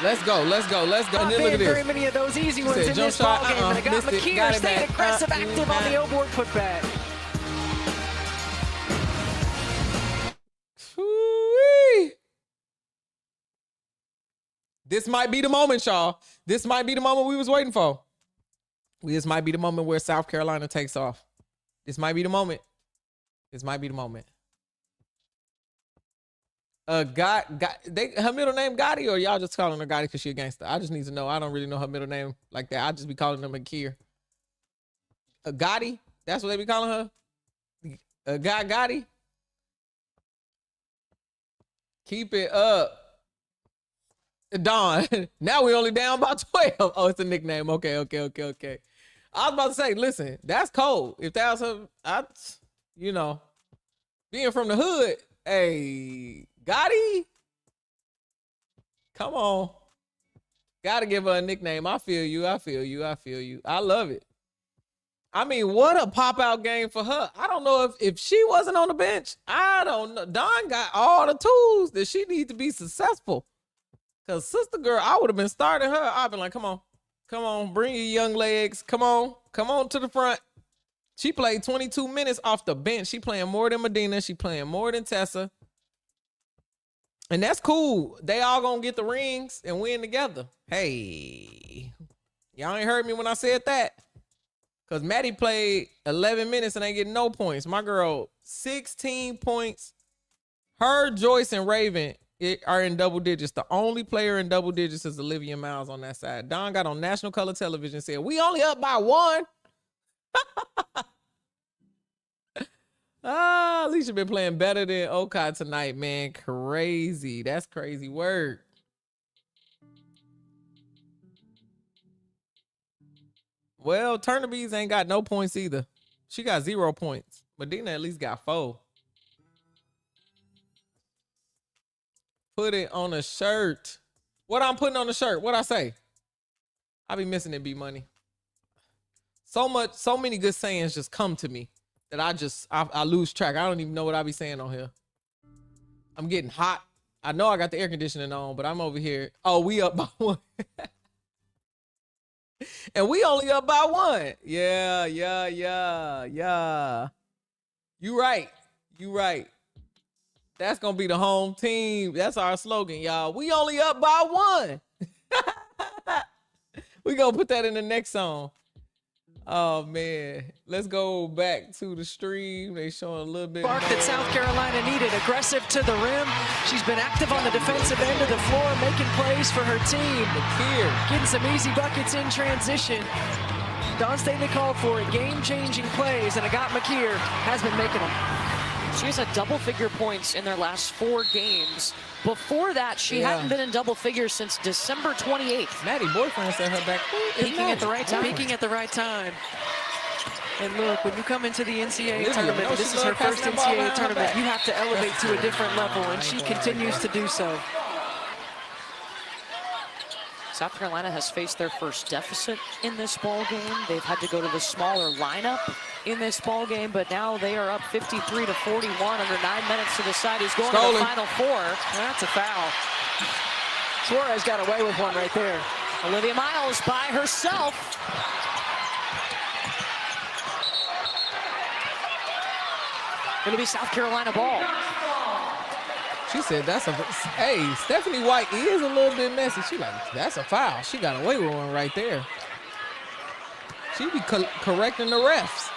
Let's go, let's go, let's go. Not Look at this. very many of those easy ones in this ball game. And I got McKeer staying aggressive, active on the O-board putback. This might be the moment, y'all. This might be the moment we was waiting for. This might be the moment where South Carolina takes off. This might be the moment. This might be the moment. Her middle name Gotti, or y'all just calling her Gotti because she a gangster? I just need to know. I don't really know her middle name like that. I just be calling her Makir. Gotti? That's what they be calling her? Gotti? Keep it up. Dawn. Now we only down by 12. Oh, it's a nickname. Okay. I was about to say, listen, that's cold. If that was her, you know, being from the hood, hey, Gotti, come on. Gotta give her a nickname. I feel you. I love it. I mean, what a pop-out game for her. I don't know if she wasn't on the bench. I don't know. Dawn got all the tools that she needs to be successful. Because sister girl, I would have been starting her. I've been like, come on, bring your young legs. Come on to the front. She played 22 minutes off the bench. She playing more than Medina. She playing more than Tessa. And that's cool. They all gonna get the rings and win together. Hey, y'all ain't heard me when I said that. Because Maddie played 11 minutes and ain't getting no points. My girl, 16 points. Her, Joyce, and Raven are in double digits. The only player in double digits is Olivia Miles on that side. Dawn got on national color television and said, we only up by 1. Alicia been playing better than Okai tonight, man. Crazy. That's crazy work. Well, Turnerbees ain't got no points either. She got 0 points. Medina at least got 4. Put it on a shirt. What I'm putting on the shirt? What I say? I be missing it, B-Money. So many good sayings just come to me that I lose track. I don't even know what I be saying on here. I'm getting hot. I know I got the air conditioning on, but I'm over here. Oh, we up by 1. And we only up by 1. Yeah. You right. That's going to be the home team. That's our slogan, y'all. We only up by 1. We going to put that in the next song. Oh, man. Let's go back to the stream. They showing a little bit Spark that South Carolina needed. Aggressive to the rim. She's been active on the defensive end of the floor, making plays for her team. Getting some easy buckets in transition. Dawn Staley called for it. Game-changing plays, and Agat Makir has been making them. She has had double-figure points in their last 4 games. Before that, she hadn't been in double figures since December 28th. Maddie boyfriend set her back. Peaking at the right time. Peaking at the right time. And look, when you come into the NCAA tournament, this is her first NCAA tournament, you have to elevate to a different level, and she continues to do so. South Carolina has faced their first deficit in this ball game. They've had to go to the smaller lineup in this ball game, but now they are up 53-41 under 9 minutes to decide who's going to the Final Four. That's a foul. Suarez got away with one right there. Olivia Miles by herself. Going to be South Carolina ball. She said that's a, hey, Stephanie White is a little bit messy. She like, that's a foul. She got away with one right there. She be correcting the refs.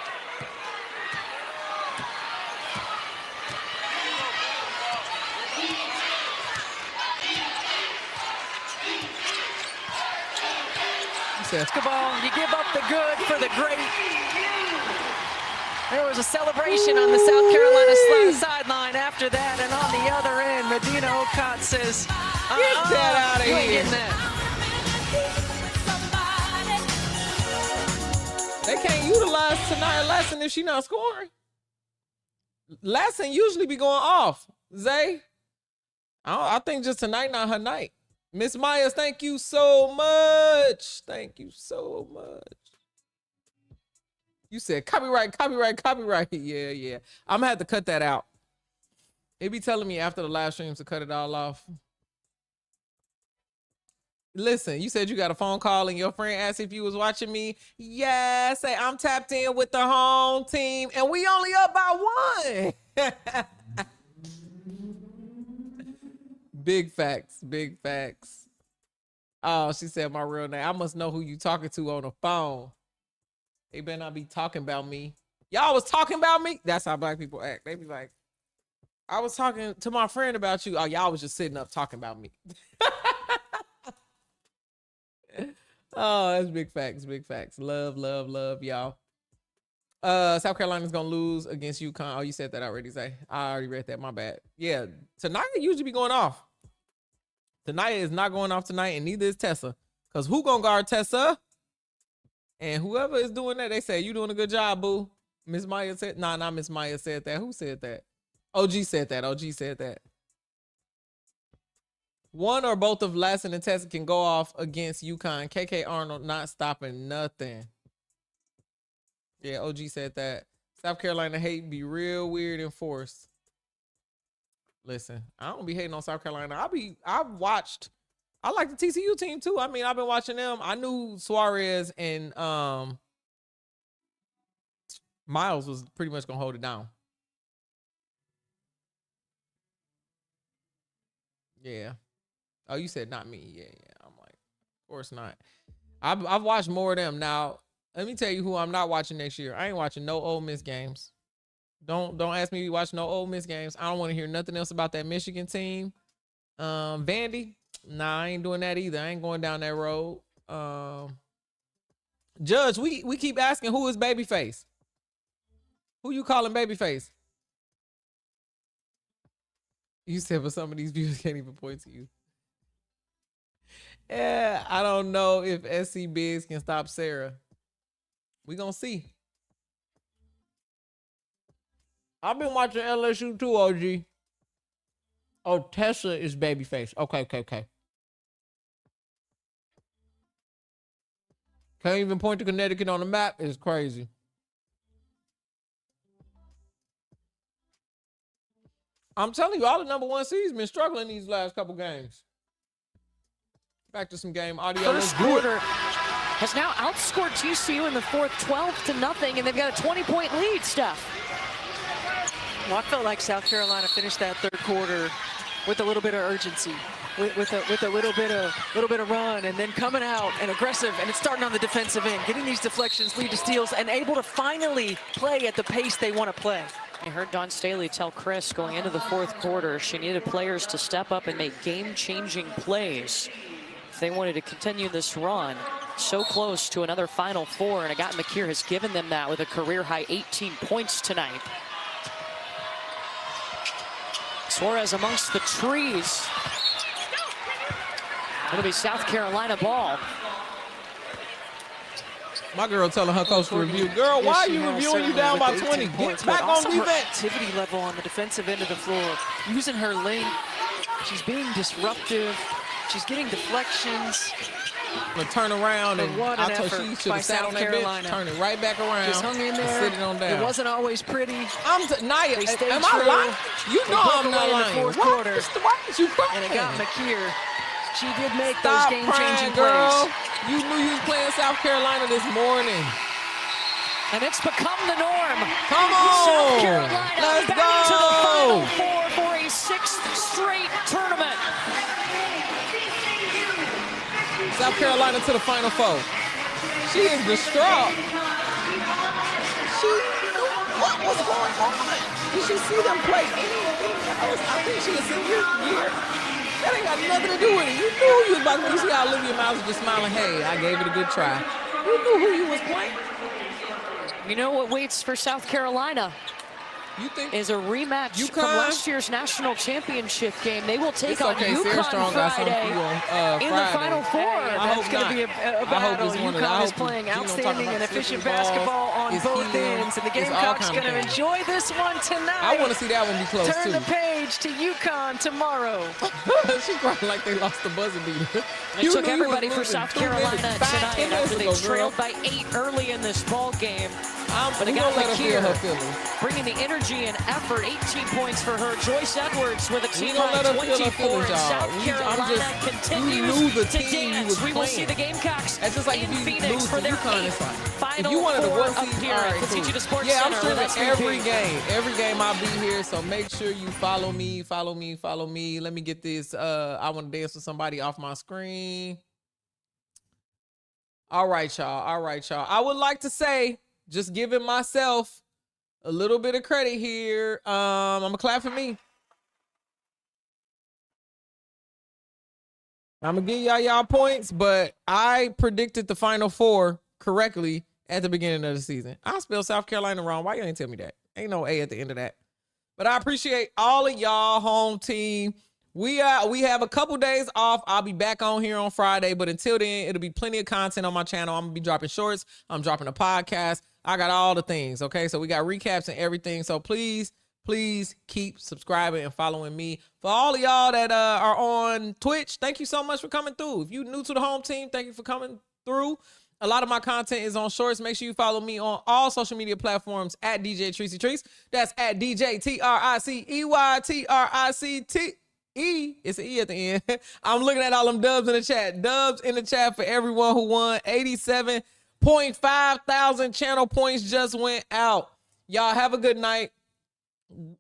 Basketball, you give up the good for the great. There was a celebration on the South Carolina sideline after that, and on the other end, Medina Okat says, get that out of here. They can't utilize Tanaya Lasson if she's not scoring. Lasson usually be going off. Zay? I think just tonight, not her night. Miss Myers, thank you so much. Thank you so much. You said copyright. Yeah. I'm gonna have to cut that out. They be telling me after the live streams to cut it all off. Listen, you said you got a phone call and your friend asked if you was watching me. Yes, say I'm tapped in with the home team and we only up by 1. Big facts. Oh, she said my real name. I must know who you talking to on the phone. They better not be talking about me. Y'all was talking about me? That's how black people act. They be like, I was talking to my friend about you. Oh, y'all was just sitting up talking about me. Oh, that's big facts. Love, y'all. South Carolina's gonna lose against UConn. Oh, you said that already, Zay. I already read that, my bad. Yeah, tonight usually be going off. Tonight is not going off tonight, and neither is Tessa. Because who gonna guard Tessa? And whoever is doing that, they say, you doing a good job, boo. Miss Maya said, nah, not Miss Maya said that. Who said that? OG said that. One or both of Lassen and Tessa can go off against UConn. KK Arnold not stopping nothing. Yeah, OG said that. South Carolina hate be real weird and forced. Listen, I don't be hating on South Carolina. I like the TCU team too. I mean, I've been watching them. I knew Suarez and Miles was pretty much gonna hold it down. Yeah. Oh, you said not me. Yeah. I'm like, of course not. I've watched more of them. Now, let me tell you who I'm not watching next year. I ain't watching no Ole Miss games. Don't ask me to watch no Ole Miss games. I don't want to hear nothing else about that Michigan team. Vandy, nah, I ain't doing that either. I ain't going down that road. Judge, we keep asking who is Babyface. Who you calling Babyface? You said, but some of these viewers can't even point to you. Yeah, I don't know if SC Biggs can stop Sarah. We gonna see. I've been watching LSU too, OG. Oh, Tessa is Babyface. Okay. Can't even point to Connecticut on the map. It's crazy. I'm telling you, all the number 1 seeds been struggling these last couple games. Back to some game audio. First quarter has now outscored TCU in the fourth 12-0, and they've got a 20-point lead, Steph. Well, I felt like South Carolina finished that third quarter with a little bit of urgency, with a little bit of run, and then coming out and aggressive, and it's starting on the defensive end, getting these deflections, lead to steals, and able to finally play at the pace they want to play. I heard Dawn Staley tell Chris going into the fourth quarter she needed players to step up and make game-changing plays if they wanted to continue this run. So close to another Final Four, and Agatha McKeer has given them that with a career-high 18 points tonight. Suarez amongst the trees. It'll be South Carolina ball. My girl telling her coach to review. Girl, why are you reviewing you down by 20? Get back on defense. Her activity level on the defensive end of the floor. Using her length. She's being disruptive. She's getting deflections. I'm gonna turn around and I told she should have sat on that bench, turn it right back around. Just hung in there. Sit it on down. It wasn't always pretty. Naya, am I lying? You know I'm not lying. In the fourth quarter. Why is you crying? And Agatha McKeer, she did make Stop those game-changing girl. plays. You knew you was playing South Carolina this morning. And it's become the norm. Come on. South Carolina Let's back go. to the Final Four for a 6th straight tournament. South Carolina to the Final Four. She is distraught. What was going on? Did she see them play anything else? I think she was in year. That ain't got nothing to do with it. You knew you was about to. You see how Olivia Miles was just smiling. Hey, I gave it a good try. You knew who you was playing. You know what waits for South Carolina? is a rematch from last year's national championship game. They will take on UConn Friday in the Final Four. That's going to be a battle. UConn is playing outstanding and efficient basketball on both ends, and the Gamecocks going to enjoy this one tonight. I want to see that one be close, Turn the page to UConn tomorrow. She crying like they lost the buzzer beater. It took everybody for South Carolina tonight after they trailed by 8 early in this ball game. But again, bringing the energy and effort. 18 points for her. Joyce Edwards with a team high 24. And South Carolina continues to dance. We will see the Gamecocks in Phoenix for their 8th Final Four appearance. The TCU Sports I'm Center. streaming every game I'll be here. So make sure you follow me. Let me get this. I want to dance with somebody off my screen. All right, y'all. I would like to say, just giving myself a little bit of credit here. I'm gonna clap for me. I'm gonna give y'all points, but I predicted the Final Four correctly at the beginning of the season. I spelled South Carolina wrong. Why you ain't tell me that? Ain't no A at the end of that. But I appreciate all of y'all, home team. We have a couple days off. I'll be back on here on Friday, but until then, it'll be plenty of content on my channel. I'm gonna be dropping shorts. I'm dropping a podcast. I got all the things, okay? So we got recaps and everything. So please keep subscribing and following me. For all of y'all that are on Twitch, thank you so much for coming through. If you're new to the home team, thank you for coming through. A lot of my content is on shorts. Make sure you follow me on all social media platforms at DJ Treacy Trees. That's at DJ TRICEY it's an E at the end. I'm looking at all them dubs in the chat. Dubs in the chat for everyone who won. 87.5 thousand channel points just went out. Y'all have a good night.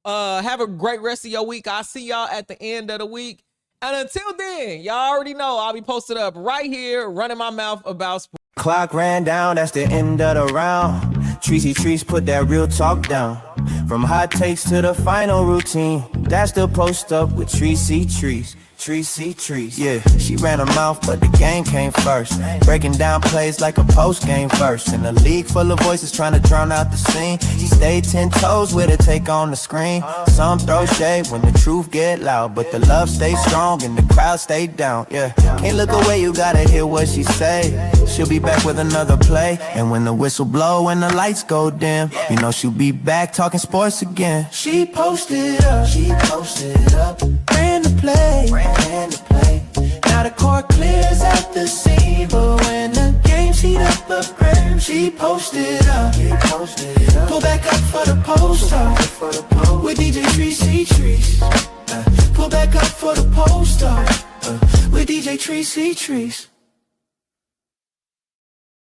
Have a great rest of your week. I'll see y'all at the end of the week. And until then, y'all already know I'll be posted up right here, running my mouth about sports. Clock ran down, that's the end of the round. Treacy Trees put that real talk down. From hot takes to the final routine, that's the post up with Treacy Trees. Treacy Trees, yeah, she ran her mouth, but the game came first. Breaking down plays like a post-game verse. In a league full of voices trying to drown out the scene, she stayed 10 toes with her take on the screen. Some throw shade when the truth get loud, but the love stays strong and the crowd stayed down, yeah. Can't look away, you gotta hear what she say. She'll be back with another play, and when the whistle blow and the lights go dim, you know she'll be back talking sports again. She posted up, ran the play. Now the court clears out the scene, but when the game's heat up again, she posted up. Pull back up for the post up with DJ Treacy Trees. Pull back up for the post up with DJ Treacy Trees.